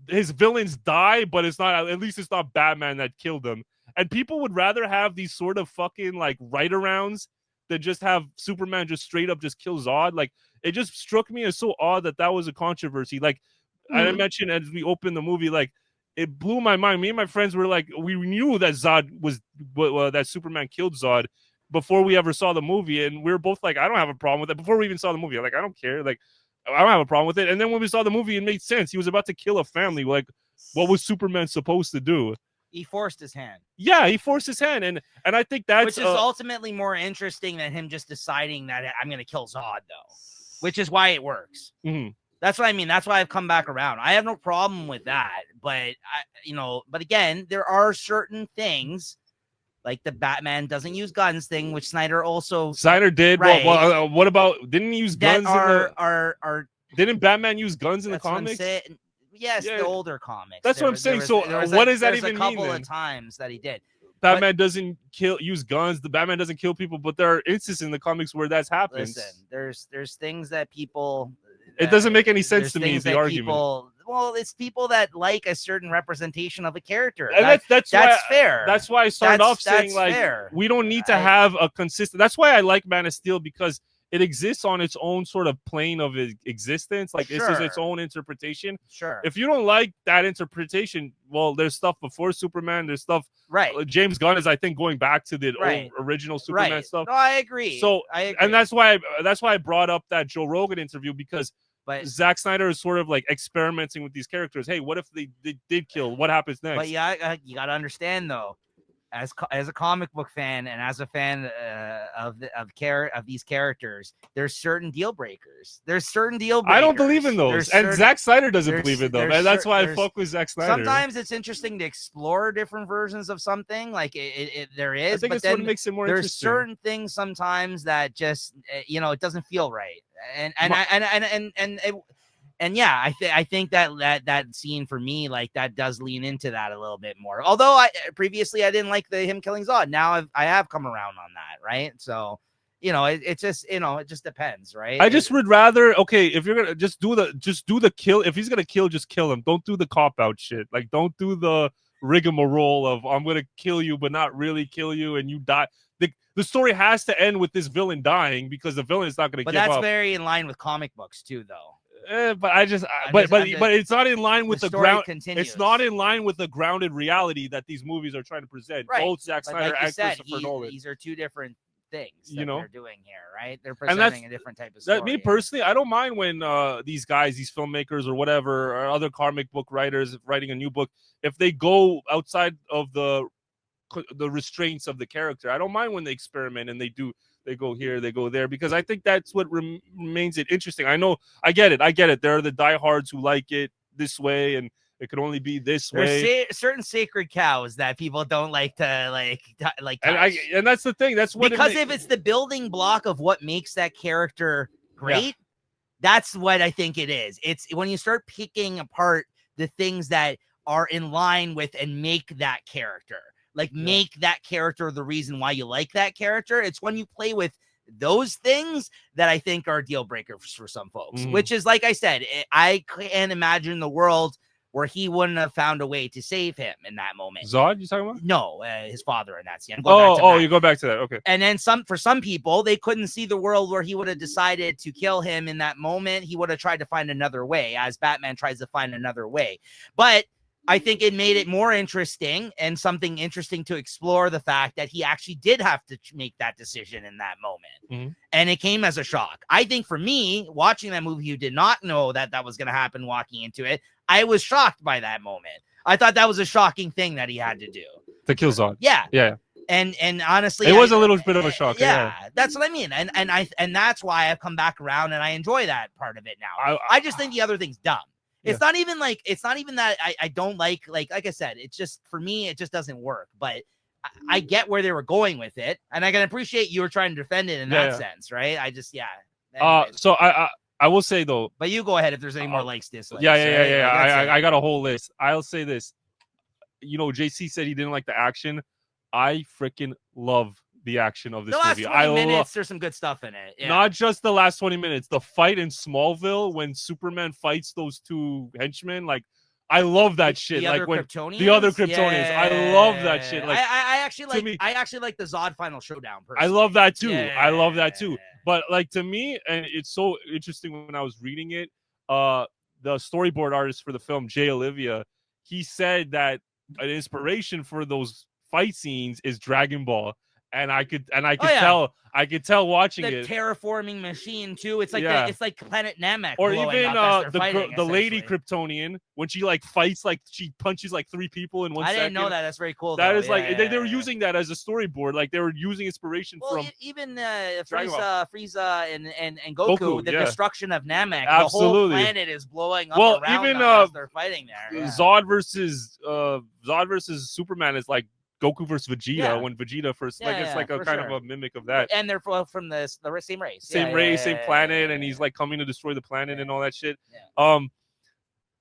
his villains die, but at least it's not Batman that killed them. And people would rather have these sort of fucking like write-arounds than just have Superman just straight up just kill Zod. Like, it just struck me as so odd that was a controversy. Like, I mentioned as we opened the movie, like, it blew my mind. Me and my friends were like, we knew that that Superman killed Zod before we ever saw the movie, and we were both like, I don't have a problem with it. Before we even saw the movie, I'm like, I don't care. Like, I don't have a problem with it. And then when we saw the movie, it made sense. He was about to kill a family. Like, what was Superman supposed to do?
He forced his hand.
Yeah, he forced his hand, and I think that's
which is ultimately more interesting than him just deciding that I'm going to kill Zod, though, which is why it works.
Mm-hmm.
That's what I mean. That's why I've come back around. I have no problem with that, but but again, there are certain things like the Batman doesn't use guns thing, which Snyder
did. Right. Well, what about didn't he use guns?
Are
didn't Batman use guns in the comics?
Yes,
Yeah.
the older comics.
That's what I'm saying. So what does that even mean?
There's a couple
then?
of times that he did.
Batman doesn't use guns. The Batman doesn't kill people, but there are instances in the comics where that's happened.
Listen, there's things that people.
It doesn't make any sense to me.
Things
The
that
argument.
Well, it's people that like a certain representation of a character.
And that's
fair.
That's why I started off saying like
fair.
we don't need to have a consistent. That's why I like Man of Steel, because it exists on its own sort of plane of existence. Like this is its own interpretation.
Sure.
If you don't like that interpretation, well, there's stuff before Superman. There's stuff.
Right.
James Gunn is, I think, going back to the original Superman stuff.
No, I agree.
So
I agree.
and that's why I brought up that Joe Rogan interview, because Zack Snyder is sort of like experimenting with these characters. Hey, what if they did kill? What happens next?
But yeah, you got to understand though, as a comic book fan and as a fan of these characters, there's certain deal breakers. I don't believe in those, and Zack Snyder doesn't believe in them, and that's why I fuck with Zack Snyder. Sometimes it's interesting to explore different versions of something. Like there is, I think it's what makes it more interesting. There's certain things sometimes that just it doesn't feel right, and yeah, I think that scene for me, like, that does lean into that a little bit more. Although previously I didn't like him killing Zod. Now I have come around on that, right? So, it just it just depends, right? I just would rather, okay, if you're gonna just do the kill. If he's gonna kill, just kill him. Don't do the cop out shit. Like, don't do the rigmarole of I'm gonna kill you but not really kill you and you die. The story has to end with this villain dying, because the villain is not gonna give up. But that's very in line with comic books too, though. But it's not in line with the ground. It's not in line with the grounded reality that these movies are trying to present. Right. Both Zack Snyder and Christopher Nolan. These are two different things that they're doing here, right? They're presenting a different type of story. Me personally, I don't mind when these guys, these filmmakers or whatever, or other comic book writers writing a new book, if they go outside of the restraints of the character. I don't mind when they experiment and they go here, they go there, because I think that's what remains it interesting. I get it. There are the diehards who like it this way, and it could only be this way. There's certain sacred cows that people don't like to like. And that's the thing. That's what, because if it's the building block of what makes that character great, that's what I think it is. It's when you start picking apart the things that are in line with and make that character. Like, make that character the reason why you like that character. It's when you play with those things that I think are deal breakers for some folks, which is, like I said, I can't imagine the world where he wouldn't have found a way to save him in that moment. Zod, you talking about? No, his father, and that's the end. You go back to that. Okay. And then for some people, they couldn't see the world where he would have decided to kill him in that moment. He would have tried to find another way, as Batman tries to find another way. But I think it made it more interesting and something interesting to explore the fact that he actually did have to make that decision in that moment. And it came as a shock. I think for me, watching that movie, you did not know that was going to happen walking into it. I was shocked by that moment. I thought that was a shocking thing that he had to do. To kill Zod. Yeah. Yeah. And honestly, it was a little bit of a shock. Yeah, that's what I mean. And that's why I've come back around and I enjoy that part of it now. I just think the other thing's dumb. It's not even that I don't like I said, it's just, for me, it just doesn't work. But I get where they were going with it, and I can appreciate you were trying to defend it in that sense, right? I just, So I will say though, but you go ahead if there's any more likes, dislikes. I got a whole list. I'll say this. JC said he didn't like the action. I freaking love the action of this movie. The last 20 minutes, there's some good stuff in it. Not just the last 20 minutes. The fight in Smallville when Superman fights those two henchmen, like, I love that shit. Like, when the other Kryptonians, I love that shit. Like, I actually like the Zod final showdown. Personally. I love that too. I love that too. But like, to me, and it's so interesting when I was reading it, the storyboard artist for the film, Jay Olivia, he said that an inspiration for those fight scenes is Dragon Ball. And I could tell watching the terraforming machine too. It's like it's like Planet Namek, or even the lady Kryptonian, when she like fights, like she punches like 3 people in 1 second. I didn't know that. That's very cool. That is they were using that as a storyboard. Like, they were using inspiration from even Frieza and Goku. The destruction of Namek. Absolutely. The whole planet is blowing up. Well, even they're fighting there. Zod versus Superman is like Goku versus Vegeta when Vegeta first, it's like a kind of a mimic of that. And they're from the same race. Same planet, and he's like coming to destroy the planet and all that shit.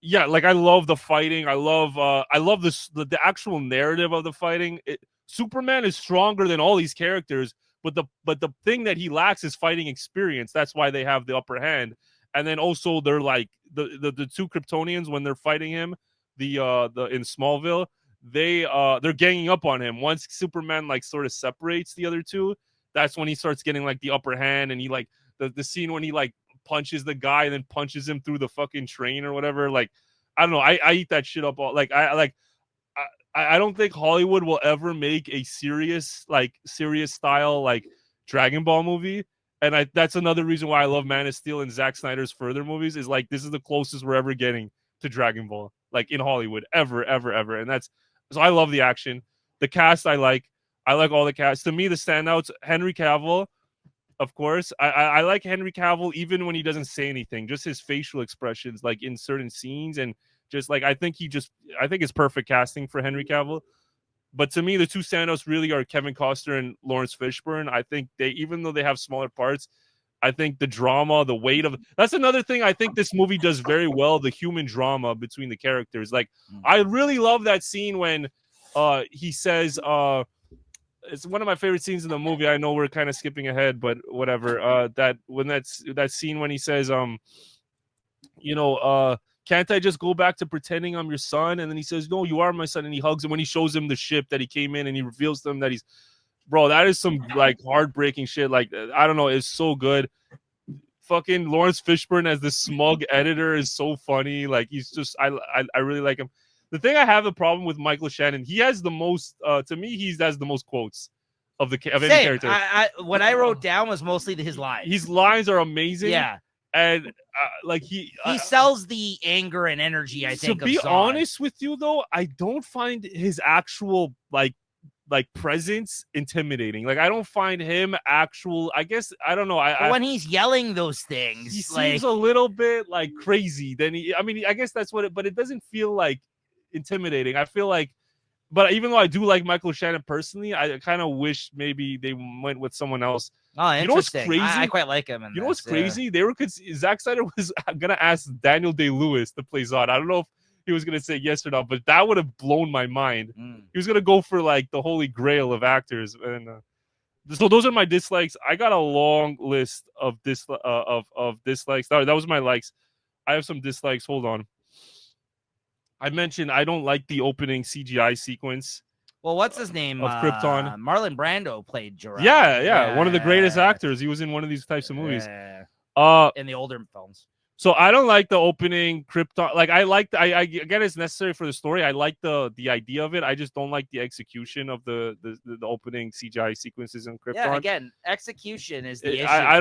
yeah, like I love the fighting. I love this the actual narrative of the fighting. Superman is stronger than all these characters, but the thing that he lacks is fighting experience. That's why they have the upper hand. And then also they're like the two Kryptonians when they're fighting him, the in Smallville, they're ganging up on him. Once Superman like sort of separates the other two, that's when he starts getting like the upper hand, and he like the scene when he like punches the guy and then punches him through the fucking train or whatever. Like, I don't know. I eat that shit up all like I don't think Hollywood will ever make a serious style like Dragon Ball movie. And that's another reason why I love Man of Steel and Zack Snyder's further movies is like this is the closest we're ever getting to Dragon Ball, like in Hollywood, ever. And that's so I love the action. The cast I like all the cast. To me, the standouts, Henry Cavill, of course. I like Henry Cavill even when he doesn't say anything, just his facial expressions, like in certain scenes, and just like I think it's perfect casting for Henry Cavill. But to me, the two standouts really are Kevin Costner and Lawrence Fishburne. I think they, even though they have smaller parts, I think the drama, the weight of that's another thing I think this movie does very well, the human drama between the characters. Like I really love that scene when he says it's one of my favorite scenes in the movie. I know we're kind of skipping ahead, but whatever. That scene when he says, can't I just go back to pretending I'm your son? And then he says, no, you are my son. And he hugs him when he shows him the ship that he came in, and he reveals to him that he's, bro, that is some like heartbreaking shit. Like, I don't know. It's so good. Fucking Lawrence Fishburne as the smug editor is so funny. Like, he's just, I really like him. The thing I have a problem with Michael Shannon, he has the most, to me, he has the most quotes of any character.
What I wrote down was mostly his lines.
His lines are amazing.
Yeah.
And like he
sells the anger and energy. I think.
To be honest with you, though, I don't find his actual like presence intimidating. Like I don't find him actual. I guess I don't know.
When he's yelling those things,
he seems a little bit like crazy. I guess that's what. But it doesn't feel like intimidating. I feel like. But even though I do like Michael Shannon personally, I kind of wish maybe they went with someone else.
Oh, interesting.
You know what's crazy?
I quite like him.
You know what's crazy? They were Zack Snyder was gonna ask Daniel Day-Lewis to play Zod. I don't know if he was gonna say yes or not, but that would have blown my mind. He was gonna go for like the holy grail of actors, and so those are my dislikes. I got a long list of dislikes. That was my likes. I have some dislikes. Hold on. I mentioned I don't like the opening CGI sequence.
Well, what's his name?
Of Krypton.
Marlon Brando played Jor-El.
Yeah. One of the greatest actors. He was in one of these types of movies.
In the older films.
So I don't like the opening Krypton. Like I get it's necessary for the story. I like the idea of it. I just don't like the execution of the opening CGI sequences in Krypton.
Yeah, again, execution is the issue.
I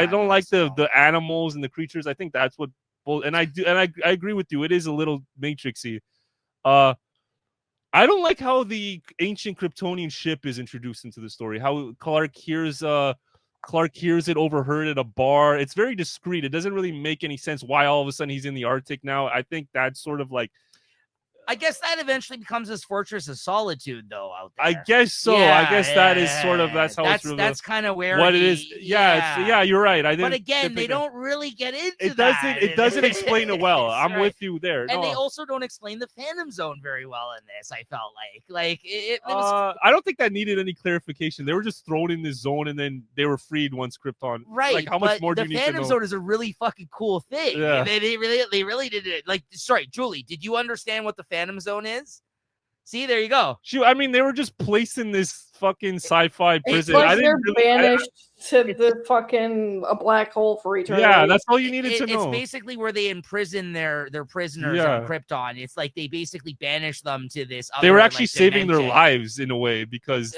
don't like the animals and the creatures. I think that's what. And I agree with you. It is a little Matrixy. I don't like how the ancient Kryptonian ship is introduced into the story. How Clark hears it overheard at a bar. It's very discreet. It doesn't really make any sense why all of a sudden he's in the Arctic now. I think that's sort of like.
I guess that eventually becomes his fortress of solitude, though. Out there,
I guess so. I guess that is sort of that's how it's really,
that's kind of where
what it is. Yeah, you're right.
But again, they don't really get into
it doesn't explain it well. I'm with you there.
And they also don't explain the Phantom Zone very well in this. I felt like it was.
I don't think that needed any clarification. They were just thrown in this zone and then they were freed once Krypton.
Right.
Like how much more do you need to know?
The Phantom Zone is a really fucking cool thing.
Yeah.
They really did it. Like, sorry, Julie, did you understand what the Phantom Zone is? See, there you go.
I mean, they were just placed in this fucking sci-fi prison.
Like they're banished to the fucking a black hole for eternity.
Yeah, that's all you needed to know.
It's basically where they imprison their prisoners on Krypton. It's like they basically banish them to this other,
they were actually
like,
saving
dimension.
their lives in a way because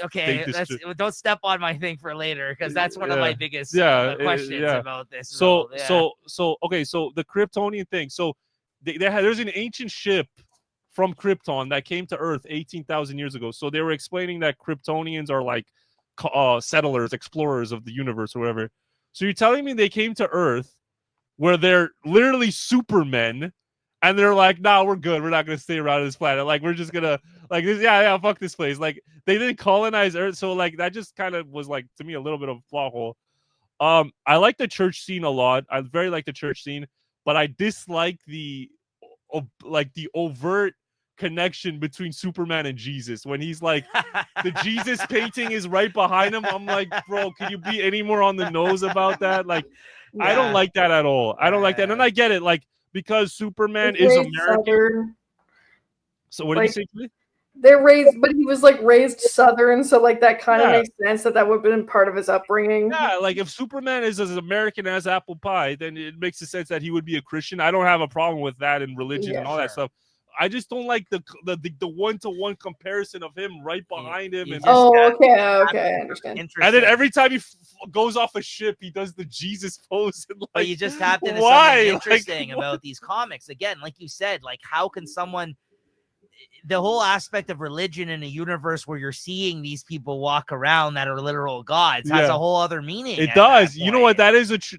don't step on my thing for later because that's one of my biggest questions about this.
So the Kryptonian thing. So there's an ancient ship from Krypton that came to Earth 18,000 years ago. So they were explaining that Kryptonians are like settlers, explorers of the universe or whatever. So you're telling me they came to Earth where they're literally supermen and they're like, nah, we're good. We're not going to stay around this planet. Like, we're just going to like, fuck this place. Like, they didn't colonize Earth. So like, that just kind of was like, to me, a little bit of a flaw hole. I like the church scene a lot. I very like the church scene, but I dislike the like the overt connection between Superman and Jesus when he's like the Jesus painting is right behind him. I'm like, bro, can you be any more on the nose about that? Like, I don't like that at all. I don't like that. And I get it, like, because Superman is American.
Southern.
So what did you say to me?
They're raised, but he was like raised Southern, so like that kind of makes sense that would have been part of his upbringing.
Yeah, like if Superman is as American as apple pie, then it makes sense that he would be a Christian. I don't have a problem with that and religion and all that stuff. I just don't like the one-to-one comparison of him right behind him. And
okay, I understand.
And then every time he goes off a ship, he does the Jesus pose. And like,
but you just tapped into something interesting about these comics. Again, like you said, like how can someone... The whole aspect of religion in a universe where you're seeing these people walk around that are literal gods has a whole other meaning.
It does. You know what? That is a true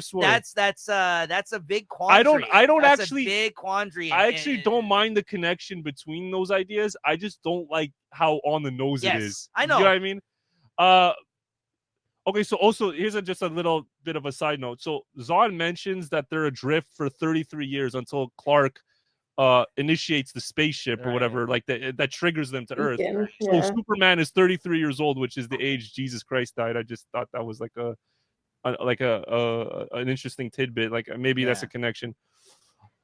story.
That's a big quandary.
I don't
that's
actually
a big quandary.
I actually don't mind the connection between those ideas. I just don't like how on the nose it is.
I know.
You know what I mean? Okay, so also here's just a little bit of a side note. So Zod mentions that they're adrift for 33 years until Clark initiates the spaceship or whatever, like that triggers them to Earth. So Superman is 33 years old, which is the age Jesus Christ died. I just thought that was like an interesting tidbit. Like maybe that's a connection.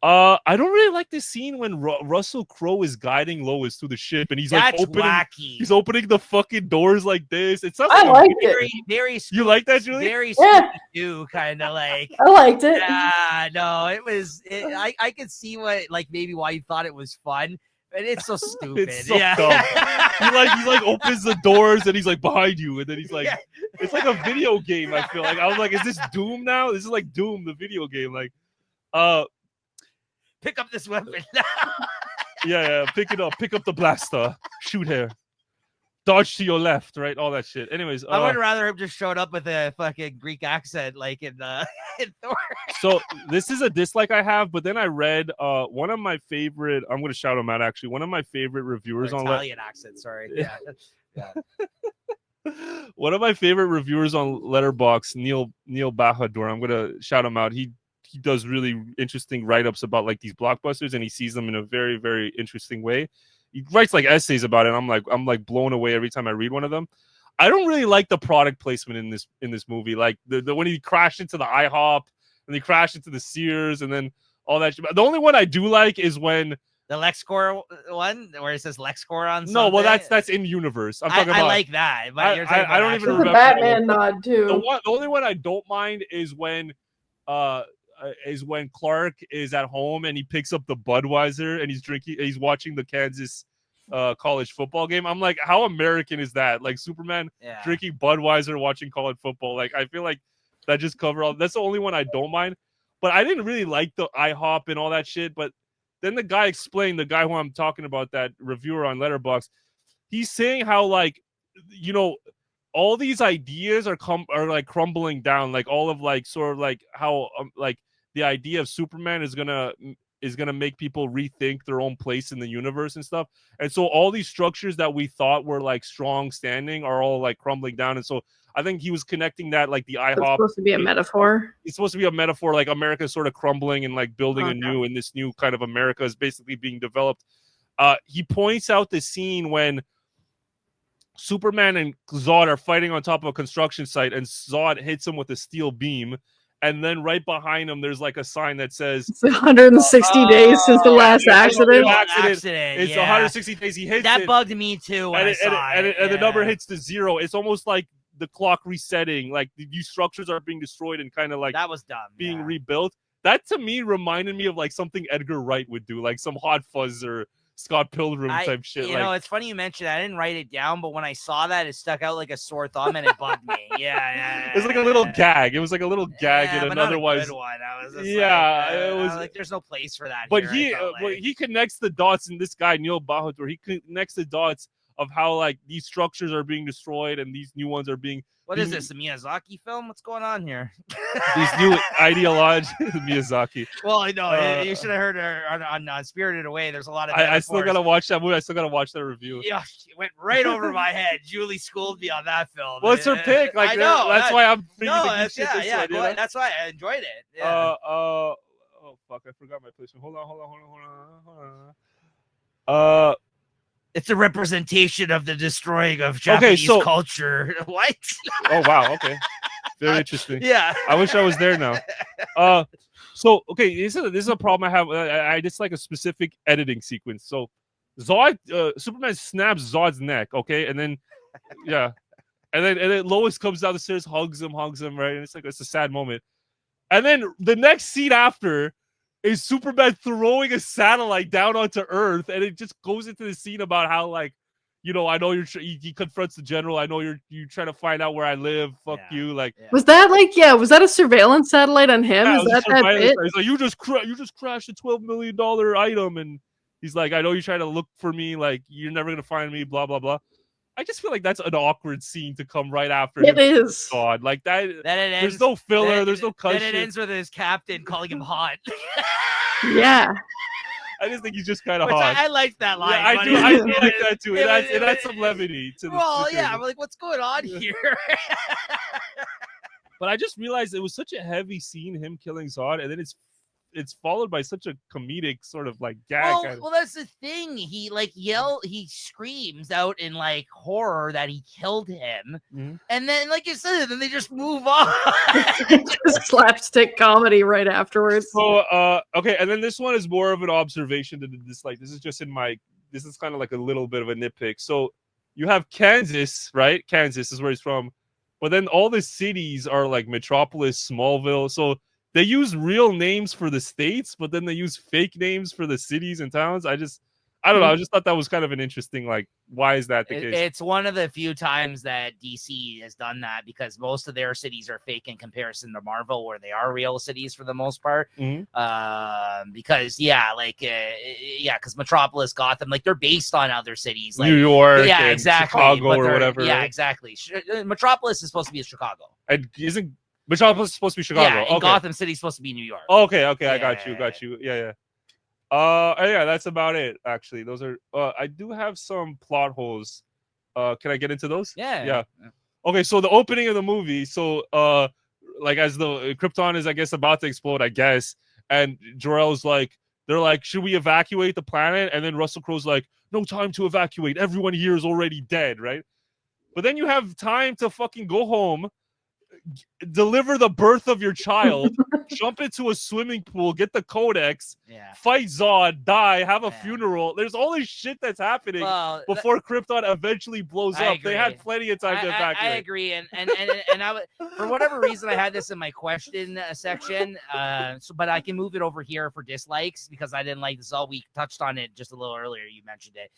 I don't really like this scene when Russell Crowe is guiding Lois through the ship, and he's like opening the fucking doors like this. It sounds like
very
you like that, Julie?
Very Scooby-Doo kind of like.
I liked it.
Yeah, no, it was. I could see maybe why you thought it was fun. But it's so stupid.
It's so dumb. he like opens the doors and he's like behind you, and then he's like, it's like a video game. I feel like I was like, is this Doom now? This is like Doom, the video game. Like,
pick up this weapon.
Pick it up. Pick up the blaster. Shoot here. Dodge to your left, right? All that shit. Anyways,
I would rather have just showed up with a fucking Greek accent, like in Thor.
So this is a dislike I have, but then I read one of my favorite. I'm going to shout him out. Actually, one of my favorite reviewers on
Italian accent. Sorry. Yeah.
One of my favorite reviewers on Letterboxd, Neil Bahadur. I'm going to shout him out. He does really interesting write-ups about like these blockbusters, and he sees them in a very, very interesting way. He writes like essays about it. And I'm like blown away every time I read one of them. I don't really like the product placement in this movie. Like the when he crashed into the IHOP and he crashed into the Sears and then all that shit. The only one I do like is when
the LexCorp one where it says LexCorp on something.
No, well that's in universe. I'm talking about.
I like that. But
I don't even remember.
The Batman nod too.
The only one I don't mind is when Clark is at home and he picks up the Budweiser and he's watching the Kansas college football game. I'm like, how American is that? Like Superman drinking Budweiser, watching college football. Like I feel like that just cover all. That's the only one I don't mind. But I didn't really like the IHOP and all that shit. But then the guy explained, the guy who I'm talking about, that reviewer on Letterboxd, he's saying how like, you know, all these ideas are like crumbling down, like all of like sort of like how like the idea of Superman is gonna make people rethink their own place in the universe and stuff. And so all these structures that we thought were like strong standing are all like crumbling down. And so I think he was connecting that like the IHOP. It's
supposed to be a metaphor.
It's supposed to be a metaphor, like America sort of crumbling and like building anew, and this new kind of America is basically being developed. He points out the scene when Superman and Zod are fighting on top of a construction site, and Zod hits him with a steel beam. And then right behind him, there's like a sign that says
it's 160 days since the last accident.
It's 160 days. He hits
that
it.
Bugged me too. When
and the number hits to 0. It's almost like the clock resetting. Like these structures are being destroyed and kind of like
that was dumb.
Being rebuilt. That to me reminded me of like something Edgar Wright would do, like some Hot Fuzz or Scott Pilgrim type shit.
You know, it's funny you mentioned that. I didn't write it down, but when I saw that, it stuck out like a sore thumb and it bugged me. Yeah.
It was like a little gag. It was like a little gag in an otherwise.
Good one. I was just
it was
like, there's no place for that.
But he connects the dots, and this guy Neil Bahadur, he connects the dots of how like these structures are being destroyed and these new ones are being.
What is this, a Miyazaki film? What's going on here?
These new ideology, Miyazaki.
Well, I know you should have heard her on Spirited Away. There's a lot of.
I still gotta watch that movie. I still gotta watch that review.
Yeah, it went right over my head. Julie schooled me on that film.
Well, it's her pick. Like, I know. That's why I'm.
That's why I enjoyed it. Yeah.
Oh fuck! I forgot my placement. Hold on.
It's a representation of the destroying of Japanese culture. What?
Oh wow. Okay. Very interesting.
Yeah.
I wish I was there now. So okay, this is a problem I have. I dislike a specific editing sequence. So Zod, Superman snaps Zod's neck. Okay, and then yeah, and then Lois comes down the stairs, hugs him, right, and it's a sad moment. And then the next scene after is Superman throwing a satellite down onto Earth, and it just goes into the scene about how I know he confronts the general. I know you're trying to find out where I live. Fuck you.
Was that was that a surveillance satellite on him?
Yeah,
is that bit?
He's like, you just crashed a $12 million item, and he's like, I know you're trying to look for me. Like, you're never gonna find me. Blah blah blah. I just feel like that's an awkward scene to come right after.
It is.
God, like that.
There's
no filler. There's no cut.
Then it ends with his captain calling him hot.
Yeah.
I just think he's just kind of hot.
I like that line.
Yeah, I do like that too. It adds some levity to the.
Well, yeah, I'm like, what's going on here?
But I just realized it was such a heavy scene, him killing Zod, and then it's followed by such a comedic sort of like gag.
Well, that's the thing. He he screams out in like horror that he killed him, and then, like you said, then they just move on.
Just slapstick comedy right afterwards.
So, okay, and then this one is more of an observation than dislike. This is just this is kind of like a little bit of a nitpick. So, you have Kansas, right? Kansas is where he's from, but then all the cities are like Metropolis, Smallville. So they use real names for the states, but then they use fake names for the cities and towns. I don't know. I just thought that was kind of an interesting, like, why is that the case?
It's one of the few times that DC has done that, because most of their cities are fake in comparison to Marvel, where they are real cities for the most part. Because because Metropolis, Gotham, like, they're based on other cities, like
New York,
yeah, exactly,
Chicago or whatever.
Yeah,
right?
Exactly. Metropolis is supposed to be in Chicago.
And isn't Metropolis supposed to be Chicago?
Yeah, and Gotham City is supposed to be New York.
Okay, I got you. Yeah. Yeah, that's about it. Actually, those are. I do have some plot holes. Can I get into those?
Yeah.
Okay, so the opening of the movie. So, like as the Krypton is, I guess, about to explode, I guess, and Jor-El's like, they're like, should we evacuate the planet? And then Russell Crowe's like, no time to evacuate. Everyone here is already dead, right? But then you have time to fucking go home, deliver the birth of your child, jump into a swimming pool, get the codex, fight Zod, die, have a funeral. There's all this shit that's happening before Krypton eventually blows up. They had plenty of time to evacuate.
I agree, and I for whatever reason I had this in my question section, but I can move it over here for dislikes, because I didn't like this. We touched on it just a little earlier. You mentioned it.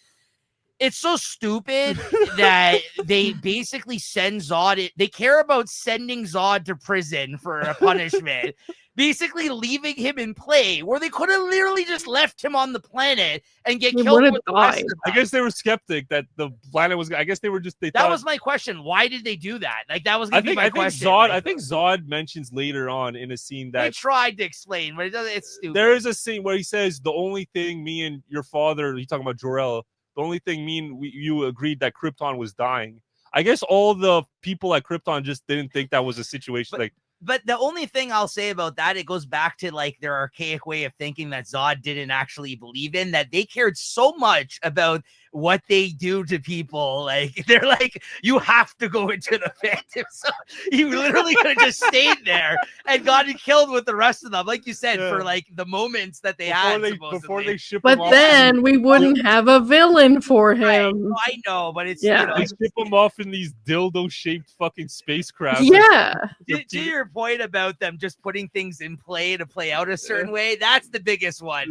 It's so stupid that they basically send Zod. They care about sending Zod to prison for a punishment, basically leaving him in play, where they could have literally just left him on the planet and get killed with the rest of them.
I guess they were skeptic that the planet was. I guess they were just.
That was my question. Why did they do that? Like, that was going to be my question.
I think Zod mentions later on in a scene that
they tried to explain, but it's stupid.
There is a scene where he says, "The only thing me and your father," he's talking about Jor-El. The only thing you agreed that Krypton was dying. I guess all the people at Krypton just didn't think that was a situation.
But the only thing I'll say about that, it goes back to like their archaic way of thinking that Zod didn't actually believe in, that they cared so much about what they do to people. Like, they're like, you have to go into the Phantom. So he literally could have just stayed there and gotten killed with the rest of them, like you said, for like the moments that they had
before they ship
but
him off.
Then we wouldn't have a villain for him.
I know, but it's
they ship him off in these dildo shaped fucking spacecraft.
Yeah.
To your point about them just putting things in play to play out a certain way, that's the biggest one.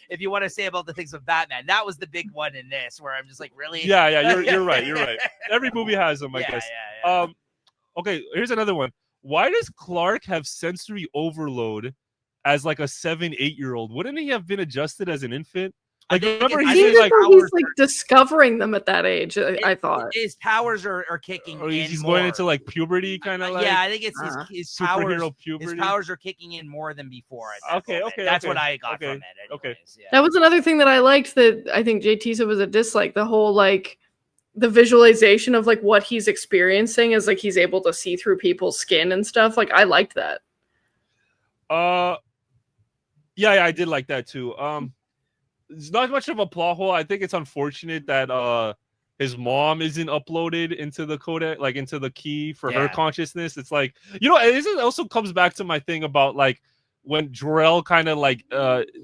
If you want to say about the things with Batman, that was the big one in this, where I'm just like, really?
You're right. Every movie has them, I guess. Okay, here's another one. Why does Clark have sensory overload as like a 7-8-year-old? Wouldn't he have been adjusted as an infant? Like, remember,
he's like discovering them at that age. I thought
his powers are kicking.
Or he's going into like puberty, kind of like.
Yeah, I think it's his powers.
Puberty.
His powers are kicking in more than before.
Okay.
That's what I got from it. Anyways. Yeah.
That was another thing that I liked. That I think JT said was a dislike. The whole like the visualization of like what he's experiencing is like he's able to see through people's skin and stuff. Like, I liked that.
Yeah, I did like that too. It's not much of a plot hole. I think it's unfortunate that his mom isn't uploaded into the codec, like into the key for her consciousness. It's like, it also comes back to my thing about like when Jor-El kind of like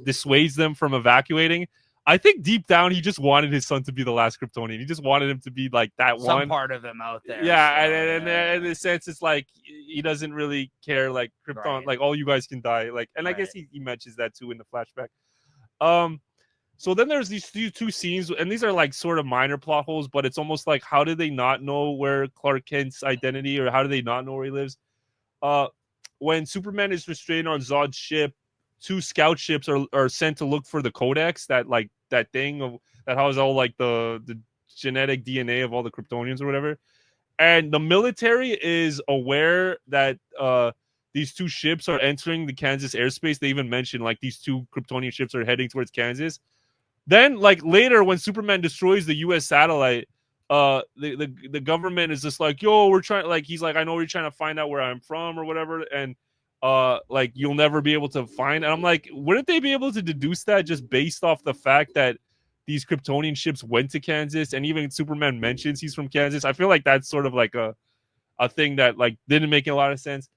dissuades them from evacuating. I think deep down he just wanted his son to be the last Kryptonian. He just wanted him to be like that
Some
one
part of him out there.
Yeah,
so,
and in a sense, it's like he doesn't really care. Like Krypton, like all you guys can die. Like, and I guess he mentions that too in the flashback. So then there's these two scenes, and these are like sort of minor plot holes, but it's almost like how did they not know where Clark Kent's identity, or how do they not know where he lives? When Superman is restrained on Zod's ship, 2 scout ships are sent to look for the codex, that thing that has all like the genetic DNA of all the Kryptonians or whatever. And the military is aware that these 2 ships are entering the Kansas airspace. They even mention like these 2 Kryptonian ships are heading towards Kansas. Then, like later, when Superman destroys the U.S. satellite, the government is just like, "Yo, we're trying." Like he's like, "I know you're trying to find out where I'm from or whatever," and like you'll never be able to find. And I'm like, wouldn't they be able to deduce that just based off the fact that these Kryptonian ships went to Kansas, and even Superman mentions he's from Kansas? I feel like that's sort of like a thing that like didn't make a lot of sense.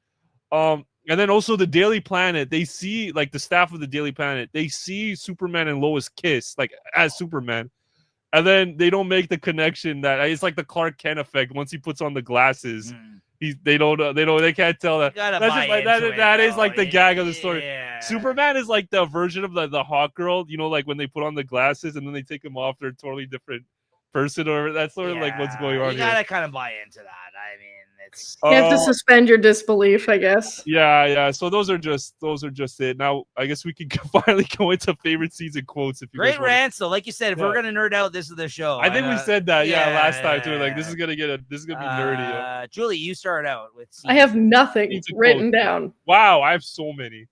And then also the Daily Planet, they see like the staff of the Daily Planet, they see Superman and Lois kiss like as Superman, and then they don't make the connection that it's like the Clark Kent effect. Once he puts on the glasses, they can't tell that. That's just like that is like the gag of the story. Superman is like the version of the hot girl, like when they put on the glasses and then they take them off, they're a totally different person, or that's sort of like what's going on.
You gotta kind of buy into that. I mean, it's
you have to suspend your disbelief, I guess.
Yeah. So those are just it. Now I guess we can finally go into favorite scenes and quotes. If you
great rants, though. Like you said, if we're gonna nerd out, this is the show.
I think we said that last time too. Like this is gonna be nerdy.
Julie, you start out with scenes.
I have nothing written down.
Wow, I have so many.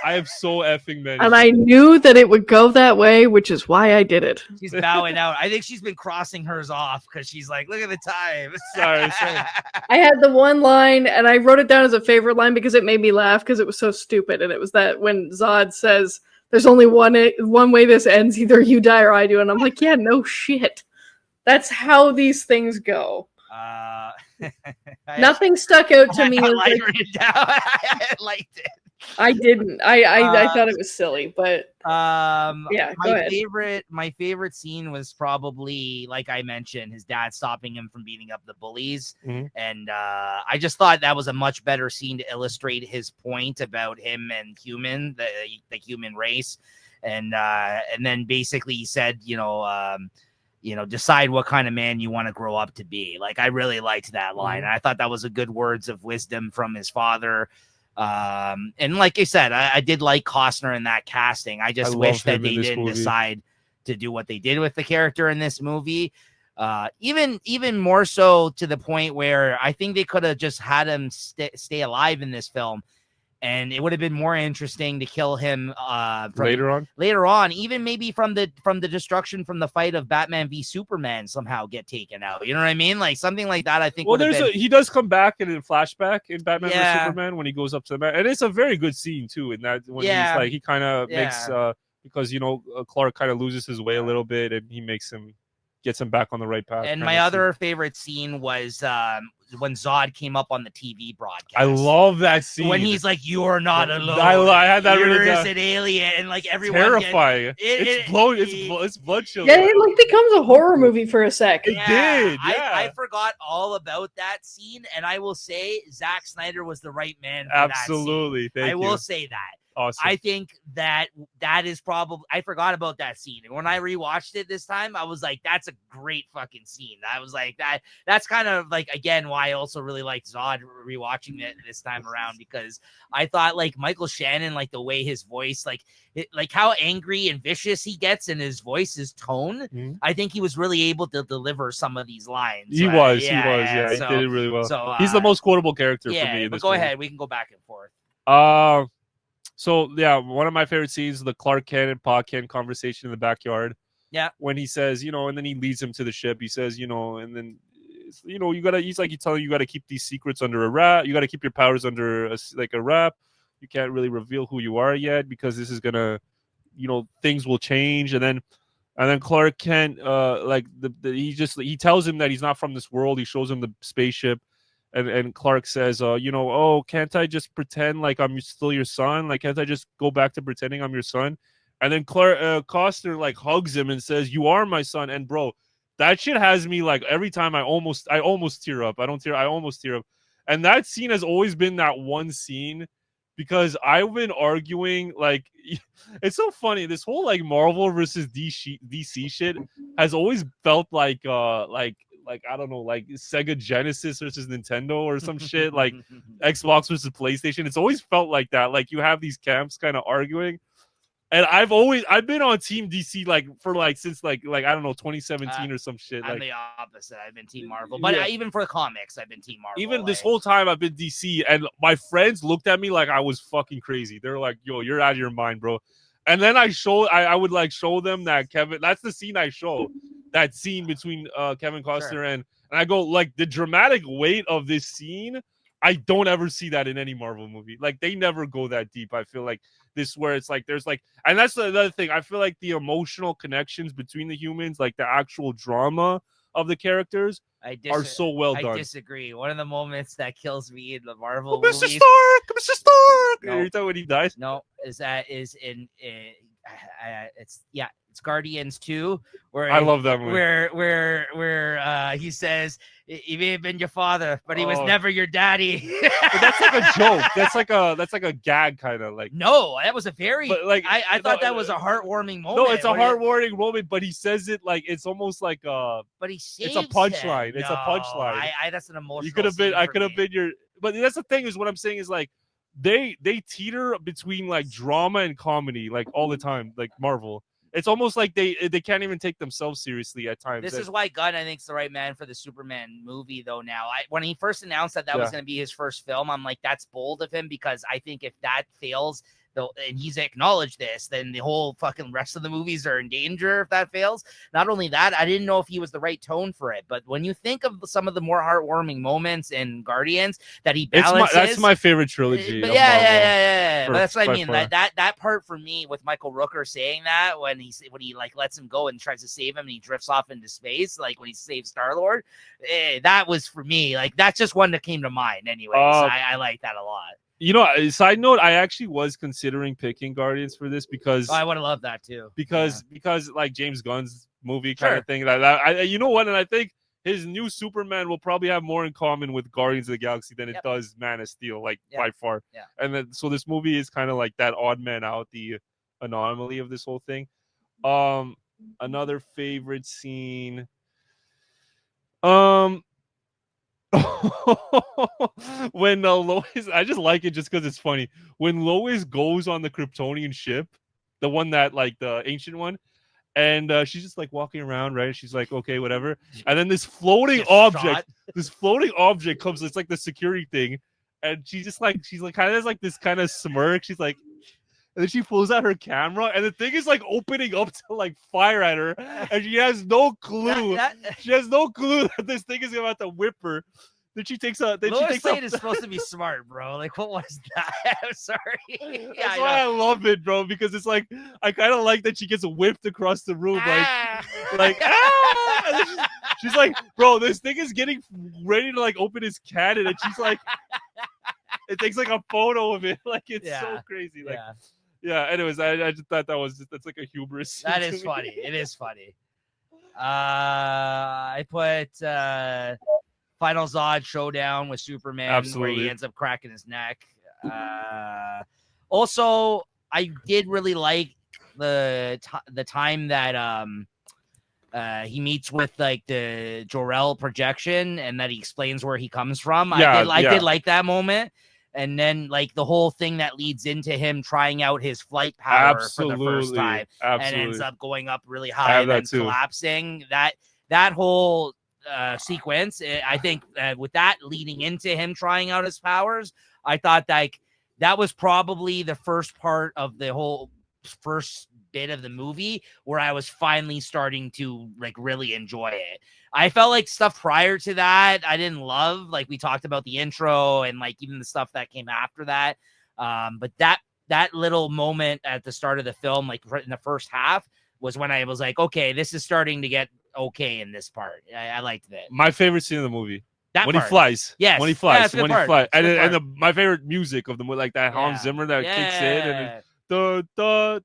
I have so effing many.
And I knew that it would go that way, which is why I did it.
She's bowing out. I think she's been crossing hers off because she's like, look at the time.
Sorry.
I had the one line, and I wrote it down as a favorite line because it made me laugh because it was so stupid. And it was that when Zod says, there's only one way this ends, either you die or I do. And I'm like, yeah, no shit. That's how these things go. Nothing stuck out to me.
I liked it.
I didn't. I thought it was silly, but yeah.
My favorite scene was probably, like I mentioned, his dad stopping him from beating up the bullies, and I just thought that was a much better scene to illustrate his point about him and the human race, and then basically he said, decide what kind of man you want to grow up to be. Like I really liked that line, and I thought that was a good words of wisdom from his father. And like I said, I did like Costner in that casting. I just wish that they didn't decide to do what they did with the character in this movie. Even more so to the point where I think they could have just had him stay alive in this film, and it would have been more interesting to kill him later on, even maybe from the destruction from the fight of Batman v Superman somehow get taken out. You know what I mean? Like something like that. I think. Well,
he does come back in a flashback in Batman v Superman when he goes up to the man, and it's a very good scene too. In that when he's like he kind of makes because Clark kind of loses his way a little bit, and he gets him back on the right path.
And my other favorite scene was when Zod came up on the TV broadcast.
I love that scene
when he's like, "You are not alone."
I had that really down.
An alien, and like everyone
terrifying. It's blood chilling.
Yeah, it like becomes a horror movie for a second.
It did. Yeah.
I forgot all about that scene, and I will say Zack Snyder was the right man for
absolutely.
That scene. I will say that.
Awesome.
I think that is probably, I forgot about that scene. And when I rewatched it this time, I was like, that's a great fucking scene. I was like, that's kind of like, again, why I also really liked Zod rewatching it this time around, because I thought like Michael Shannon, like the way his voice, like how angry and vicious he gets in his voice, his tone. I think he was really able to deliver some of these lines.
He was. He did it really well. So he's the most quotable character for me.
But go ahead. We can go back and forth.
So yeah, one of my favorite scenes, the Clark Kent and Pa Kent conversation in the backyard.
Yeah.
When he says, and then he leads him to the ship. He says, and then, he's like, he's telling you got to keep these secrets under a wrap. You got to keep your powers under a wrap. you can't really reveal who you are yet because this is gonna, things will change. And then Clark Kent, like he tells him that he's not from this world. He shows him the spaceship, and Clark says, oh, can't I just pretend like I'm still your son? Like, can't I just go back to pretending I'm your son? And then Costner like hugs him and says, "You are my son." And bro, that shit has me like every time I almost tear up. I don't tear, I almost tear up. And that scene has always been that one scene because I've been arguing like it's so funny. This whole like Marvel versus DC shit has always felt like I don't know, like Sega Genesis versus Nintendo or some shit, like Xbox versus PlayStation. It's always felt like that. Like you have these camps kind of arguing. And I've been on Team DC like for like since like I don't know 2017 or some shit.
I'm
like
the opposite. I've been Team Marvel, but even for the comics, I've been Team Marvel.
Even this whole time I've been DC, and my friends looked at me like I was fucking crazy. They're like, "Yo, you're out of your mind, bro." And then I would like show them that Kevin. That's the scene I show. That scene between Kevin Costner and I go like the dramatic weight of this scene. I don't ever see that in any Marvel movie. Like they never go that deep. I feel like this where it's like there's like, and that's another thing. I feel like the emotional connections between the humans, like the actual drama of the characters, are so well done.
I disagree. One of the moments that kills me in the Marvel
Mr.
movies,
Mr. Stark.
No,
Every time when he dies,
no, is in it's Guardians 2, where
I love that movie.
Where he says he may have been your father, but he was never your daddy.
But that's like a joke. That's like a gag kind of like.
No, that was a very.
But like
I thought that was a heartwarming moment.
No, it's a heartwarming moment, but he says it like it's almost like
But he saves
it's a punchline. It's a
No,
punchline.
that's an emotional.
You could have been.
scene
I
for
could have
me.
been your. But that's the thing is what I'm saying is like they teeter between like drama and comedy like all the time. Like Marvel. It's almost like they can't even take themselves seriously at times.
This is why Gunn, I think, is the right man for the Superman movie, though. Now, when he first announced that was going to be his first film, I'm like, that's bold of him because I think if that fails, and he's acknowledged this, then the whole fucking rest of the movies are in danger if that fails. Not only that, I didn't know if he was the right tone for it, but when you think of some of the more heartwarming moments in Guardians that he balances,
that's my favorite trilogy.
But yeah. But that's what I mean.
Far.
That part for me with Michael Rooker saying that when he like lets him go and tries to save him and he drifts off into space, like when he saves Star-Lord, that was for me. Like that's just one that came to mind. Anyways, I like that a lot.
Side note, I actually was considering picking Guardians for this because
I would have loved that too.
Because like James Gunn's movie kind of thing. You know what? And I think his new Superman will probably have more in common with Guardians of the Galaxy than it does Man of Steel, like by far.
Yeah.
And then so this movie is kind of like that odd man out, the anomaly of this whole thing. Another favorite scene. When Lois, I just like it just because it's funny. When Lois goes on the Kryptonian ship, the one that like the ancient one, and she's just like walking around, right? She's like, okay, whatever. And then this floating object comes. It's like the security thing, and she's like kind of has like this kind of smirk. She's like. And then she pulls out her camera, and the thing is like opening up to like fire at her, and she has no clue. She has no clue that this thing is about to whip her. Then she takes a. Then
Lois
she takes
Lane is supposed to be smart, bro. Like, what was that? I'm sorry.
That's why I love it, bro. Because it's like I kind of like that she gets whipped across the room, like. And she's like, bro, this thing is getting ready to like open his cannon, and she's like, it takes like a photo of it, like it's so crazy, like. Yeah. Anyways, I just thought that's like a hubris.
That is funny. It is funny. I put Final Zod Showdown with Superman, where he ends up cracking his neck. Also, I did really like the time that he meets with like the Jor-El projection, and that he explains where he comes from. I did like that moment. And then, like, the whole thing that leads into him trying out his flight power for the first time and ends up going up really high and then collapsing. That whole sequence, I think with that leading into him trying out his powers, I thought like that was probably the first part of the whole first bit of the movie where I was finally starting to like really enjoy it. I felt like stuff prior to that I didn't love, like we talked about the intro and like even the stuff that came after that. But that little moment at the start of the film, like right in the first half, was when I was like, okay, this is starting to get okay in this part. I liked that.
My favorite scene of the movie.
That
when
part.
he flies.
Yes.
When he flies.
Yeah,
when he flies. And my favorite music of the movie, like that Hans Zimmer that kicks in and then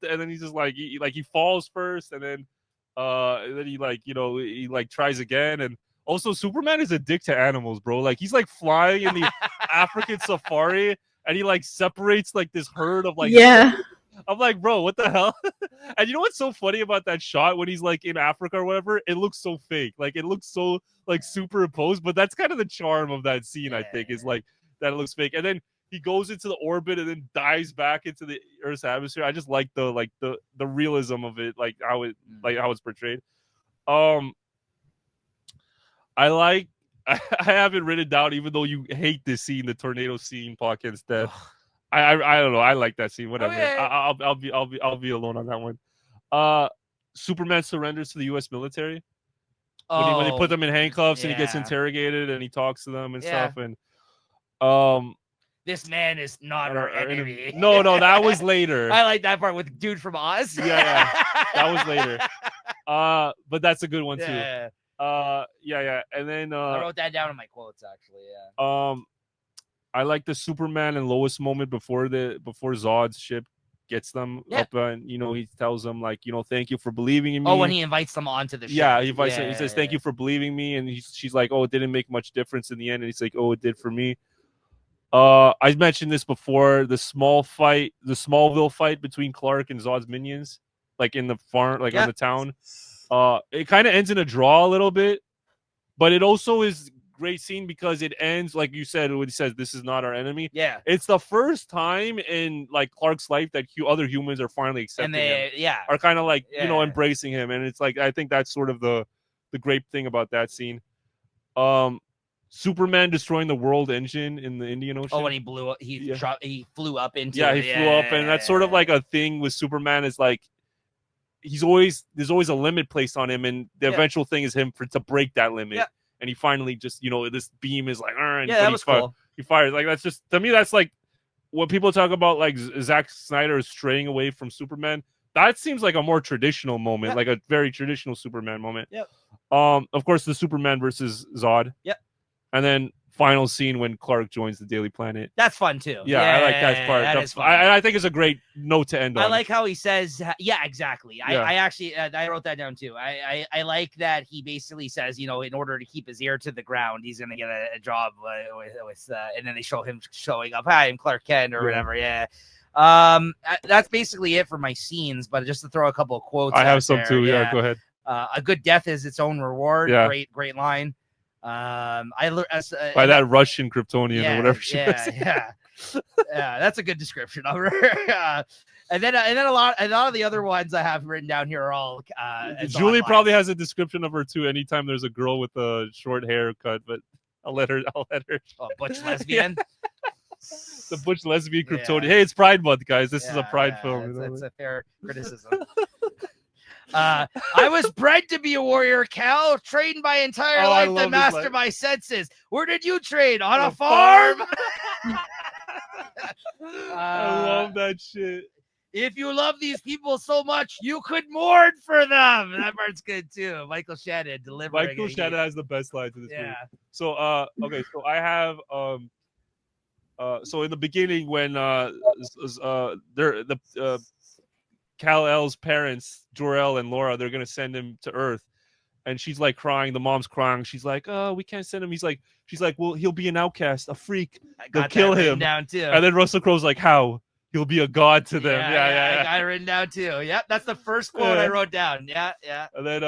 and then he's just like he falls first and then he like, you know, he like tries again. And also Superman is a dick to animals, bro. Like he's like flying in the African safari and he like separates like this herd of like I'm like, bro, what the hell? And you know what's so funny about that shot when he's like in Africa or whatever? It looks so fake. Like it looks so like superimposed, but that's kind of the charm of that scene, I think, is like that it looks fake. And then he goes into the orbit and then dives back into the Earth's atmosphere. I just like the realism of it, like how it's portrayed. I like I have it written down, even though you hate this scene, the tornado scene, Pockets, that I don't know. I like that scene. Whatever. Okay. I'll be alone on that one. Superman surrenders to the U.S. military when they put them in handcuffs and he gets interrogated and he talks to them and stuff. And
this man is not our enemy.
No, that was later.
I like that part with dude from Oz.
Yeah, that was later. But that's a good one too. Yeah. And then
I wrote that down in my quotes actually. Yeah.
I like the Superman and Lois moment before Zod's ship gets them up, and you know he tells them like, you know, thank you for believing in me.
Oh, when he invites them onto the ship.
Yeah, he says thank you for believing me, and she's like, oh, it didn't make much difference in the end, and he's like, oh, it did for me. I mentioned this before, the Smallville fight between Clark and Zod's minions, like in the farm, like on the town. It kind of ends in a draw a little bit, but it also is great scene because it ends like you said when he says this is not our enemy.
Yeah,
it's the first time in like Clark's life that other humans are finally accepting him. Are kind of like you know, embracing him, and it's like I think that's sort of the great thing about that scene. Superman destroying the world engine in the Indian Ocean.
Oh, when he blew up, he flew up into
he flew up, and that's sort of like a thing with Superman is like there's always a limit placed on him, and the eventual thing is him to break that limit. Yeah. And he finally just, you know, this beam is like, and
that was cool.
He fires. Like, that's just, to me, that's like, when people talk about like Zack Snyder straying away from Superman, that seems like a more traditional moment, like a very traditional Superman moment.
Yep.
Of course, the Superman versus Zod.
Yep.
And then final scene when Clark joins the Daily Planet.
That's fun too.
Yeah, I like that part. That is fun. I think it's a great note to end on.
I like how he says, yeah, exactly. I actually, I wrote that down too. I like that he basically says, you know, in order to keep his ear to the ground, he's going to get a job with and then they show him showing up. Hi, I'm Clark Kent or whatever. Yeah. That's basically it for my scenes, but just to throw a couple of quotes.
I have some too. Yeah, go ahead.
A good death is its own reward.
Yeah.
Great line.
By that Russian Kryptonian or whatever she was.
Yeah, that's a good description of her. And then a lot of the other ones I have written down here are all.
Julie probably has a description of her too. Anytime there's a girl with a short haircut, but I'll let her.
Oh, butch lesbian.
The butch lesbian Kryptonian. Hey, it's Pride Month, guys. This is a Pride film.
That's a fair criticism. I was bred to be a warrior, Cal. Trained my entire life to master my senses. Where did you train? On a farm?
I love that shit.
If you love these people so much, you could mourn for them. That part's good too. Michael Shannon delivering.
Michael Shannon has the best lines in this movie. So, okay, so I have so in the beginning when Kal-El's parents, Jor-El and Laura, they're gonna send him to Earth, and she's like crying. The mom's crying. She's like, "Oh, we can't send him." She's like, "Well, he'll be an outcast, a freak. They'll kill him."
Down too.
And then Russell Crowe's like, "How? He'll be a god to them."
Yeah. I got it written down too. Yep, that's the first quote I wrote down. Yeah.
And then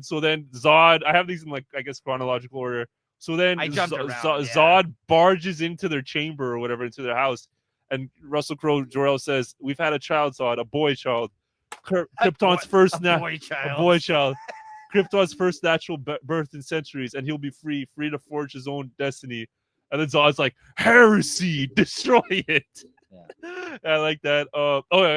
Zod. I have these in like I guess chronological order. So then Zod barges into their chamber or whatever, into their house. And Russell Crowe, Jor-El says, "We've had a child, Zod, a boy child. Krypton's first boy child. Krypton's first natural birth in centuries, and he'll be free to forge his own destiny." And then Zod's like, "Heresy, destroy it." Yeah. I like that.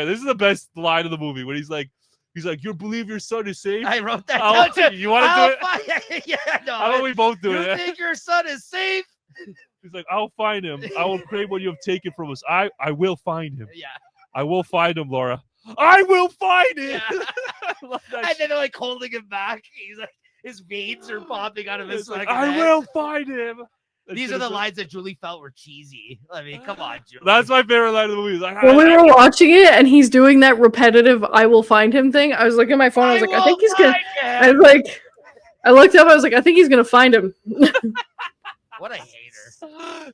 This is the best line of the movie when he's like, "You believe your son is safe?"
I wrote that down too.
You want to do it?
Yeah, no.
How about we both do it?
You think your son is safe?
He's like, I'll find him. I will claim what you have taken from us. I will find him.
Yeah.
I will find him, Laura. I will find him.
Yeah.
I love that
And then they're like holding him back. He's like, his veins are popping out of his
It's like,
fucking
I
head.
will find him. That
These
shit
are the
is so-
lines that Julie felt were cheesy. I mean, come on, Julie.
That's my favorite line of the movie. It's like,
When we were watching it and he's doing that repetitive "I will find him" thing, I was looking at my phone. I was like, I think he's gonna. I was like, I looked up. I was like, I think he's gonna find him.
What a hater.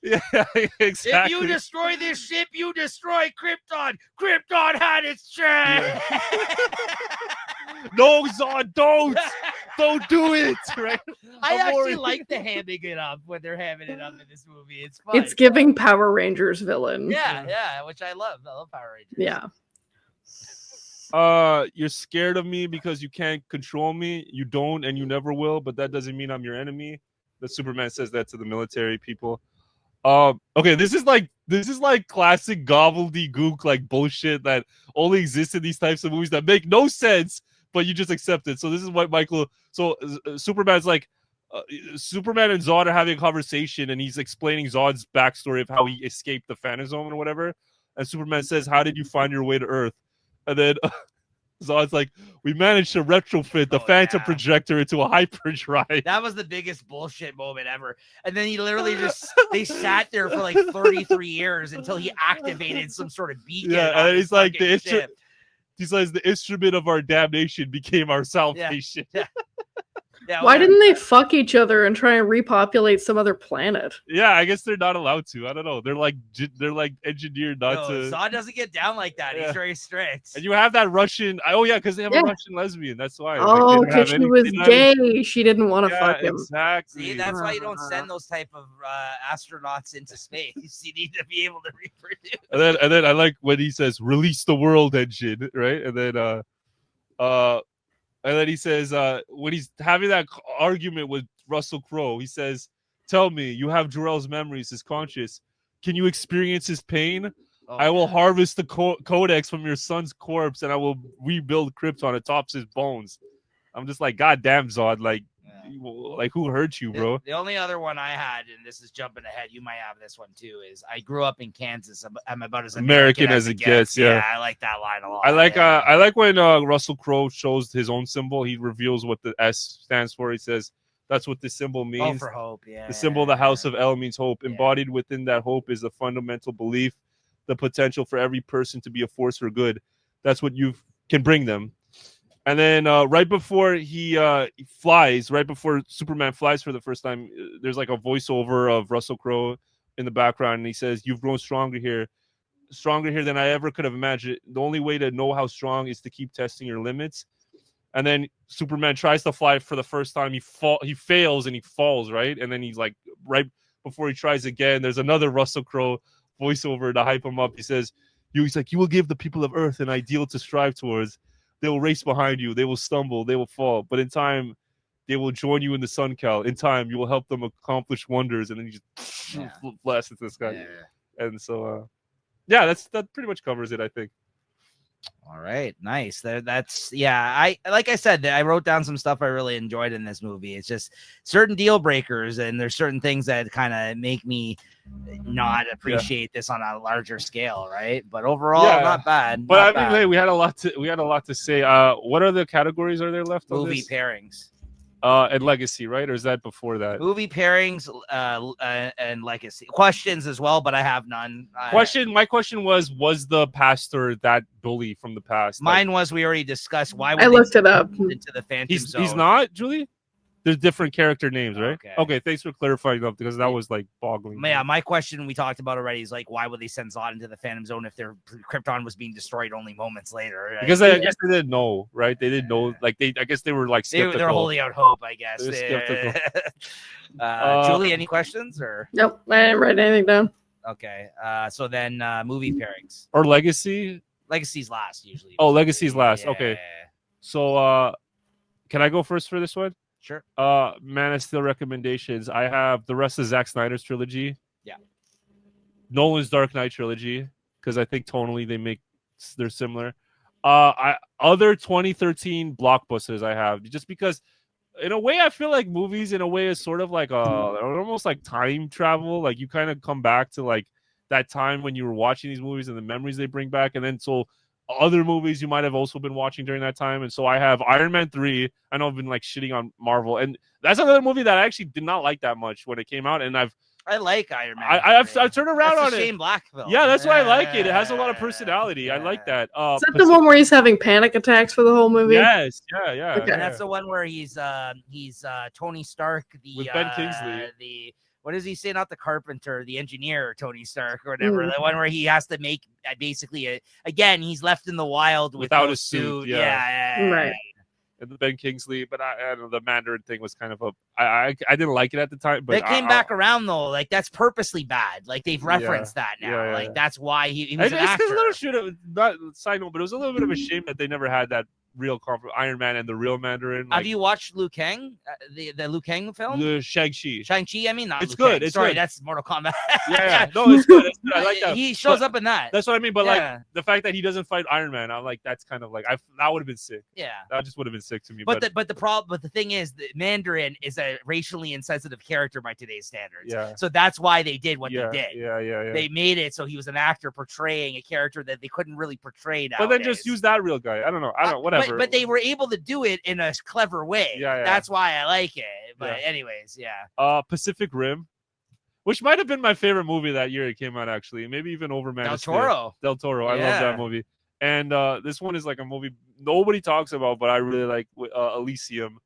Yeah, exactly.
If you destroy this ship, you destroy Krypton. Krypton had its chance.
No, Zod, don't do it. Right?
I
I'm
actually
worried.
like the hamming it up when they're hamming it up in this movie. It's fun.
It's giving Power Rangers villain.
Yeah, which I love. I love Power Rangers.
Yeah.
You're scared of me because you can't control me. You don't, and you never will. But that doesn't mean I'm your enemy. The Superman says that to the military people. Okay, this is like classic gobbledygook like bullshit that only exists in these types of movies that make no sense, but you just accept it. So this is what Michael. So Superman's like, Superman and Zod are having a conversation, and he's explaining Zod's backstory of how he escaped the Phantom Zone or whatever. And Superman says, "How did you find your way to Earth?" And then Zod's like, "We managed to retrofit the Phantom projector into a hyperdrive."
That was the biggest bullshit moment ever. And then he literally they sat there for like 33 years until he activated some sort of beacon.
Yeah,
on
and
his
he's like,
fucking ship.
he says, the instrument of our damnation became our salvation.
Yeah,
Why
whatever.
didn't they fuck each other and try and repopulate some other planet?
Yeah, I guess they're not allowed to. I don't know. They're like engineered not to.
Zod doesn't get down like that.
Yeah.
He's very strict.
And you have that Russian. Oh yeah, because they have
Yeah.
a Russian lesbian. That's why.
Oh,
they don't have
because she was
anything
gay. She didn't want to
Yeah,
fuck him.
exactly.
See, that's why you don't send those type of astronauts into space. You need to be able to reproduce.
And then I like when he says, "Release the world engine," right? And then he says, when he's having that argument with Russell Crowe, he says, "Tell me, you have Jor-El's memories, his conscious. Can you experience his pain?
Oh,
I will harvest the codex from your son's corpse, and I will rebuild Krypton atop his bones." I'm just like, God damn, Zod, like who hurt you, bro?
The only other one I had, and this is jumping ahead, you might have this one too, is I grew up in Kansas. I'm about as American as it gets.
Yeah,
I like that line a lot.
I like when Russell Crowe shows his own symbol. He reveals what the S stands for. He says, "That's what this symbol means.
Oh, for hope, yeah.
The symbol of the House of El means hope. Embodied within that hope is the fundamental belief, the potential for every person to be a force for good. That's what you can bring them." And then right before he flies, right before Superman flies for the first time, there's like a voiceover of Russell Crowe in the background, and he says, "You've grown stronger here than I ever could have imagined. The only way to know how strong is to keep testing your limits." And then Superman tries to fly for the first time. He fails and he falls, right? And then he's like, right before he tries again, there's another Russell Crowe voiceover to hype him up. He says, he's like, "You will give the people of Earth an ideal to strive towards. They will race behind you. They will stumble. They will fall. But in time, they will join you in the sun, Cal. In time, you will help them accomplish wonders." And then he just blasts into the sky. Yeah. And so, that pretty much covers it, I think.
All right, nice. That's I like I said, I wrote down some stuff I really enjoyed in this movie. It's just certain deal breakers, and there's certain things that kind of make me not appreciate this on a larger scale, right? But overall, not bad.
But I mean, hey, we had a lot to say. What other categories are there left?
Movie pairings.
And legacy, right? Or is that before that?
Movie pairings, and legacy questions as well, but I have none.
My question was the pastor that bully from the past?
Mine was, we already discussed. Why
I looked it up.
Into the Phantom Zone.
He's not, Julie? There's different character names, right?
Okay.
Thanks for clarifying that, because that was like boggling.
Yeah, my question we talked about already is like, why would they send Zod into the Phantom Zone if their Krypton was being destroyed only moments later? Right?
Because I guess they didn't know, right? They didn't know. Like I guess they were like skeptical.
They're holding out hope, I guess.
Skeptical.
Julie, any questions or?
Nope, I didn't write anything down.
Okay. So then movie pairings
or legacy.
Legacy's last usually.
Oh, legacy's last.
Yeah.
Okay. So can I go first for this one?
Sure.
Man of Steel recommendations. I have the rest of Zack Snyder's trilogy.
Yeah.
Nolan's Dark Knight trilogy, because I think tonally they're similar. Other 2013 blockbusters I have, just because in a way, I feel like movies in a way is sort of like almost like time travel. Like you kind of come back to like that time when you were watching these movies and the memories they bring back, and then so other movies you might have also been watching during that time. And so I have Iron Man 3. I know I've been like shitting on Marvel, and that's another movie that I actually did not like that much when it came out, and
I like Iron Man.
I've turned around
That's
on
a
it.
Shane Black film.
Yeah, that's why I like it. It has a lot of personality. I like that.
Is that the one where he's having panic attacks for the whole movie?
Yes, yeah.
Okay.
And that's the one where he's Tony Stark,
With Ben Kingsley.
What does he say? Not the carpenter, the engineer, Tony Stark, or whatever. The one where he has to make basically again, he's left in the wild
without a suit.
Yeah.
Right.
And the Ben Kingsley, but I don't know, the Mandarin thing was kind of I didn't like it at the time, but
it came back around though. Like that's purposely bad. Like they've referenced that now.
Yeah.
Like that's why he was an
It's
actor.
a little not side note, but it was a little bit of a shame that they never had that real Iron Man and the real Mandarin.
Have you watched Liu Kang, the Liu Kang film?
The Shang-Chi.
Shang-Chi, I mean, not
It's
Liu
good.
Kang.
It's
Sorry,
good.
that's Mortal Kombat.
Yeah. No, it's good. It's good. I like that.
He shows up in that.
That's what I mean. But like the fact that he doesn't fight Iron Man, I'm like, that's kind of like that would have been sick.
Yeah.
That just would have been sick to me.
But the thing is, the Mandarin is a racially insensitive character by today's standards.
Yeah.
So that's why they did what they did.
Yeah.
They made it so he was an actor portraying a character that they couldn't really portray nowadays.
But then just use that real guy. I don't know. Whatever.
But they were able to do it in a clever way.
Yeah.
That's why I like it. But anyways,
Pacific Rim, which might have been my favorite movie that year it came out, actually. Maybe even over Man
Del
of Steel.
Toro.
I love that movie. And this one is like a movie nobody talks about, but I really like Elysium.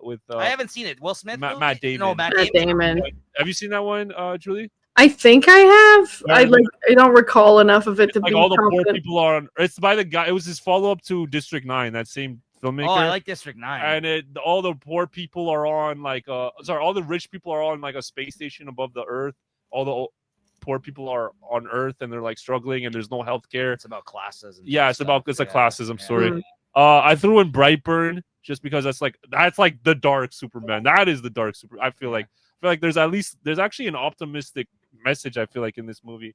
With
I haven't seen it. Will Smith?
Matt Damon.
No, Matt
Damon.
Have you seen that one, Julie?
I think I have. I don't recall enough of it to
like
be
all the
confident.
poor people are on. It's by the guy. It was his follow up to District 9. That same filmmaker.
Oh, I like District 9.
And all the poor people are on all the rich people are on like a space station above the Earth. All the poor people are on Earth and they're like struggling and there's no health care.
It's about classes.
It's like classism. Sorry. I threw in Brightburn just because that's like the dark Superman. That is the dark Super. I feel like there's actually an optimistic message. I feel like in this movie.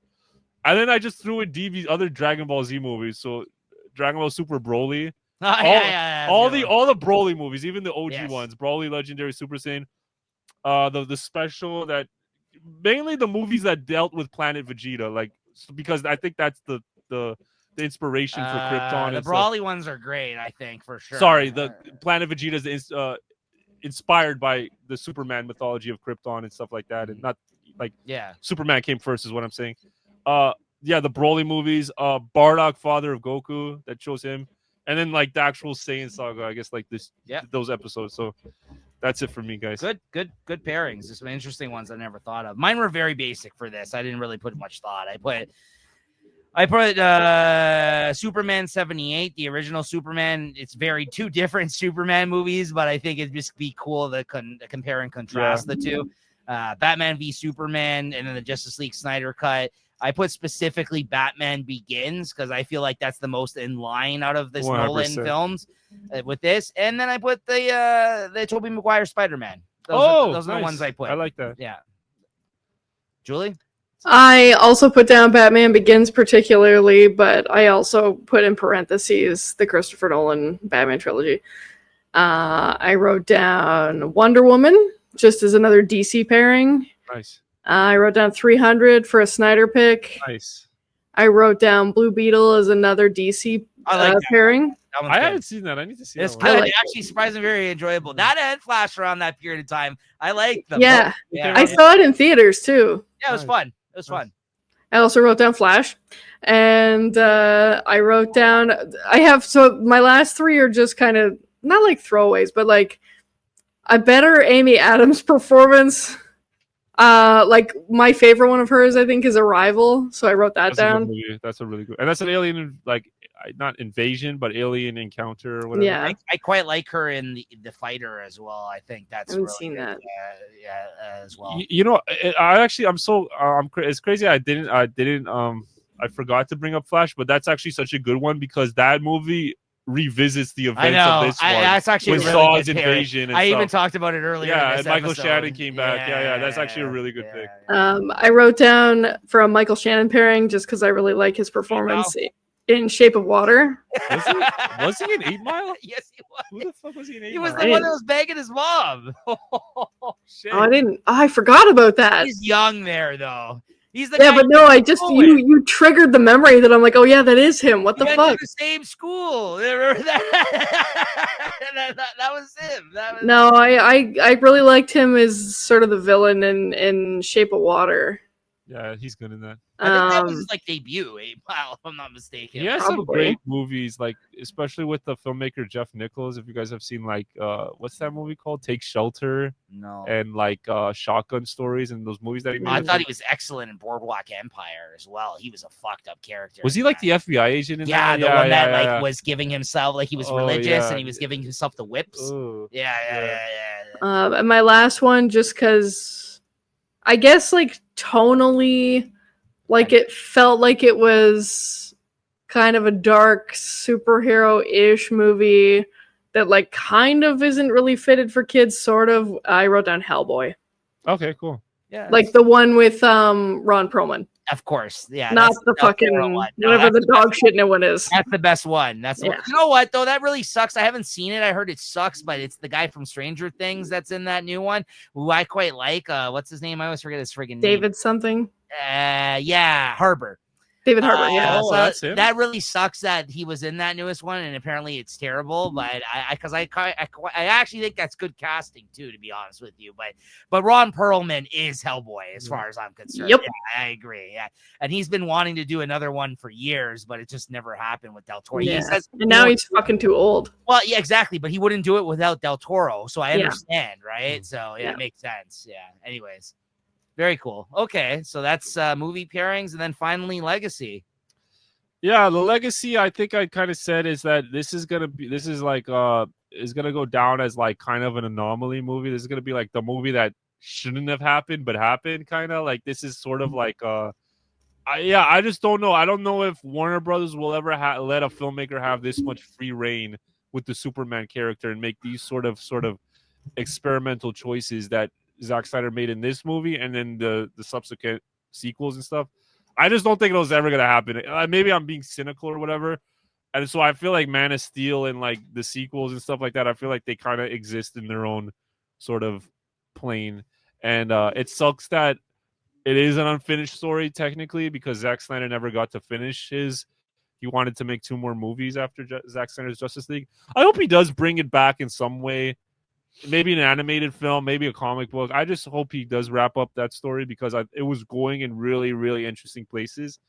And then I just threw in other Dragon Ball Z movies. So Dragon Ball Super Broly. All the Broly movies, even the OG ones, Broly, Legendary, Super Saiyan, the special that mainly the movies that dealt with Planet Vegeta, like because I think that's the inspiration for Krypton.
The Broly ones are great, I think, for sure.
Sorry, the Planet Vegeta is inspired by the Superman mythology of Krypton and stuff like that, and not like Superman came first, is what I'm saying. The Broly movies, Bardock, father of Goku, that shows him. And then like the actual Saiyan saga, I guess like those episodes. So that's it for me, guys.
Good pairings. There's some interesting ones I never thought of. Mine were very basic for this. I didn't really put much thought. I put Superman 78, the original Superman. It's two different Superman movies, but I think it'd just be cool to compare and contrast the two. Batman v Superman, and then the Justice League Snyder cut. I put specifically Batman Begins because I feel like that's the most in line out of this
100%.
Nolan films with this. And then I put the Tobey Maguire Spider-Man. Those are the ones I put.
I like that.
Yeah. Julie?
I also put down Batman Begins particularly, but I also put in parentheses the Christopher Nolan Batman trilogy. I wrote down Wonder Woman just as another DC pairing.
Nice.
I wrote down 300 for a Snyder pick.
Nice.
I wrote down Blue Beetle as another DC pairing.
I haven't seen that. I need to see
it's
that
good.
one.
Actually, surprisingly very enjoyable. That and Flash around that period of time. I like them.
Yeah. I saw it in theaters too.
Yeah, it was fun. It was fun.
I also wrote down Flash. And I wrote down my last three are just kind of not like throwaways, but like a better Amy Adams performance. Like my favorite one of hers, I think, is Arrival. So I wrote that down.
That's a really good, and that's an alien, like not invasion, but alien encounter or whatever.
Yeah,
I quite like her in the Fighter as well. I think that's.
I haven't
really
seen
good.
that.
As well.
You know, it's crazy. I forgot to bring up Flash, but that's actually such a good one because that movie revisits the events of this one.
That's actually
with
a really
Saw's
good
invasion.
I even talked about it earlier.
Yeah,
in
and
this
Michael
episode.
Shannon came back. Yeah, that's actually a really good pick.
I wrote down for a Michael Shannon pairing just because I really like his performance. in Shape of Water.
Was he in 8 Mile?
Yes, he was.
Who the fuck was he in 8
He was
Mile?
the one that was begging his mom.
Oh, shit.
Oh, I forgot about that.
He's young there, though. He's the
Yeah,
guy
but no, I just
with.
you triggered the memory that I'm like, oh yeah, that is him. What the
He went
fuck?
to the same school. Remember that? that was him. That was
No, I really liked him as sort of the villain in Shape of Water.
Yeah, he's good in that.
I think that was his like debut, 8 Mile, if I'm not mistaken.
He has some
Probably.
great movies, like especially with the filmmaker Jeff Nichols. If you guys have seen like what's that movie called? Take Shelter
No.
and like Shotgun Stories and those movies that he made.
I thought he was excellent in Boardwalk Empire as well. He was a fucked up character.
Was he
in
like
that.
the FBI agent in
Yeah,
that?
the one that
yeah,
like
yeah.
was giving himself like he was
Oh,
religious
yeah.
and he was giving himself the whips.
Ugh.
Yeah.
And my last one, just because I guess like tonally, like it felt like it was kind of a dark superhero-ish movie that like kind of isn't really fitted for kids, sort of. I wrote down Hellboy.
Okay, cool.
Yeah.
Like the one with Ron Perlman.
Of course. Yeah.
Not
that's
the
Del
fucking
Toro one. No,
whatever
that's
the dog shit no one is.
That's the best one. That's the
Yeah.
one. You know what though? That really sucks. I haven't seen it. I heard it sucks, but it's the guy from Stranger Things that's in that new one, who I quite like. What's his name? I always forget his friggin' name.
David something.
Yeah, Harbour.
David Harbour, yeah.
Oh, that's him?
That really sucks that he was in that newest one, and apparently it's terrible. But I actually think that's good casting too, to be honest with you. But Ron Perlman is Hellboy as far as I'm concerned.
Yep.
Yeah, I agree. Yeah, and he's been wanting to do another one for years, but it just never happened with Del Toro.
Yeah.
He says,
And now he's fucking too old.
well, yeah, exactly. But he wouldn't do it without Del Toro, so I
Yeah.
understand, right? So yeah,
Yeah.
it makes sense. Yeah. Anyways, very cool. Okay, so that's movie pairings, and then finally Legacy.
Yeah, the legacy I think I kind of said is that this is gonna go down as like kind of an anomaly movie. This is gonna be like the movie that shouldn't have happened but happened, kind of like this is sort of like I just don't know. I don't know if Warner Brothers will ever let a filmmaker have this much free reign with the Superman character and make these sort of experimental choices that Zack Snyder made in this movie and then the subsequent sequels and stuff. I just don't think it was ever gonna happen. Maybe I'm being cynical or whatever, and so I feel like Man of Steel and like the sequels and stuff like that. I feel like they kind of exist in their own sort of plane, and it sucks that it is an unfinished story technically because Zack Snyder never got to finish his. He wanted to make 2 more movies after Zack Snyder's Justice League. I hope he does bring it back in some way. Maybe an animated film, maybe a comic book. I just hope he does wrap up that story because it was going in really, really interesting places.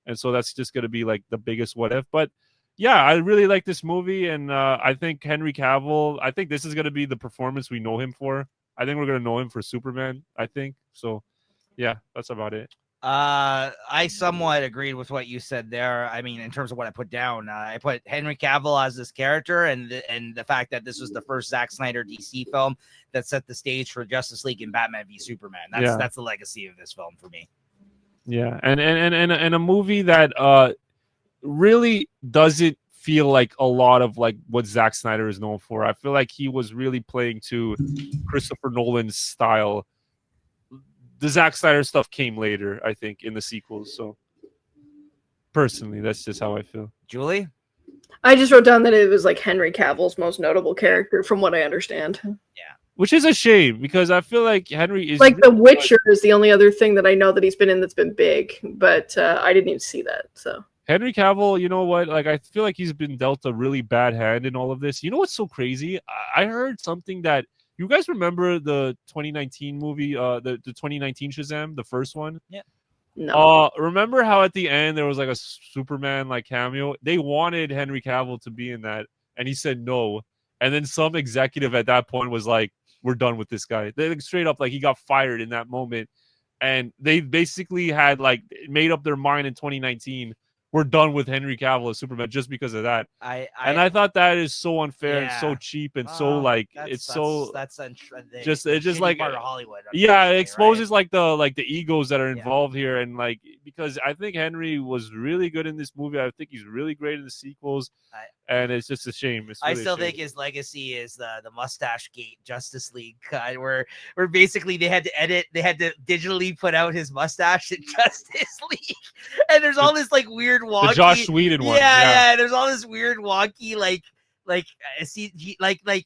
And so that's just going to be like the biggest what if. But yeah, I really like this movie. And I think Henry Cavill, I think this is going to be the performance we know him for. I think we're going to know him for Superman, I think. So yeah, that's about it.
I somewhat agreed with what you said there. I mean, in terms of what I put down, I put Henry Cavill as this character, and the fact that this was the first Zack Snyder DC film that set the stage for Justice League and Batman v Superman. That's the legacy of this film for me.
Yeah, and a movie that really doesn't feel like a lot of like what Zack Snyder is known for. I feel like he was really playing to Christopher Nolan's style. The Zack Snyder stuff came later, I think, in the sequels. So personally, that's just how I feel.
Julie?
I just wrote down that it was like Henry Cavill's most notable character from what I understand.
Yeah.
Which is a shame because I feel like Henry is
like
really
The Witcher is the only other thing that I know that he's been in that's been big, but I didn't even see that. So
Henry Cavill, you know what? Like I feel like he's been dealt a really bad hand in all of this. You know what's so crazy? I heard something that you guys remember the 2019 movie, the 2019 Shazam, the first one?
Yeah.
No.
Remember how at the end there was like a Superman like cameo? They wanted Henry Cavill to be in that, and he said no. And then some executive at that point was like, "We're done with this guy." They like, straight up like he got fired in that moment, and they basically had like made up their mind in 2019. We're done with Henry Cavill as Superman just because of that. I thought that is so unfair and so cheap and so like it's just like
part of Hollywood.
Yeah, it exposes
right?
like the egos that are involved here and like because I think Henry was really good in this movie. I think he's really great in the sequels. and it's just a shame. It's
I
really a
still
shame.
think his legacy is the Mustache Gate Justice League cut, where basically they had to digitally put out his mustache in Justice League, and there's all this like weird wonky,
the Josh Whedon one.
yeah, there's all this weird wonky like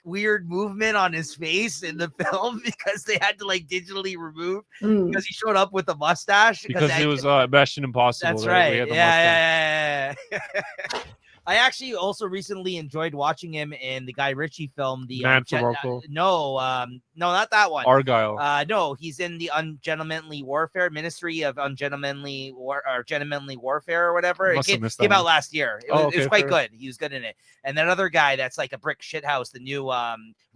weird movement on his face in the film because they had to like digitally remove because he showed up with a mustache
because it was Mission Impossible.
That's right. Yeah. I actually also recently enjoyed watching him in the Guy Ritchie film, the
Man from Uncle.
no, not that one.
Argyle.
No, he's in the Ungentlemanly Warfare, Ministry of Ungentlemanly Gentlemanly Warfare or whatever. It came out last year. It was quite good. He was good in it. And that other guy that's like a brick shithouse, the new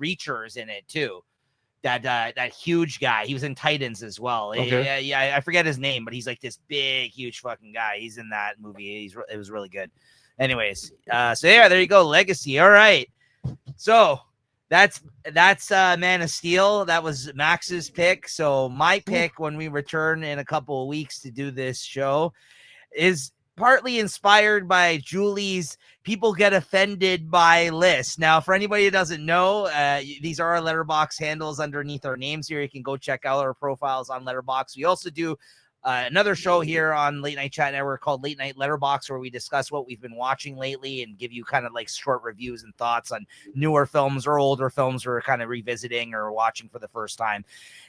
Reacher is in it too. That huge guy. He was in Titans as well.
Okay.
Yeah, I forget his name, but he's like this big, huge fucking guy. He's in that movie. It was really good. Anyways, so yeah, there you go. Legacy. All right. So that's Man of Steel. That was Max's pick. So my pick when we return in a couple of weeks to do this show is partly inspired by Julie's people get offended by list. Now, for anybody who doesn't know, these are our Letterboxd handles underneath our names here. You can go check out our profiles on Letterboxd. We also do another show here on Late Night Chat Network called Late Night Letterboxd, where we discuss what we've been watching lately and give you kind of like short reviews and thoughts on newer films or older films we're kind of revisiting or watching for the first time.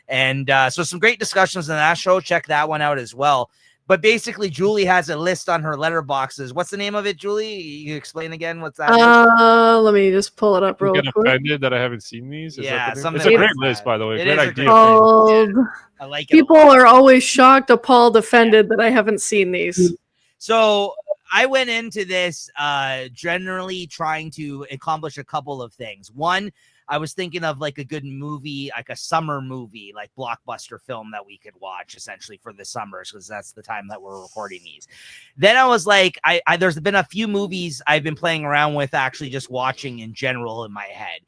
And so some great discussions in that show. Check that one out as well. But basically, Julie has a list on her Letterboxes. What's the name of it, Julie? You explain again what's that?
Let me just pull it up real quick.
Offended that I haven't seen these.
Yeah,
it's a great list, by the way. Great idea.
I like it.
People are always shocked, appalled, offended that I haven't seen these.
So I went into this generally trying to accomplish a couple of things. One, I was thinking of like a good movie, like a summer movie, like blockbuster film that we could watch essentially for the summers, because that's the time that we're recording these. Then I was like, there's been a few movies I've been playing around with actually just watching in general in my head.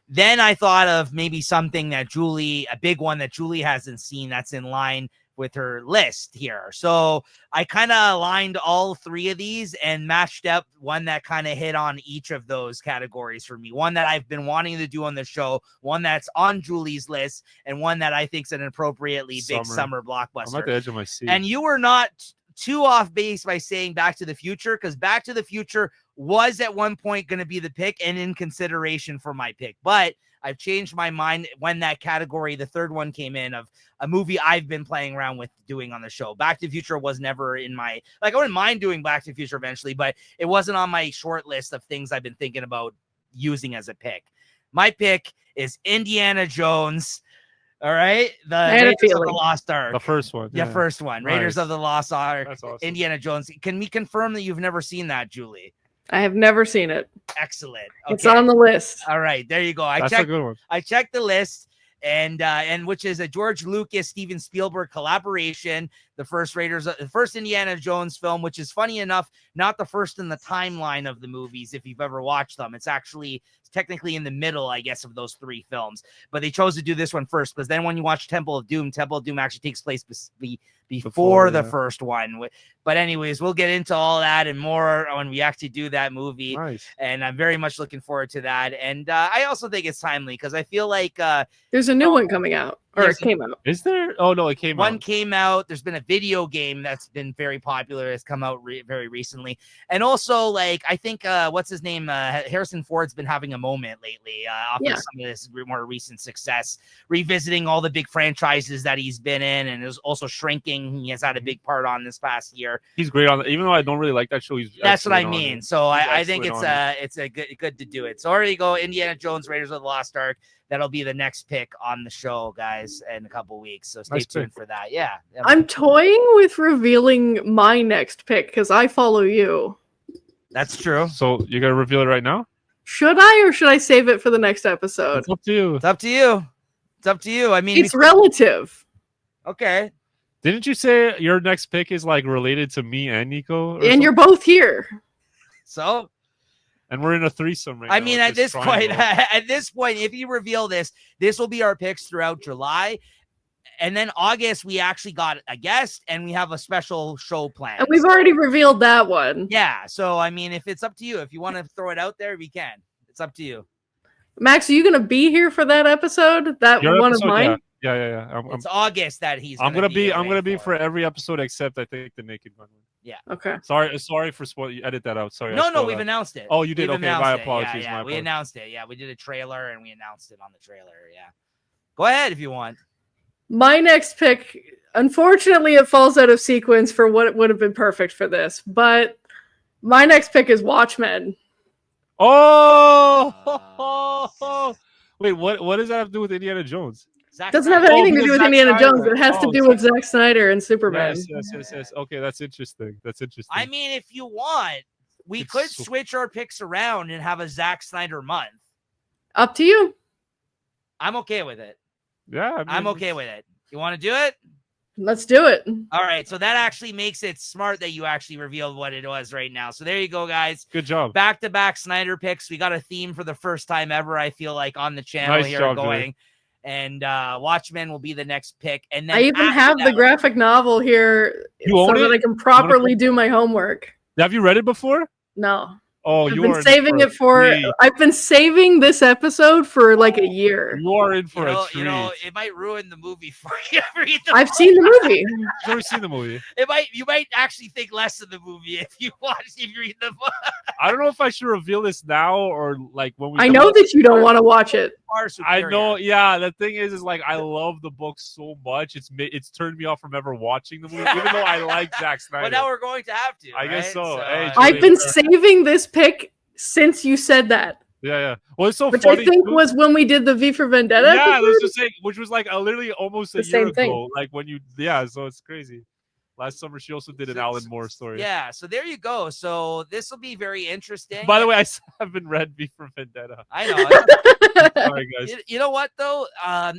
Then I thought of maybe something that a big one that Julie hasn't seen that's in line with her list here. So I kind of aligned all three of these and matched up one that kind of hit on each of those categories for me. One that I've been wanting to do on the show, one that's on Julie's list, and one that I think is an appropriately big summer blockbuster.
I'm at the edge of my seat.
And you were not too off base by saying Back to the Future, because Back to the Future was at one point going to be the pick and in consideration for my pick. But I've changed my mind when that category, the third one, came in of a movie I've been playing around with doing on the show. Back to the Future was never in my, I wouldn't mind doing Back to the Future eventually, but it wasn't on my short list of things I've been thinking about using as a pick. My pick is Indiana Jones. All right. The Raiders of the Lost Ark.
The first one.
Yeah, first one. Nice. Raiders of the Lost Ark.
That's awesome.
Indiana Jones. Can we confirm that you've never seen that, Julie?
I have never seen it.
Excellent. Okay.
It's on the list.
All right, there you go.
That's a good one.
I checked the list, and which is a George Lucas, Steven Spielberg collaboration. The first Indiana Jones film, which is funny enough, not the first in the timeline of the movies. If you've ever watched them, it's technically in the middle, I guess, of those three films. But they chose to do this one first, because then when you watch Temple of Doom actually takes place before the first one. But anyways, we'll get into all that and more when we actually do that movie.
Nice.
And I'm very much looking forward to that. And I also think it's timely because I feel like
there's a new one coming out, or it came out.
Is there? Oh no, it came out.
One came out. There's been a video game that's been very popular. It's come out very recently. And also, like, I think what's his name? Harrison Ford's been having a moment lately off of some of this more recent success, revisiting all the big franchises that he's been in, and is also shrinking. He has had a big part on this past year.
He's great on it, even though I don't really like that show.
That's what I mean. So I think it's a good to do it. So there you go, Indiana Jones, Raiders of the Lost Ark. That'll be the next pick on the show, guys, in a couple weeks. So stay tuned for that. Yeah.
I'm toying with revealing my next pick because I follow you.
That's true.
So you're gonna reveal it right now?
Should I, or should I save it for the next episode?
It's up to you.
It's up to you. It's up to you. I mean,
it's relative.
Okay.
Didn't you say your next pick is like related to me and Nico?
And something? You're both here.
So.
And we're in a threesome right now.
I mean, at this point, if you reveal this will be our picks throughout July. And then August, we actually got a guest and we have a special show planned.
And we've already revealed that one.
Yeah. So, I mean, if it's up to you, if you want to throw it out there, we can. It's up to you.
Max, are you going to be here for that episode? That
Your
one
episode,
of mine?
Yeah.
It's August that he's.
I'm gonna be for every episode except I think the Naked Gun one.
Yeah.
Okay.
Sorry for spoil. You edit that out. Sorry.
No, we've announced it.
Oh, you did.
We've
Okay, my
announced it.
apologies.
Yeah,
my
we
apologies.
announced it. Yeah, we did a trailer and we announced it on the trailer. Yeah. Go ahead if you want.
My next pick, unfortunately, it falls out of sequence for what would have been perfect for this, but my next pick is Watchmen.
Oh, wait. What does that have to do with Indiana Jones?
It doesn't have anything to do with Indiana Jones.
Snyder.
It has to do with Zack Snyder and Superman.
Yes. Okay, that's interesting.
I mean, if you want, we could switch our picks around and have a Zack Snyder month.
Up to you.
I'm okay with it.
Yeah, I mean,
I'm okay with it. You want to do it?
Let's do it.
All right. So that actually makes it smart that you actually revealed what it was right now. So there you go, guys.
Good job.
Back-to-back Snyder picks. We got a theme for the first time ever, I feel like, on the channel
Nice
here
job,
going.
Jay.
And Watchmen will be the next pick. And then
I even have the graphic novel here
You
so
own
that
it?
I can properly do my homework.
Have you read it before?
No.
Oh,
I've
you
been
are
saving it for. I've been saving this episode for like a year.
You are in for a treat.
It might ruin the movie for you.
I've seen the movie.
You've never seen the movie.
You might actually think less of the movie if you read the book.
I don't know if I should reveal this now or like when we.
I know that you don't want to watch it.
I know. Yeah, the thing is like I love the book so much. It's turned me off from ever watching the movie, even though I like Zack Snyder.
But now we're going to have to.
I guess so. Hey,
I've been saving this pick since you said that.
Yeah. Well, it's so
which
funny.
I think was when we did the V for Vendetta.
Yeah, I was just saying, which was like literally almost a year ago.
Thing.
Like when you, yeah. So it's crazy. Last summer, she also did an Alan Moore story.
Yeah, so there you go. So this will be very interesting.
By the way, I haven't read V for Vendetta.
I know.
Sorry, guys.
You know what, though?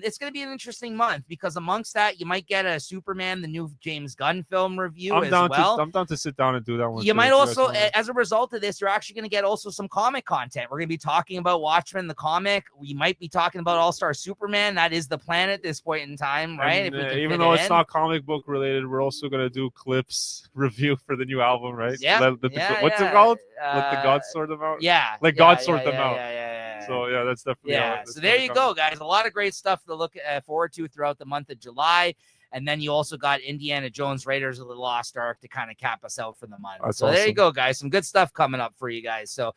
It's going to be an interesting month because amongst that, you might get a Superman, the new James Gunn film review
I'm down to sit down and do that one.
You might also, as a result of this, you're actually going to get also some comic content. We're going to be talking about Watchmen, the comic. We might be talking about All-Star Superman. That is the plan at this point in time, right?
And, even though it's not comic book related, we're also going to do clips review for the new album, right?
Yeah.
What's it called? Let the gods sort them out.
Yeah.
Let God sort them out.
Yeah.
So yeah, that's definitely.
Yeah. So there you go, guys. A lot of great stuff to look forward to throughout the month of July. And then you also got Indiana Jones, Raiders of the Lost Ark to kind of cap us out for the month.
That's
awesome. There you go, guys. Some good stuff coming up for you guys. So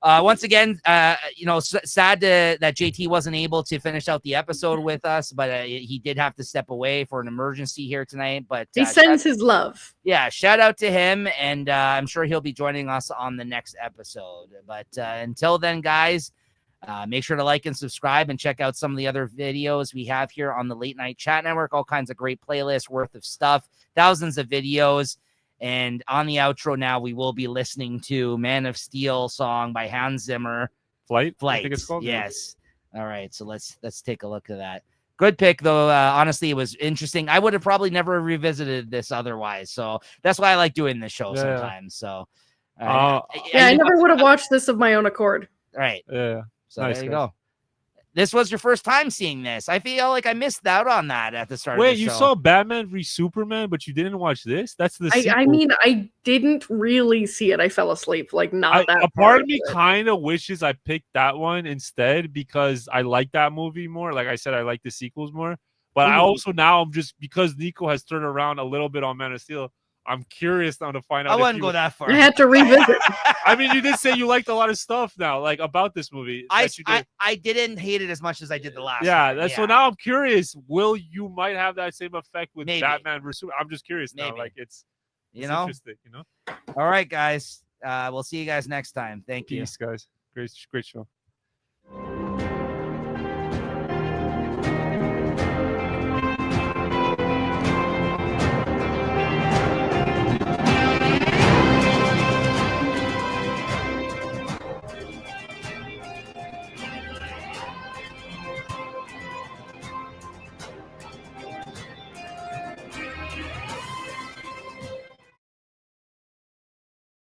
once again, sad that JT wasn't able to finish out the episode with us, but he did have to step away for an emergency here tonight. But
he sends his love.
Yeah, shout out to him, and I'm sure he'll be joining us on the next episode. But until then, guys, make sure to like and subscribe and check out some of the other videos we have here on the Late Night Chat Network. All kinds of great playlists worth of stuff, thousands of videos. And on the outro now, we will be listening to Man of Steel song by Hans Zimmer.
Flight.
I
think it's called.
Yes. All right. So let's take a look at that. Good pick, though. Honestly, it was interesting. I would have probably never revisited this otherwise. So that's why I like doing this show sometimes. So,
I never would have watched this of my own accord.
Right.
Yeah.
So there you go. This was your first time seeing this. I feel like I missed out on that at the start.
Wait,
of the
you
show.
saw Batman v Superman, but you didn't watch this? That's the sequel.
I mean, I didn't really see it. I fell asleep. Like, not that.
A part of me kind of wishes I picked that one instead because I like that movie more. Like I said, I like the sequels more. But I also now I'm just because Nico has turned around a little bit on Man of Steel. I'm curious now to find out.
I wouldn't go that far.
I had to revisit.
I mean, you did say you liked a lot of stuff now, like about this movie.
I didn't hate it as much as I did the last.
Yeah, so now I'm curious. Will you might have that same effect with Batman versus Superman? I'm just curious now. Like it's interesting,
All right, guys. We'll see you guys next time. Thank you.
Peace, guys. Great show.